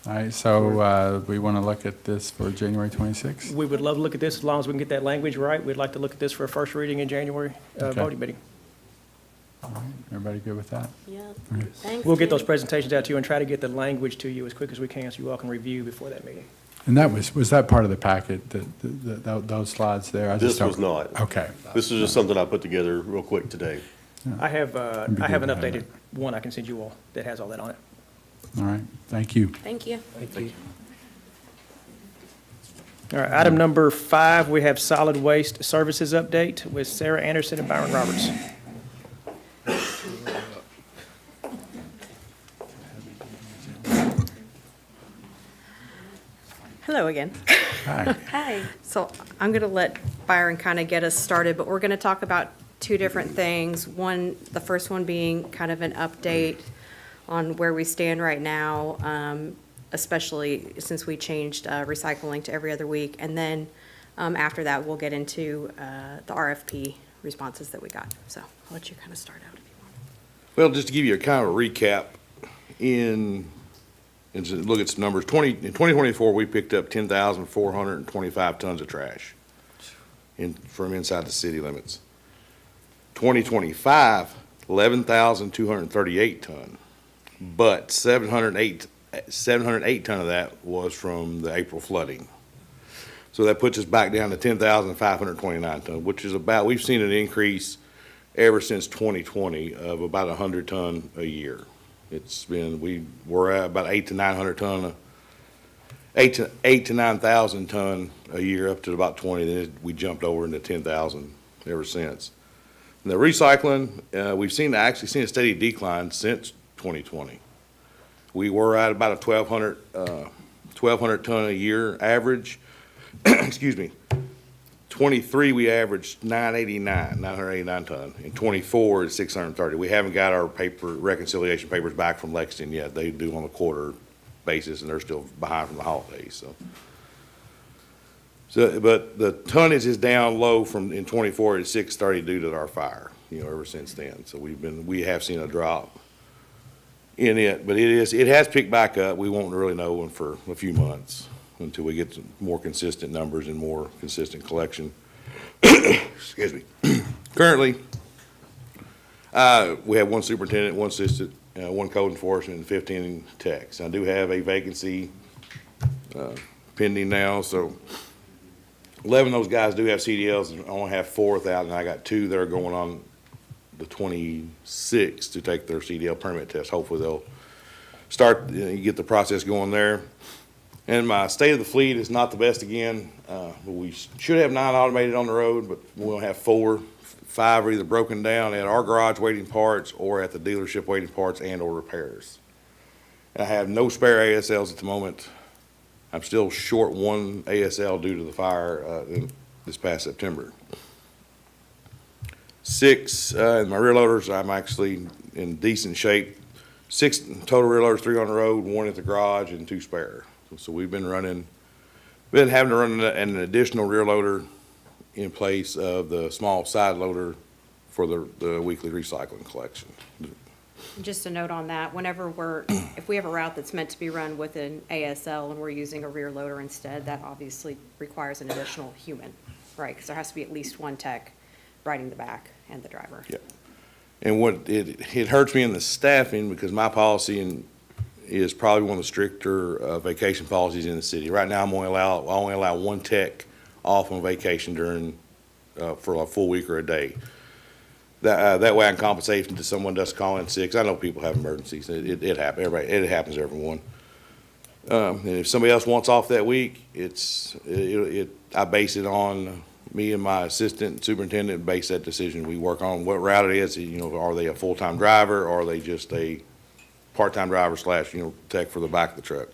All right, so we want to look at this for January 26th? We would love to look at this as long as we can get that language right. We'd like to look at this for a first reading in January Okay. voting meeting. All right, everybody good with that? Yeah. Okay. Thanks. We'll get those presentations out to you and try to get the language to you as quick as we can so you all can review before that meeting. And that was that part of the packet, those slides there? I just This was don't- not. Okay. This is just something I put together real quick today. I have an to have updated it. one I can send you all that has all that on it. All right, thank you. Thank you. Thank you. All right, item number 5, we have solid waste services update with Sarah Anderson and Byron Roberts. Hello again. Hi. Hi. So I'm going to let Byron kind of get us started, but we're going to talk about two different things. One, the first one being kind of an update on where we stand right now, especially since we changed recycling to every other week. And then after that, we'll get into the RFP responses that we got. So I'll let you kind of start out if you want. Well, just to give you a kind of a recap, and to look at some numbers, in 2024, we picked up 10,425 tons of trash from inside the city limits. 2025, 11,238 ton, but 708 ton of that was from the April flooding. So that puts us back down to 10,529 ton, which is about, we've seen an increase ever since 2020 of about 100 ton a year. It's been, we're at about 8 to 900 ton, 8 to 9,000 ton a year up to about 20. Then we jumped over into 10,000 ever since. And the recycling, we've actually seen a steady decline since 2020. We were at about a 1,200 ton a year average. Excuse me. 23, we averaged 989 ton. In 24, it's 630. We haven't got our reconciliation papers back from Lexington yet. They do on a quarter basis, and they're still behind from the holidays. But the tonnage is down low in 24 to 630 due to our fire, ever since then. So we have seen a drop in it, but it has picked back up. We won't really know for a few months until we get some more consistent numbers and more consistent collection. Excuse me. Currently, we have one superintendent, one assistant, one code enforcement, and 15 techs. I do have a vacancy pending now, so 11 of those guys do have CDLs, and I only have 4 without, and I got 2 that are going on the 26th to take their CDL permit test. Hopefully they'll start, get the process going there. And my state of the fleet is not the best again. We should have 9 automated on the road, but we'll have 4. 5 are either broken down at our garage waiting parts or at the dealership waiting parts and or repairs. And I have no spare ASLs at the moment. I'm still short 1 ASL due to the fire this past September. 6 in my rear loaders, I'm actually in decent shape. 6 total rear loaders, 3 on the road, 1 at the garage, and 2 spare. So we've been having to run an additional rear loader in place of the small side loader for the weekly recycling collection. Just a note on that, if we have a route that's meant to be run with an ASL and we're using a rear loader instead, that obviously requires an additional human, right? Because there has to be at least 1 tech riding the back and the driver. Yeah. And it hurts me in the staffing because my policy is probably one of the stricter vacation policies in the city. Right now, I only allow 1 tech off on vacation for a full week or a day. That way I can compensate if someone does call in sick. I know people have emergencies. It happens. It happens to everyone. And if somebody else wants off that week, I base it on me and my assistant superintendent base that decision. We work on what route it is. Are they a full-time driver or are they just a part-time driver / tech for the back of the truck?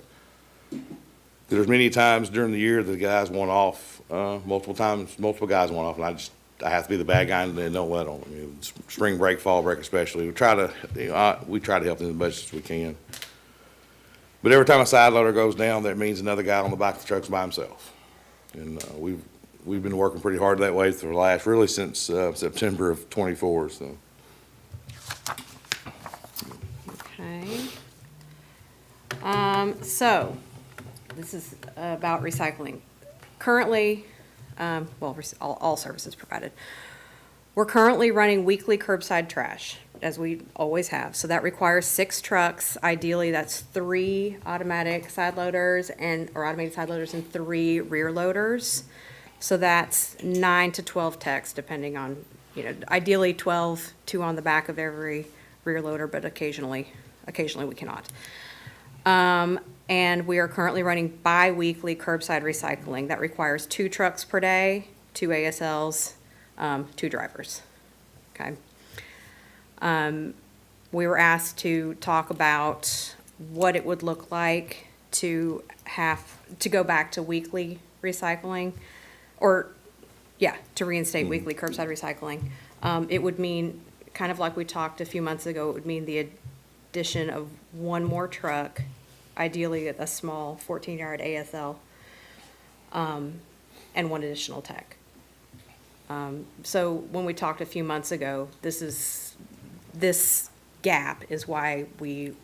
There's many times during the year the guys want off, multiple guys want off, and I have to be the bad guy and don't let them. Spring break, fall break especially. We try to help them as much as we can. But every time a side loader goes down, that means another guy on the back of the truck's by himself. And we've been working pretty hard that way for really since September of 24. So. Okay. So this is about recycling. Currently, all services provided. We're currently running weekly curbside trash, as we always have. So that requires 6 trucks. Ideally, that's 3 automatic side loaders or automated side loaders and 3 rear loaders. So that's 9 to 12 techs, depending on, ideally 12, 2 on the back of every rear loader, but occasionally we cannot. And we are currently running bi-weekly curbside recycling. That requires 2 trucks per day, 2 ASLs, 2 drivers. Okay. We were asked to talk about what it would look like to go back to weekly recycling, or, yeah, to reinstate weekly curbside recycling. It would mean, kind of like we talked a few months ago, it would mean the addition of 1 more truck, ideally a small 14-yard ASL, and 1 additional tech. So when we talked a few months ago, this gap is why when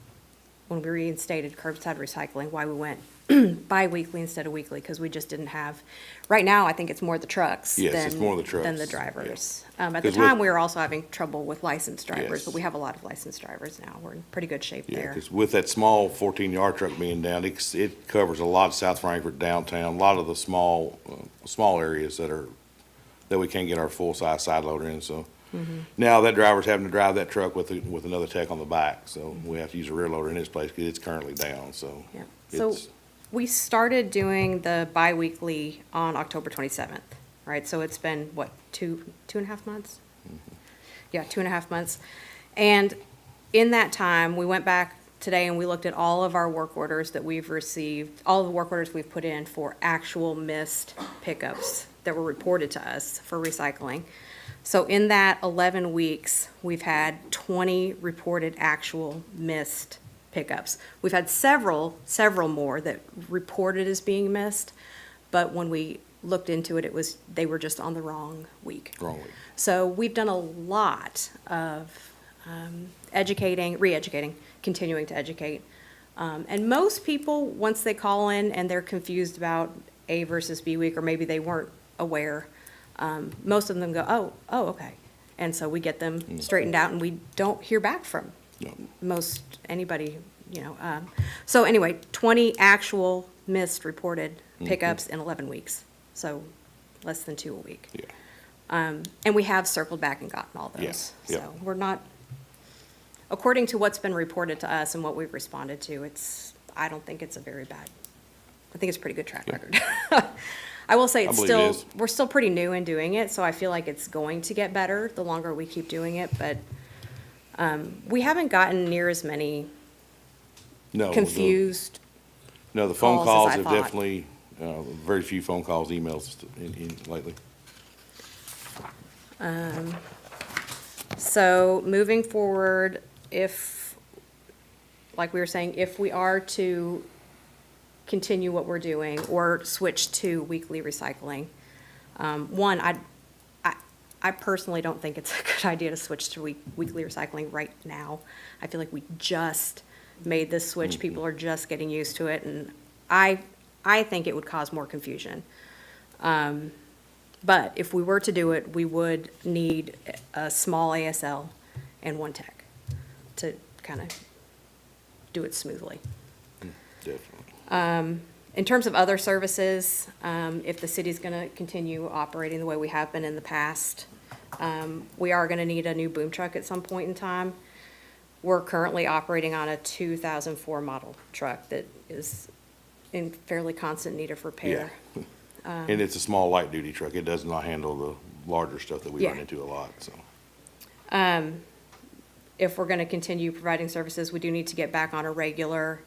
we reinstated curbside recycling, why we went bi-weekly instead of weekly, because we just didn't have, right now, I think it's more the trucks Yes, it's more the than the trucks, drivers. At the 'Cause time, with- we were also having trouble with licensed drivers, Yes. but we have a lot of licensed drivers now. We're in pretty good shape Yeah, there. because with that small 14-yard truck being down, it covers a lot of South Frankfort downtown, a lot of the small areas that we can't get our full-size side loader in, so. Now that driver's having to drive that truck with another tech on the back, so we have to use a rear loader in his place because it's currently down, so. Yeah. So it's- we started doing the bi-weekly on October 27th, right? So it's been, what, two and a half months? Yeah, 2.5 months. And in that time, we went back today and we looked at all of our work orders that we've received, all of the work orders we've put in for actual missed pickups that were reported to us for recycling. So in that 11 weeks, we've had 20 reported actual missed pickups. We've had several more that reported as being missed, but when we looked into it, they were just on the wrong week. Wrong week. So we've done a lot of educating, re-educating, continuing to educate. And most people, once they call in and they're confused about A versus B week, or maybe they weren't aware, most of them go, oh, okay. And so we get them straightened out, and we don't hear back from most anybody, So anyway, 20 actual missed reported pickups in 11 weeks, so less than 2 a week. Yeah. And we have circled back and gotten all Yeah, those. yeah. So we're not, according to what's been reported to us and what we've responded to, I don't think it's a very bad, I think it's a pretty good track record. I will say I believe it is. we're still pretty new in doing it, so I feel like it's going to get better the longer we keep doing it, but we haven't gotten near as many No, confused. No, the phone calls calls as I have thought. definitely, very few phone calls, emails in lately. So moving forward, like we were saying, if we are to continue what we're doing or switch to weekly recycling, one, I personally don't think it's a good idea to switch to weekly recycling right now. I feel like we just made this switch. People are just getting used to it, and I think it would cause more confusion. But if we were to do it, we would need a small ASL and 1 tech to kind of do it smoothly. Definitely. In terms of other services, if the city's going to continue operating the way we have been in the past, we are going to need a new boom truck at some point in time. We're currently operating on a 2004 model truck that is in fairly constant need of repair. And it's a small light-duty truck. It does not handle the larger stuff that we run Yeah. into a lot, so. If we're going to continue providing services, we do need to get back on a regular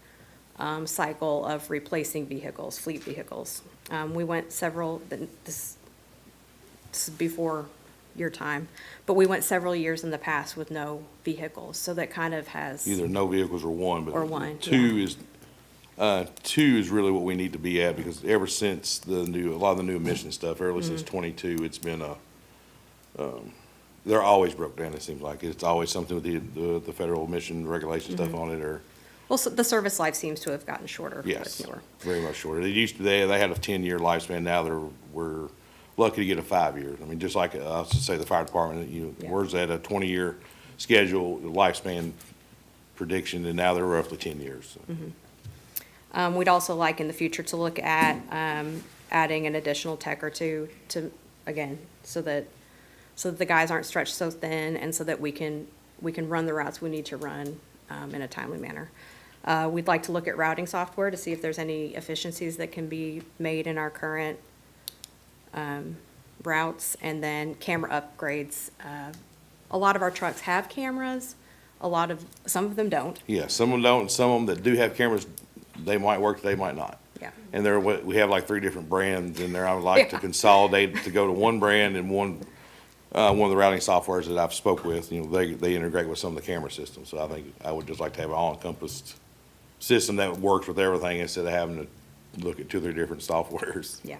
cycle of replacing vehicles, fleet vehicles. We went several, this is before your time, but we went several years in the past with no vehicles, so that kind of has. Either no vehicles or one, but. Or one, Two is really what we need to be at, because ever since a lot of the new emission stuff, early since Mm-hmm. 22, it's been they're always broke down, it seems like. It's always something with the federal emission regulation stuff Mm-hmm. on it, or, Well, so the service life seems to have gotten shorter. with yes, newer. very much shorter. They used to, they had a 10-year lifespan, now we're lucky to get a 5 year. I mean, just like, I'll just say the fire department, Yeah. where's at a 20-year schedule, lifespan prediction, and now they're roughly 10 years, so. We'd also like in the future to look at adding an additional tech or two to, again, so that the guys aren't stretched so thin, and so that we can run the routes we need to run in a timely manner. We'd like to look at routing software to see if there's any efficiencies that can be made in our current routes, and then camera upgrades. A lot of our trucks have cameras, some of them don't. Yeah, some of them don't, and some of them that do have cameras, they might work, they might not. Yeah. And we have like 3 different brands in there. I would like to consolidate to go to one brand and one of the routing softwares that I've spoke with, they integrate with some of the camera systems. So I think I would just like to have an all-encompassed system that works with everything instead of having to look at 2 or 3 different softwares. Yeah.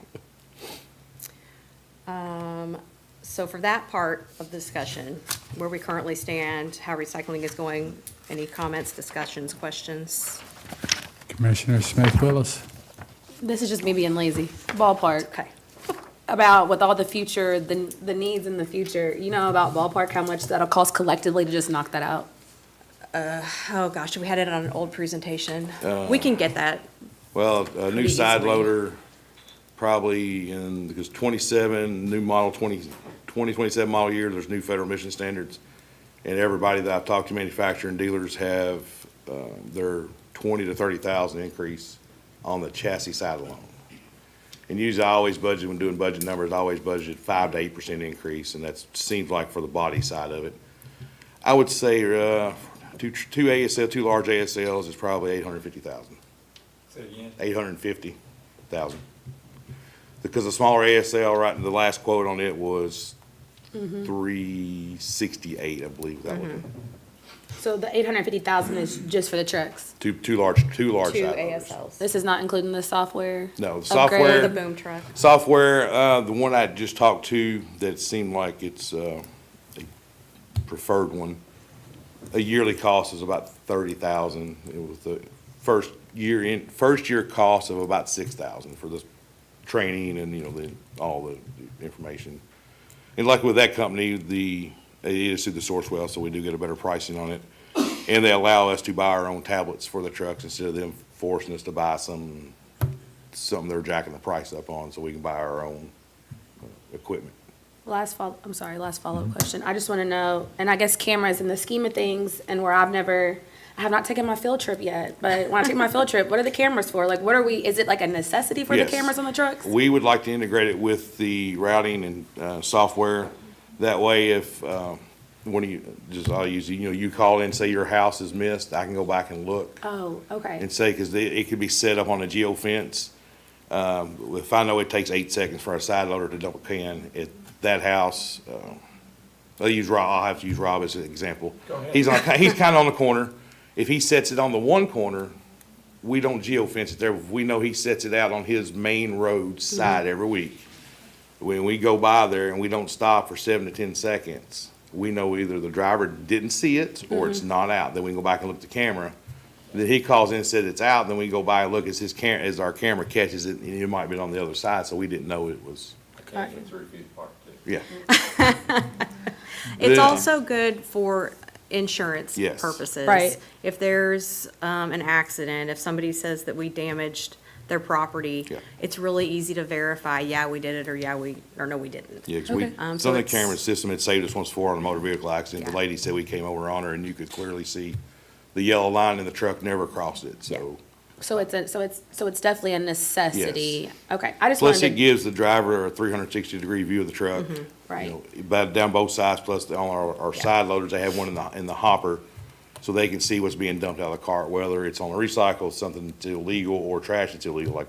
So for that part of the discussion, where we currently stand, how recycling is going, any comments, discussions, questions? Commissioner Smith Willis. This is just me being lazy. Ballpark. Okay. About with all the future, the needs in the future, you know about ballpark, how much that'll cost collectively to just knock that out? Oh, gosh, we had it on an old presentation. We can get that. Well, a new Pretty side easily. loader, probably because 27, new model 2027 model year, there's new federal emission standards. And everybody that I've talked to, manufacturer and dealers, have their 20 to 30,000 increase on the chassis side alone. And usually I always budget, when doing budget numbers, I always budget 5 to 8% increase, and that seems like for the body side of it. I would say two large ASLs is probably 850,000. Say it again. 850,000. Because the smaller ASL, right, the last quote on it was 368, I believe that was it. So the 850,000 is just for the trucks? Two large Two side loaders. ASLs. This is not including the software? No, the upgrade? software. The boom truck. Software, the one I just talked to that seemed like it's a preferred one, a yearly cost is about 30,000. It was the first year cost of about 6,000 for the training and, all the information. And like with that company, it is through the Sourcewell, so we do get a better pricing on it. And they allow us to buy our own tablets for the trucks instead of them forcing us to buy something they're jacking the price up on, so we can buy our own equipment. Last follow-up question. I just want to know, and I guess cameras in the scheme of things, and where I have not taken my field trip yet, but when I take my field trip, what are the cameras for? Like, is it like a necessity for the Yes. cameras on the trucks? We would like to integrate it with the routing and software. That way, if I'll use, you call in, say your house is missed, I can go back and look Oh, okay. and say, because it could be set up on a geofence. If I know it takes 8 seconds for a side loader to dump a can at that house, I'll have to use Rob as an example. Go ahead. He's kind of on the corner. If he sets it on the one corner, we don't geofence it there. We know he sets it out on his main road side every week. When we go by there and we don't stop for 7 to 10 seconds, we know either the driver didn't see it or it's not out. Then we can go back and look at the camera. Then he calls in and said it's out. Then we go by and look as our camera catches it, and it might have been on the other side, so we didn't know it was. Occasionally 3 feet apart, too. Yeah. It's Then- also good for insurance Yes. purposes. Right. If there's an accident, if somebody says that we damaged their property, Yeah. it's really easy to verify, yeah, we did it, or no, we didn't. Yeah, because Okay. So some of the it's- camera system had saved us once before on a motor vehicle accident. The Yeah. lady said we came over on her and you could clearly see the yellow line in the truck never crossed it, so. So it's definitely a necessity. Okay, I just Plus, wanted it to, gives the driver a 360-degree view of the truck. right. Down both sides, plus on our side loaders, they have one in the hopper, so they can see what's being dumped out of the cart, whether it's on a recycle, something that's illegal, or trash that's illegal, like,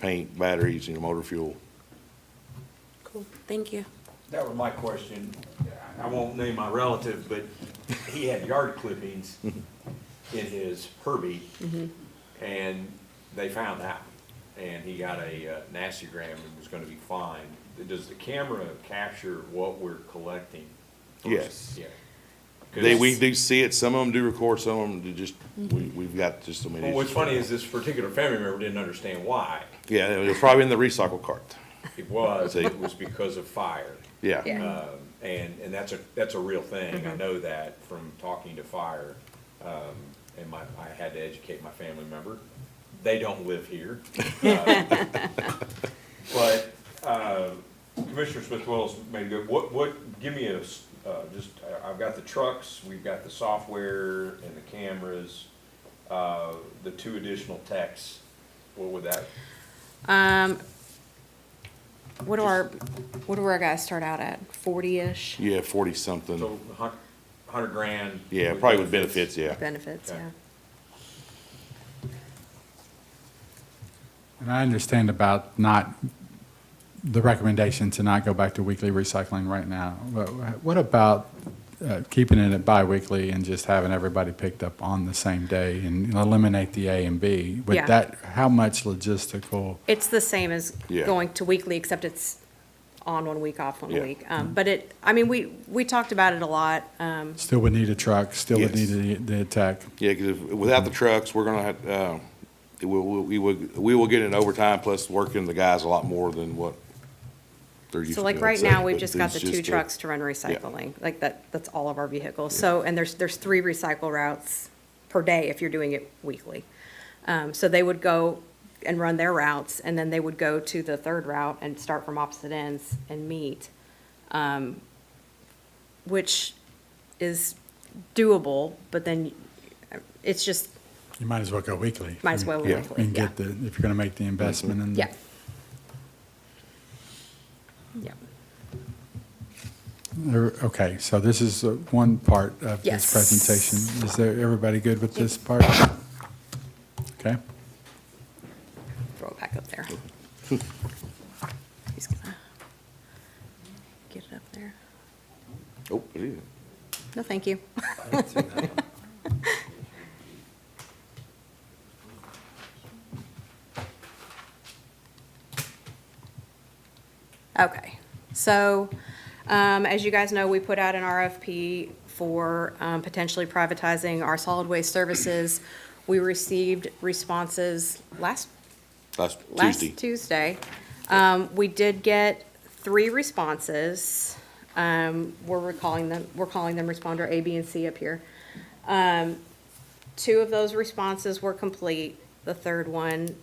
paint, batteries, motor fuel. Cool, thank you. That was my question. I won't name my relative, but he had yard clippings in his Herbie, and they found out. And he got a nastygram and was gonna be fined. Does the camera capture what we're collecting? Yes. Yeah. We do see it, some of them do record, some of them do just, we've got just so many. Well, what's funny is this particular family member didn't understand why. Yeah, it was probably in the recycle cart. It was because of fire. Yeah. Yeah. And that's a real thing. I know that from talking to fire. And I had to educate my family member. They don't live here. But Commissioner Smith-Willis made a good, give me I've got the trucks, we've got the software and the cameras. the 2 additional techs, what would that? What do our guys start out at? 40-ish Yeah, 40-something. So, $100,000? Yeah, probably with benefits, yeah. benefits, Okay. yeah. And I understand about the recommendation to not go back to weekly recycling right now. What about keeping it at biweekly and just having everybody picked up on the same day and eliminate the A and B? Would Yeah. that, how much logistical? It's the same as Yeah. going to weekly, except it's on 1 week, off 1 Yeah. week. But we talked about it a lot. Still would need a truck, still would Yes. need the tech. Yeah, because without the trucks, we're gonna have, we will get an overtime plus working the guys a lot more than what they're used to So like doing. right So, now, we've but just got it's the 2 just a- trucks to run recycling. Like that's all of our vehicles. So, and there's 3 recycle routes per day if you're doing it weekly. So they would go and run their routes, and then they would go to the 3rd route and start from opposite ends and meet, which is doable, but then it's just, You might as well go weekly. Might as well go Yeah, weekly, and get if you're going to make the investment in. yeah. Yeah. Okay, so this is one part of Yes. this presentation. Is there, everybody good with this part? Okay. Throw it back up there. He's gonna get it up there. Oh, it is. No, thank you. Okay, so, as you guys know, we put out an RFP for potentially privatizing our solid waste services. We received responses last Tuesday. We did get 3 responses. We're calling them responder A, B, and C up here. 2 of those responses were complete. The 3rd one,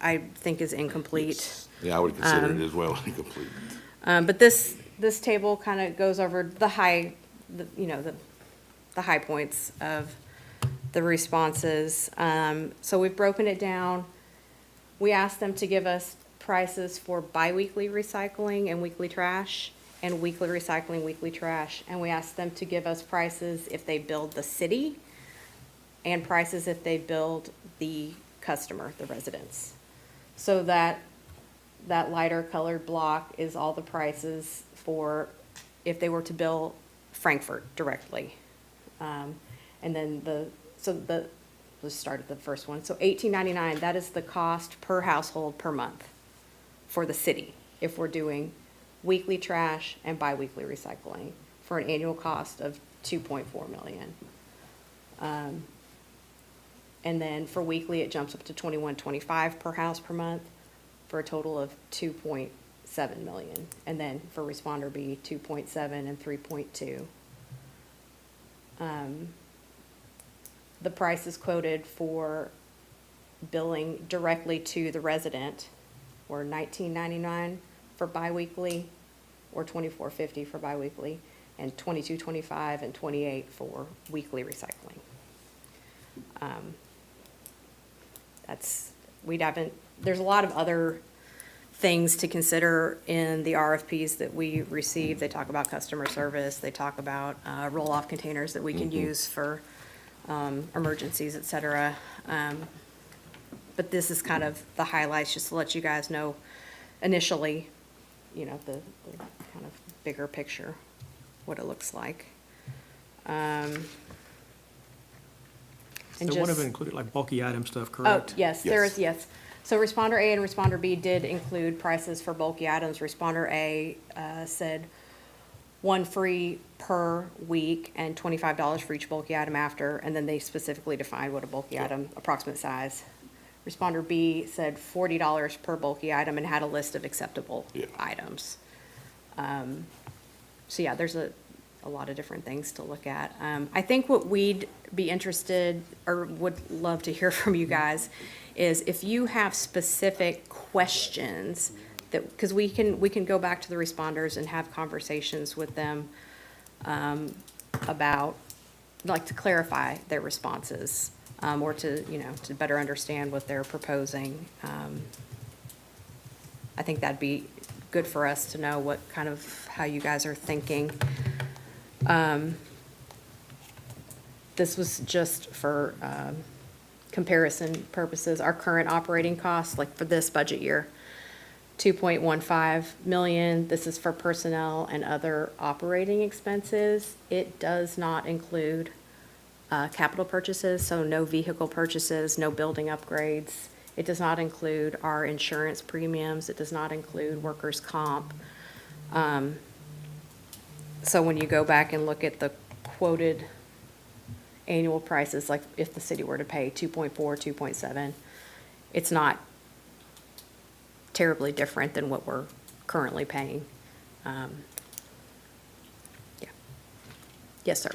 I think, is incomplete. Yeah, I would consider it as well incomplete. But this table kind of goes over the high points of the responses. So we've broken it down. We asked them to give us prices for biweekly recycling and weekly trash, and weekly recycling, weekly trash. And we asked them to give us prices if they build the city, and prices if they build the customer, the residents. So that lighter colored block is all the prices for if they were to bill Frankfort directly. And then let's start at the first one. So $18.99, that is the cost per household per month for the city if we're doing weekly trash and biweekly recycling for an annual cost of $2.4 million. And then for weekly, it jumps up to $21.25 per house per month for a total of $2.7 million. And then for responder B, 2.7 and 3.2. The price is quoted for billing directly to the resident, or $19.99 for biweekly, or $24.50 for biweekly, and $22.25 and $28 for weekly recycling. There's a lot of other things to consider in the RFPs that we receive. They talk about customer service, they talk about roll-off containers that we can use for emergencies, et cetera. But this is kind of the highlights, just to let you guys know initially, the kind of bigger picture, what it looks like. So one of it included like bulky item stuff, correct? Oh, yes, there is, yes. So responder A and responder B did include prices for bulky items. Responder A said 1 free per week and $25 for each bulky item after, and then they specifically defined what a bulky item, approximate size. Responder B said $40 per bulky item and had a list of acceptable items. So yeah, there's a lot of different things to look at. I think what we'd be interested or would love to hear from you guys is if you have specific questions that, because we can go back to the responders and have conversations with them about, like, to clarify their responses or to, to better understand what they're proposing. I think that'd be good for us to know what kind of, how you guys are thinking. This was just for comparison purposes. Our current operating costs, like for this budget year, 2.15 million. This is for personnel and other operating expenses. It does not include capital purchases, so no vehicle purchases, no building upgrades. It does not include our insurance premiums. It does not include workers' comp. So when you go back and look at the quoted annual prices, like if the city were to pay 2.4, 2.7, it's not terribly different than what we're currently paying. Yeah. Yes, sir.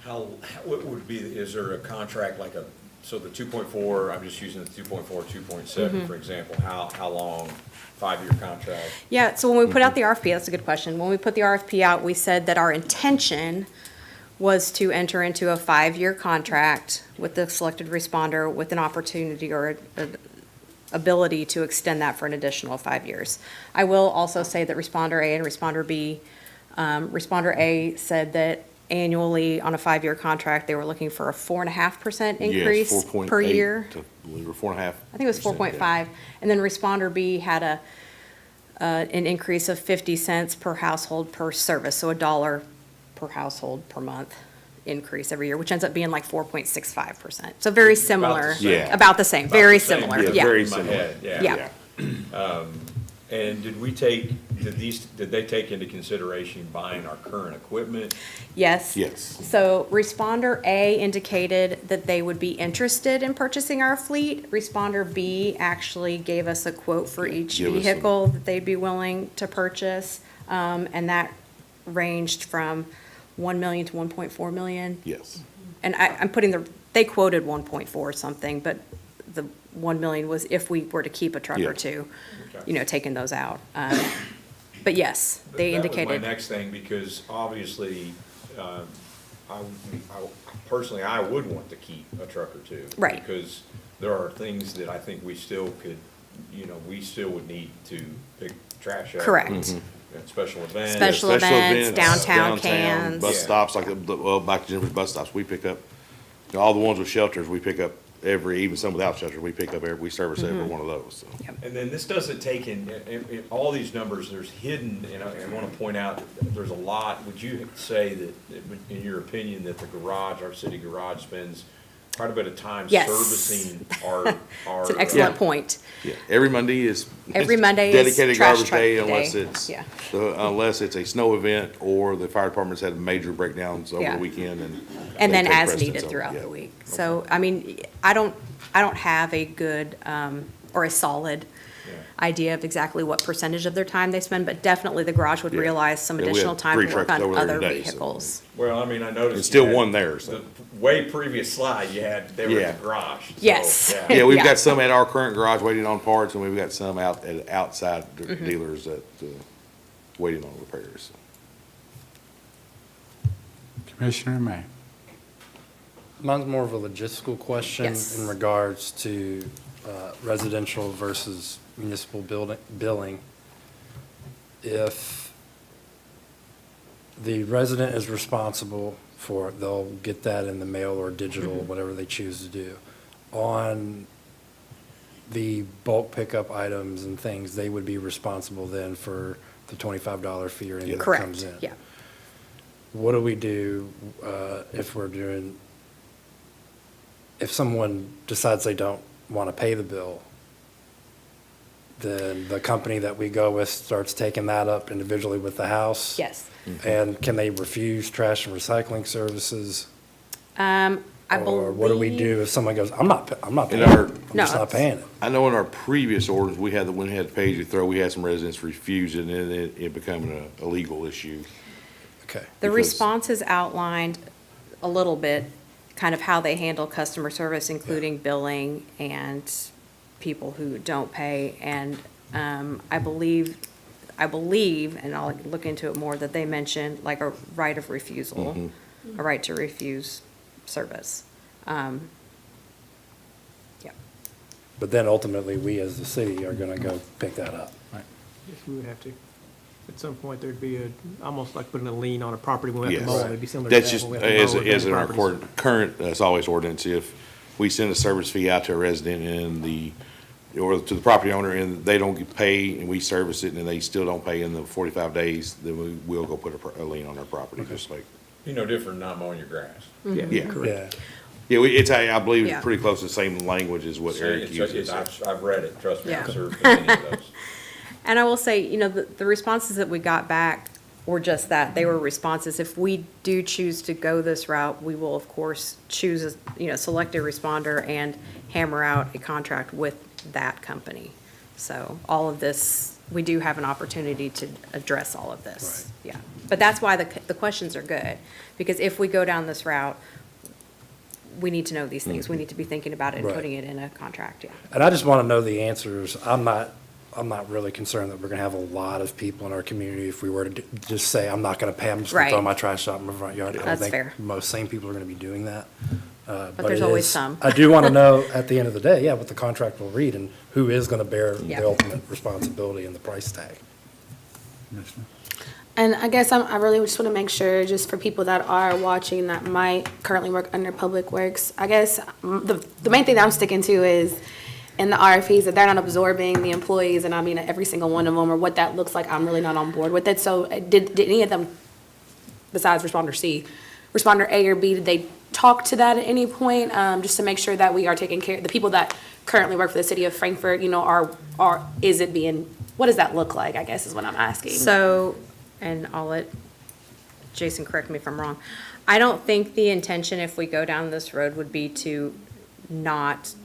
What would be, is there a contract like so the 2.4, I'm just using the 2.4, 2.7, for example, how long, 5-year contract? Yeah, so when we put out the RFP, that's a good question. When we put the RFP out, we said that our intention was to enter into a 5-year contract with the selected responder with an opportunity or an ability to extend that for an additional 5 years. I will also say that Responder A and Responder B, Responder A said that annually on a 5-year contract, they were looking for a 4.5% increase Yes, 4.8 per year. to, I believe, or 4.5. I think it was 4.5. And then Responder B had an increase of 50 cents per household per service, so $1 per household per month increase every year, which ends up being like 4.65%. So very similar. Yeah. About the same, very similar, yeah. Very In my similar. head, Yeah. And did they take into consideration buying our current equipment? Yes. Yes. So Responder A indicated that they would be interested in purchasing our fleet. Responder B actually gave us a quote for each Give us some. vehicle that they'd be willing to purchase. And that ranged from 1 million to 1.4 million. Yes. And I'm putting they quoted 1.4 something, but the 1 million was if we were to keep a truck or Yeah. two, taking those out. But yes, they That was indicated. my next thing, because obviously, personally, I would want to keep a truck or two. Right. Because there are things that I think we still could, we still would need to pick trash up. Correct. At special events. Special events, downtown cans. Bus Yeah. stops, like, back to Jennifer's bus stops, we pick up, all the ones with shelters, we pick up even some without shelters, we pick up we service every one of those, so. And then this doesn't take in all these numbers, there's hidden, and I want to point out, that there's a lot. Would you say that, in your opinion, that the garage, our city garage spends quite a bit of time Yes. servicing our? It's an excellent point. Yeah, every Monday is. Every Monday is dedicated trash garbage truck day day. unless it's a snow event or the fire department's had major breakdowns over Yeah. the weekend And they then take as precedence needed over it, throughout yeah. the week. So, I mean, I don't have a good, or a solid idea of exactly what percentage of their time they spend, but definitely the garage would Yeah. realize some Yeah, we additional had time 3 to work trucks on over there other today, so- vehicles. Well, I mean, I noticed. There's still you had one there, so. The way previous slide, they were Yeah. in the garage. so, Yes. Yeah, we've Yeah. got some at our current garage waiting on parts, and we've got some out at outside dealers that, waiting on repairs. Commissioner May. Mine's more of a logistical question Yes. in regards to residential versus municipal billing. If the resident is responsible for it, they'll get that in the mail or digital, whatever they choose to do. On the bulk pickup items and things, they would be responsible then for the $25 fee or anything that comes in. Correct, yeah. What do we do if someone decides they don't want to pay the bill? Then the company that we go with starts taking that up individually with the house? Yes. And can they refuse trash and recycling services? I believe. Or what do we do if someone goes, I'm not paying In it, our- I'm No, just not it's- paying it? I know in our previous orders, when we had pay as you throw, we had some residents refuse it, and it becoming a legal issue. Okay. The because- response is outlined a little bit, kind of how they handle customer service, including billing and people who don't pay. And I believe, and I'll look into it more, that they mentioned like a right of refusal, a right to refuse service. Yeah. But then ultimately, we as the city are gonna go pick that up. Yes, we would have to. At some point, there'd be almost like putting a lien on a property when we have to mow it. It'd be similar to that. That's just, when we have to mow as in our properties. current, it's always ordinance, if we send a service fee out to a resident and or to the property owner and they don't get paid and we service it and they still don't pay in the 45 days, then we will go put a lien on their property, just like. You know, different than not mowing your grass. Yeah, Yeah. correct. Yeah, I believe Yeah. it's pretty close to the same language as what Eric uses. I've read it, trust me, Yeah. I've served many of those. And I will say, you know, the responses that we got back were just that. They were responses. If we do choose to go this route, we will, of course, choose, select a responder and hammer out a contract with that company. So all of this, we do have an opportunity to address all of this. Yeah. But that's why the questions are good, because if we go down this route, we need to know these things. We need to be thinking about it and Right. putting it in a contract, yeah. And I just want to know the answers. I'm not really concerned that we're going to have a lot of people in our community if we were to just say, I'm not going to pay, I'm just going to throw Right. my trash out in my front yard. I don't That's think fair. most sane people are going to be doing that. But there's it always is- some. I do want to know at the end of the day, what the contract will read and who is going to bear Yeah. the ultimate responsibility and the price tag. And I guess I really just want to make sure, just for people that are watching that might currently work under Public Works, I guess the main thing that I'm sticking to is in the RFPs that they're not absorbing the employees, and I mean every single one of them, or what that looks like, I'm really not on board with it. So did any of them, besides responder C, responder A or B, did they talk to that at any point? Just to make sure that we are taking care, the people that currently work for the city of Frankfort, is it being, what does that look like, I guess is what I'm asking. So, and I'll let Jason correct me if I'm wrong. I don't think the intention, if we go down this road, would be to not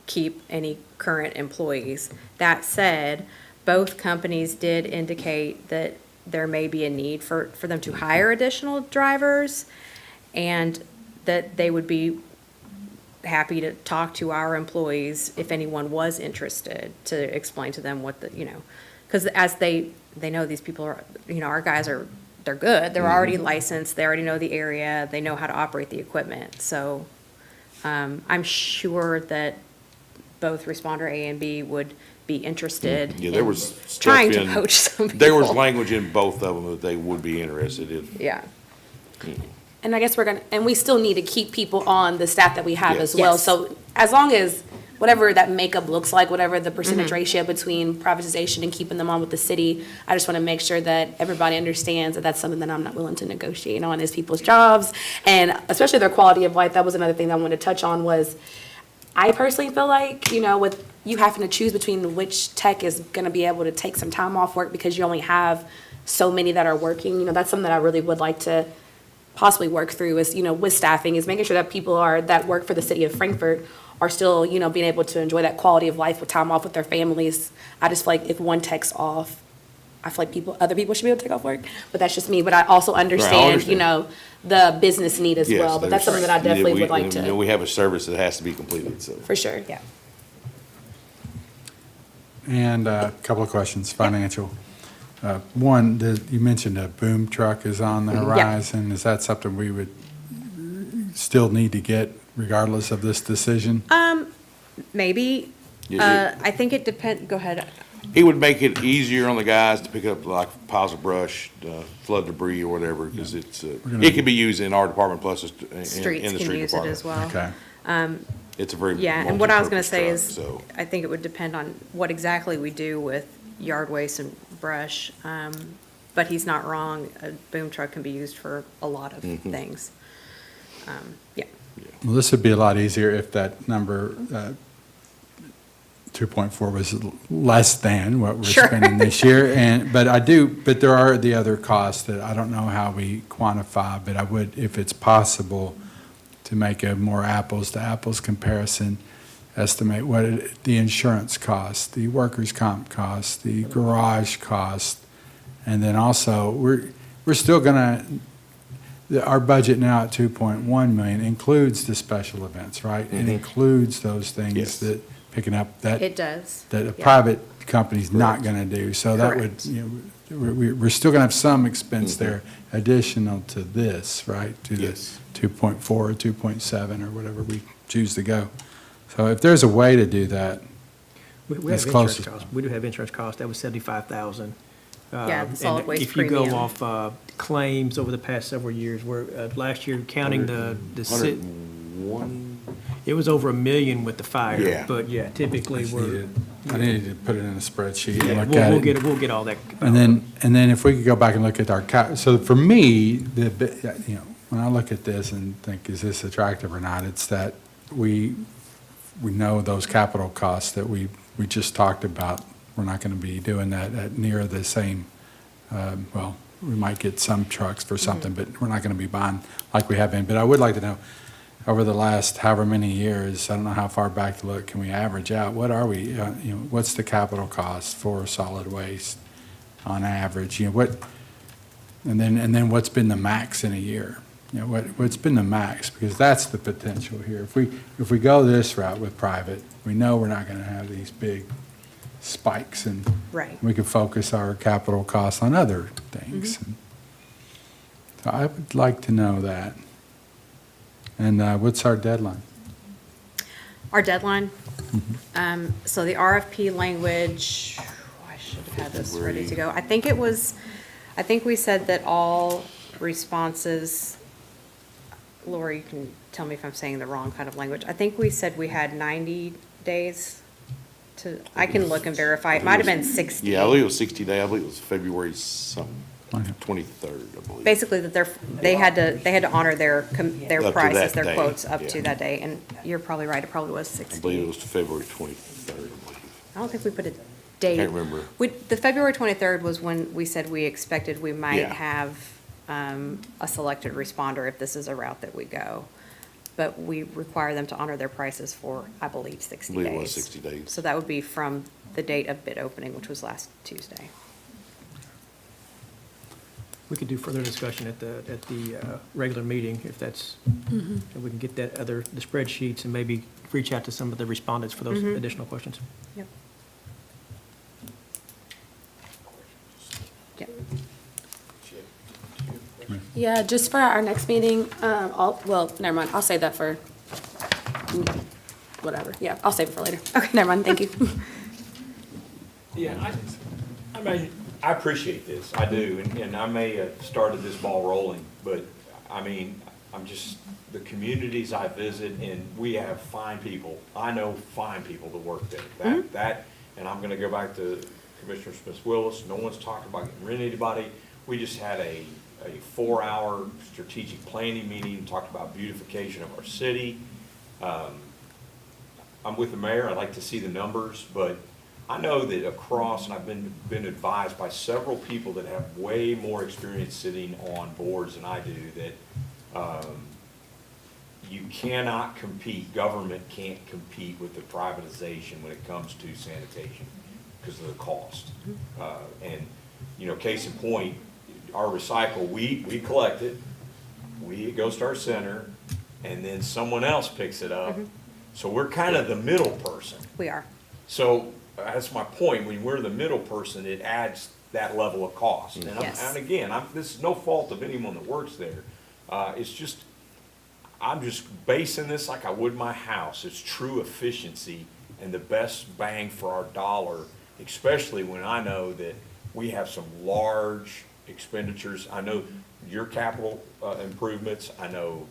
keep any current employees. That said, both companies did indicate that there may be a need for them to hire additional drivers, and that they would be happy to talk to our employees if anyone was interested, to explain to them what because as they know these people are, our guys they're good. They're already licensed. They already know the area. They know how to operate the equipment. So I'm sure that both responder A and B would be interested Yeah, there in was stuff trying to poach some people. There was language in both of them that they would be interested in. Yeah. And I guess and we still need to keep people on the staff that we have Yes. as well. Yes. So as long as, whatever that makeup looks like, whatever the percentage ratio between privatization and keeping them on with the city, I just want to make sure that everybody understands that that's something that I'm not willing to negotiate on, is people's jobs, and especially their quality of life. That was another thing that I wanted to touch on was, I personally feel like, with you having to choose between which tech is going to be able to take some time off work because you only have so many that are working, that's something that I really would like to possibly work through is, with staffing, is making sure that people that work for the city of Frankfort are still, being able to enjoy that quality of life with time off with their families. I just feel like if one tech's off, I feel like other people should be able to take off work, but that's just me. But I also understand, the business need as Yes, well, but that's something that I definitely would like to. We have a service that has to be completed, so. For sure. Yeah. And a couple of questions, financial. One, you mentioned a boom truck is on the horizon. Is that something we would still need to get regardless of this decision? Maybe. Yeah, I think it go ahead. It would make it easier on the guys to pick up like piles of brush, flood debris or whatever, because it can be used in our department plus in the street Streets can use it as department. well. Okay. It's a very Yeah, and what I was gonna say multi-purpose is, truck, so. I think it would depend on what exactly we do with yard waste and brush. But he's not wrong, a boom truck can be used for a lot of things. Yeah. Well, this would be a lot easier if that number, 2.4 was less than what we're Sure. spending this year. But there are the other costs that I don't know how we quantify, but I would, if it's possible, to make a more apples to apples comparison, estimate what the insurance cost, the workers' comp cost, the garage cost, and then also, we're still gonna, our budget now at 2.1 million includes the special events, right? It includes those things Yes. that picking up that. It does. That a Yeah. private company's not gonna do. So that would, Correct. you know, we're still gonna have some expense there additional to this, right? To the Yes. 2.4 or 2.7 or whatever we choose to go. So if there's a way to do that, We That's have close insurance as- costs. We do have insurance costs. That was 75,000. Yeah, the solid waste If you premium. go off claims over the past several years, where last year counting the 101? it was over $1 million with the fire. Yeah. But yeah, typically we're. I needed to put it in a spreadsheet and Yeah, look we'll at get it. it, we'll get all that. And then if we could go back and look at our, so for me, you know, when I look at this and think, is this attractive or not, it's that we know those capital costs that we just talked about. We're not going to be doing that at near the same, well, we might get some trucks for something, but we're not going to be buying like we have been. But I would like to know, over the last however many years, I don't know how far back to look, can we average out? What are we, you know, what's the capital cost for solid waste on average? You know, and then what's been the max in a year? You know, what's been the max? Because that's the potential here. If we go this route with private, we know we're not going to have these big spikes, and Right. we could focus our capital costs on other things. So I would like to know that. And what's our deadline? Our deadline, so the RFP language, I should have had this ready to go. I think we said that all responses, Lori, you can tell me if I'm saying the wrong kind of language. I think we said we had 90 days to, I can look and verify. It might have been 60. Yeah, I believe it was 60 day. I believe it was February something, 23rd, I believe. Basically, that they had to honor their Up to prices, that their day, quotes up yeah. to that day. And you're probably right, it probably was 60. I believe it was February 23rd, I believe. I don't think we put a date. Can't remember. The February 23rd was when we said we expected we might Yeah. have a selected responder if this is a route that we go. But we require them to honor their prices for, I believe, 60 I days. believe it was 60 days. So that would be from the date of bid opening, which was last Tuesday. We could do further discussion at the regular meeting if that's, if we can get the spreadsheets and maybe reach out to some of the respondents for those additional questions. Yep. Yep. Yeah, just for our next meeting, well, never mind, I'll save that for, whatever, yeah, I'll save it for later. Okay, never mind, thank you. Yeah, I mean, I appreciate this, I do, and I may have started this ball rolling, but, I mean, I'm just, the communities I visit, and we have fine people, I know fine people that work there. That, and I'm gonna go back to Commissioner Smith-Willis, no one's talking about getting rid of anybody. We just had a 4-hour strategic planning meeting, talked about beautification of our city. I'm with the mayor, I'd like to see the numbers, but I know that across, and I've been advised by several people that have way more experience sitting on boards than I do, that you cannot compete, government can't compete with the privatization when it comes to sanitation because of the cost. And, you know, case in point, our recycle, we collect it, it goes to our center, and then someone else picks it up. So we're kind of the middle person. We are. So that's my point, when we're the middle person, it adds that level of cost. And Yes. and again, this is no fault of anyone that works there. It's just, I'm just basing this like I would my house. It's true efficiency and the best bang for our dollar, especially when I know that we have some large expenditures. I know your capital improvements, I know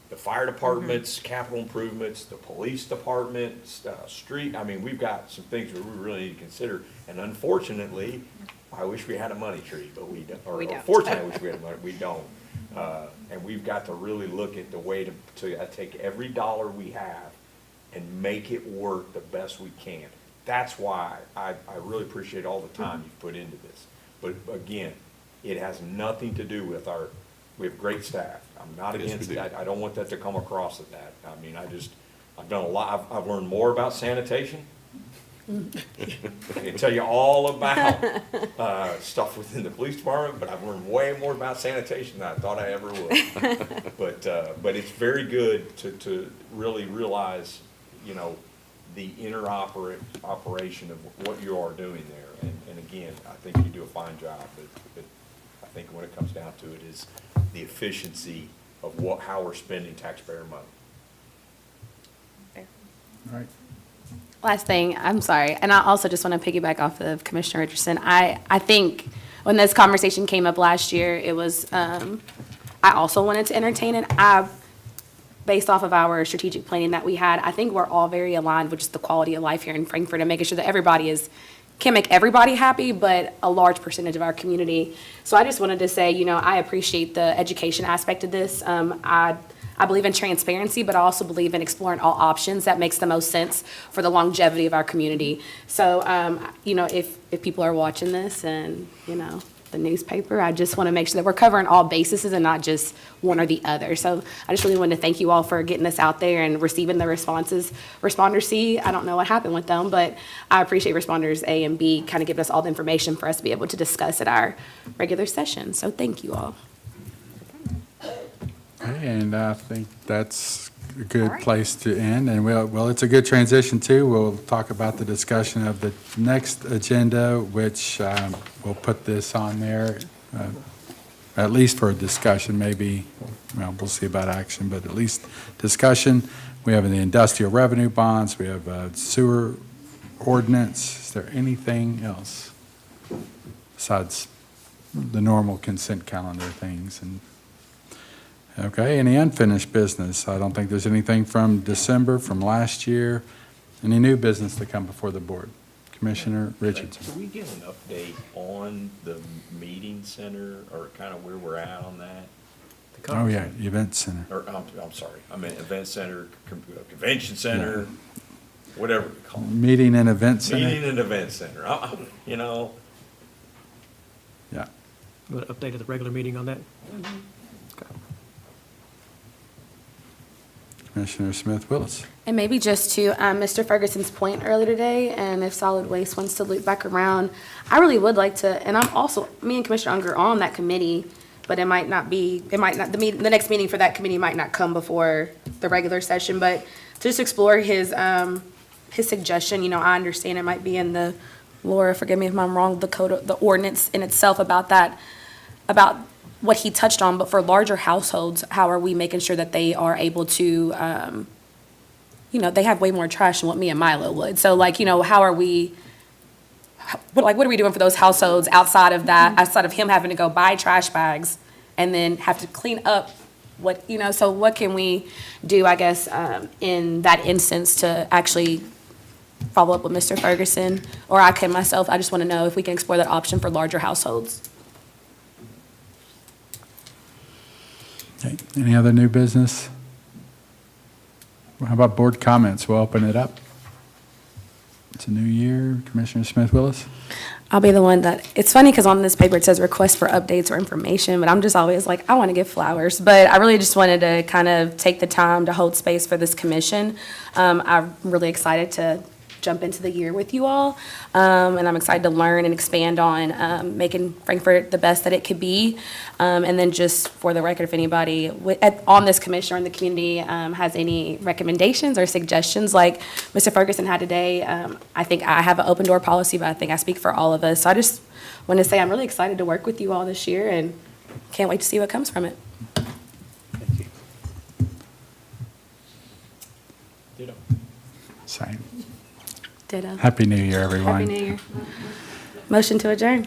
the fire department's capital improvements, the police department's street. I mean, we've got some things that we really need to consider. And unfortunately, I wish we had a money tree, but we don't. We don't. Or fortunately, I wish we had a money, we don't. And we've got to really look at the way to take every dollar we have and make it work the best we can. That's why I really appreciate all the time you've put into this. But again, it has nothing to do with we have great staff. I'm not against that. I don't want that to come across as that. I mean, I've done a lot. I've learned more about sanitation. I can tell you all about stuff within the police department, but I've learned way more about sanitation than I thought I ever would. But it's very good to really realize, you know, the operation of what you are doing there. And again, I think you do a fine job, but I think when it comes down to it is the efficiency of how we're spending taxpayer money. All right. Last thing, I'm sorry, and I also just want to piggyback off of Commissioner Richardson. I think when this conversation came up last year, it was, I also wanted to entertain it. Based off of our strategic planning that we had, I think we're all very aligned with just the quality of life here in Frankfort and making sure that everybody can't make everybody happy, but a large percentage of our community. So I just wanted to say, you know, I appreciate the education aspect of this. I believe in transparency, but I also believe in exploring all options that makes the most sense for the longevity of our community. So, you know, if people are watching this and, you know, the newspaper, I just want to make sure that we're covering all bases and not just one or the other. So I just really wanted to thank you all for getting this out there and receiving the responses. Responder C, I don't know what happened with them, but I appreciate responders A and B kind of giving us all the information for us to be able to discuss at our regular session. So thank you all. Okay, and I think that's a good place to end. And well, it's a good transition too. We'll talk about the discussion of the next agenda, which we'll put this on there, at least for a discussion, maybe, well, we'll see about action, but at least discussion. We have the industrial revenue bonds, we have a sewer ordinance. Is there anything else besides the normal consent calendar things? And okay, any unfinished business? I don't think there's anything from December, from last year. Any new business to come before the board? Commissioner Richardson. Can we get an update on the meeting center or kind of where we're at on that? Oh, yeah, event center. Or, I'm sorry, I meant event center, convention center, whatever we call it. Meeting and event center? Meeting and event center, you know. Yeah. You want to update at the regular meeting on that? Commissioner Smith Willis. And maybe just to Mr. Ferguson's point earlier today, and if solid waste wants to loop back around, I really would like to, and I'm also, me and Commissioner Unger are on that committee, but the next meeting for that committee might not come before the regular session, but to just explore his suggestion. You know, I understand it might be in the, Laura, forgive me if I'm wrong, the code, the ordinance in itself about that, about what he touched on, but for larger households, how are we making sure that they are able to, you know, they have way more trash than what me and Milo would. So like, you know, how are we, what are we doing for those households outside of that, outside of him having to go buy trash bags and then have to clean up what, you know, so what can we do, I guess, in that instance to actually follow up with Mr. Ferguson, or I can myself, I just want to know if we can explore that option for larger households. Okay, any other new business? Well, how about board comments? We'll open it up. It's a new year. Commissioner Smith Willis? I'll be the one that, it's funny because on this paper it says request for updates or information, but I'm just always like, I want to give flowers. But I really just wanted to kind of take the time to hold space for this commission. I'm really excited to jump into the year with you all. And I'm excited to learn and expand on making Frankfort the best that it could be. And then just for the record, if anybody on this commission or in the community has any recommendations or suggestions like Mr. Ferguson had today, I think I have an open door policy, but I think I speak for all of us. So I just want to say I'm really excited to work with you all this year and can't wait to see what comes from it. Thank you. Ditto. Same. Ditto. Happy New Year, everyone. Happy New Year. Motion to adjourn.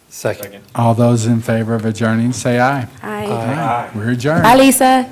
Second. All those in favor of adjourning, say aye. Aye. Aye. We're adjourned. Bye, Lisa.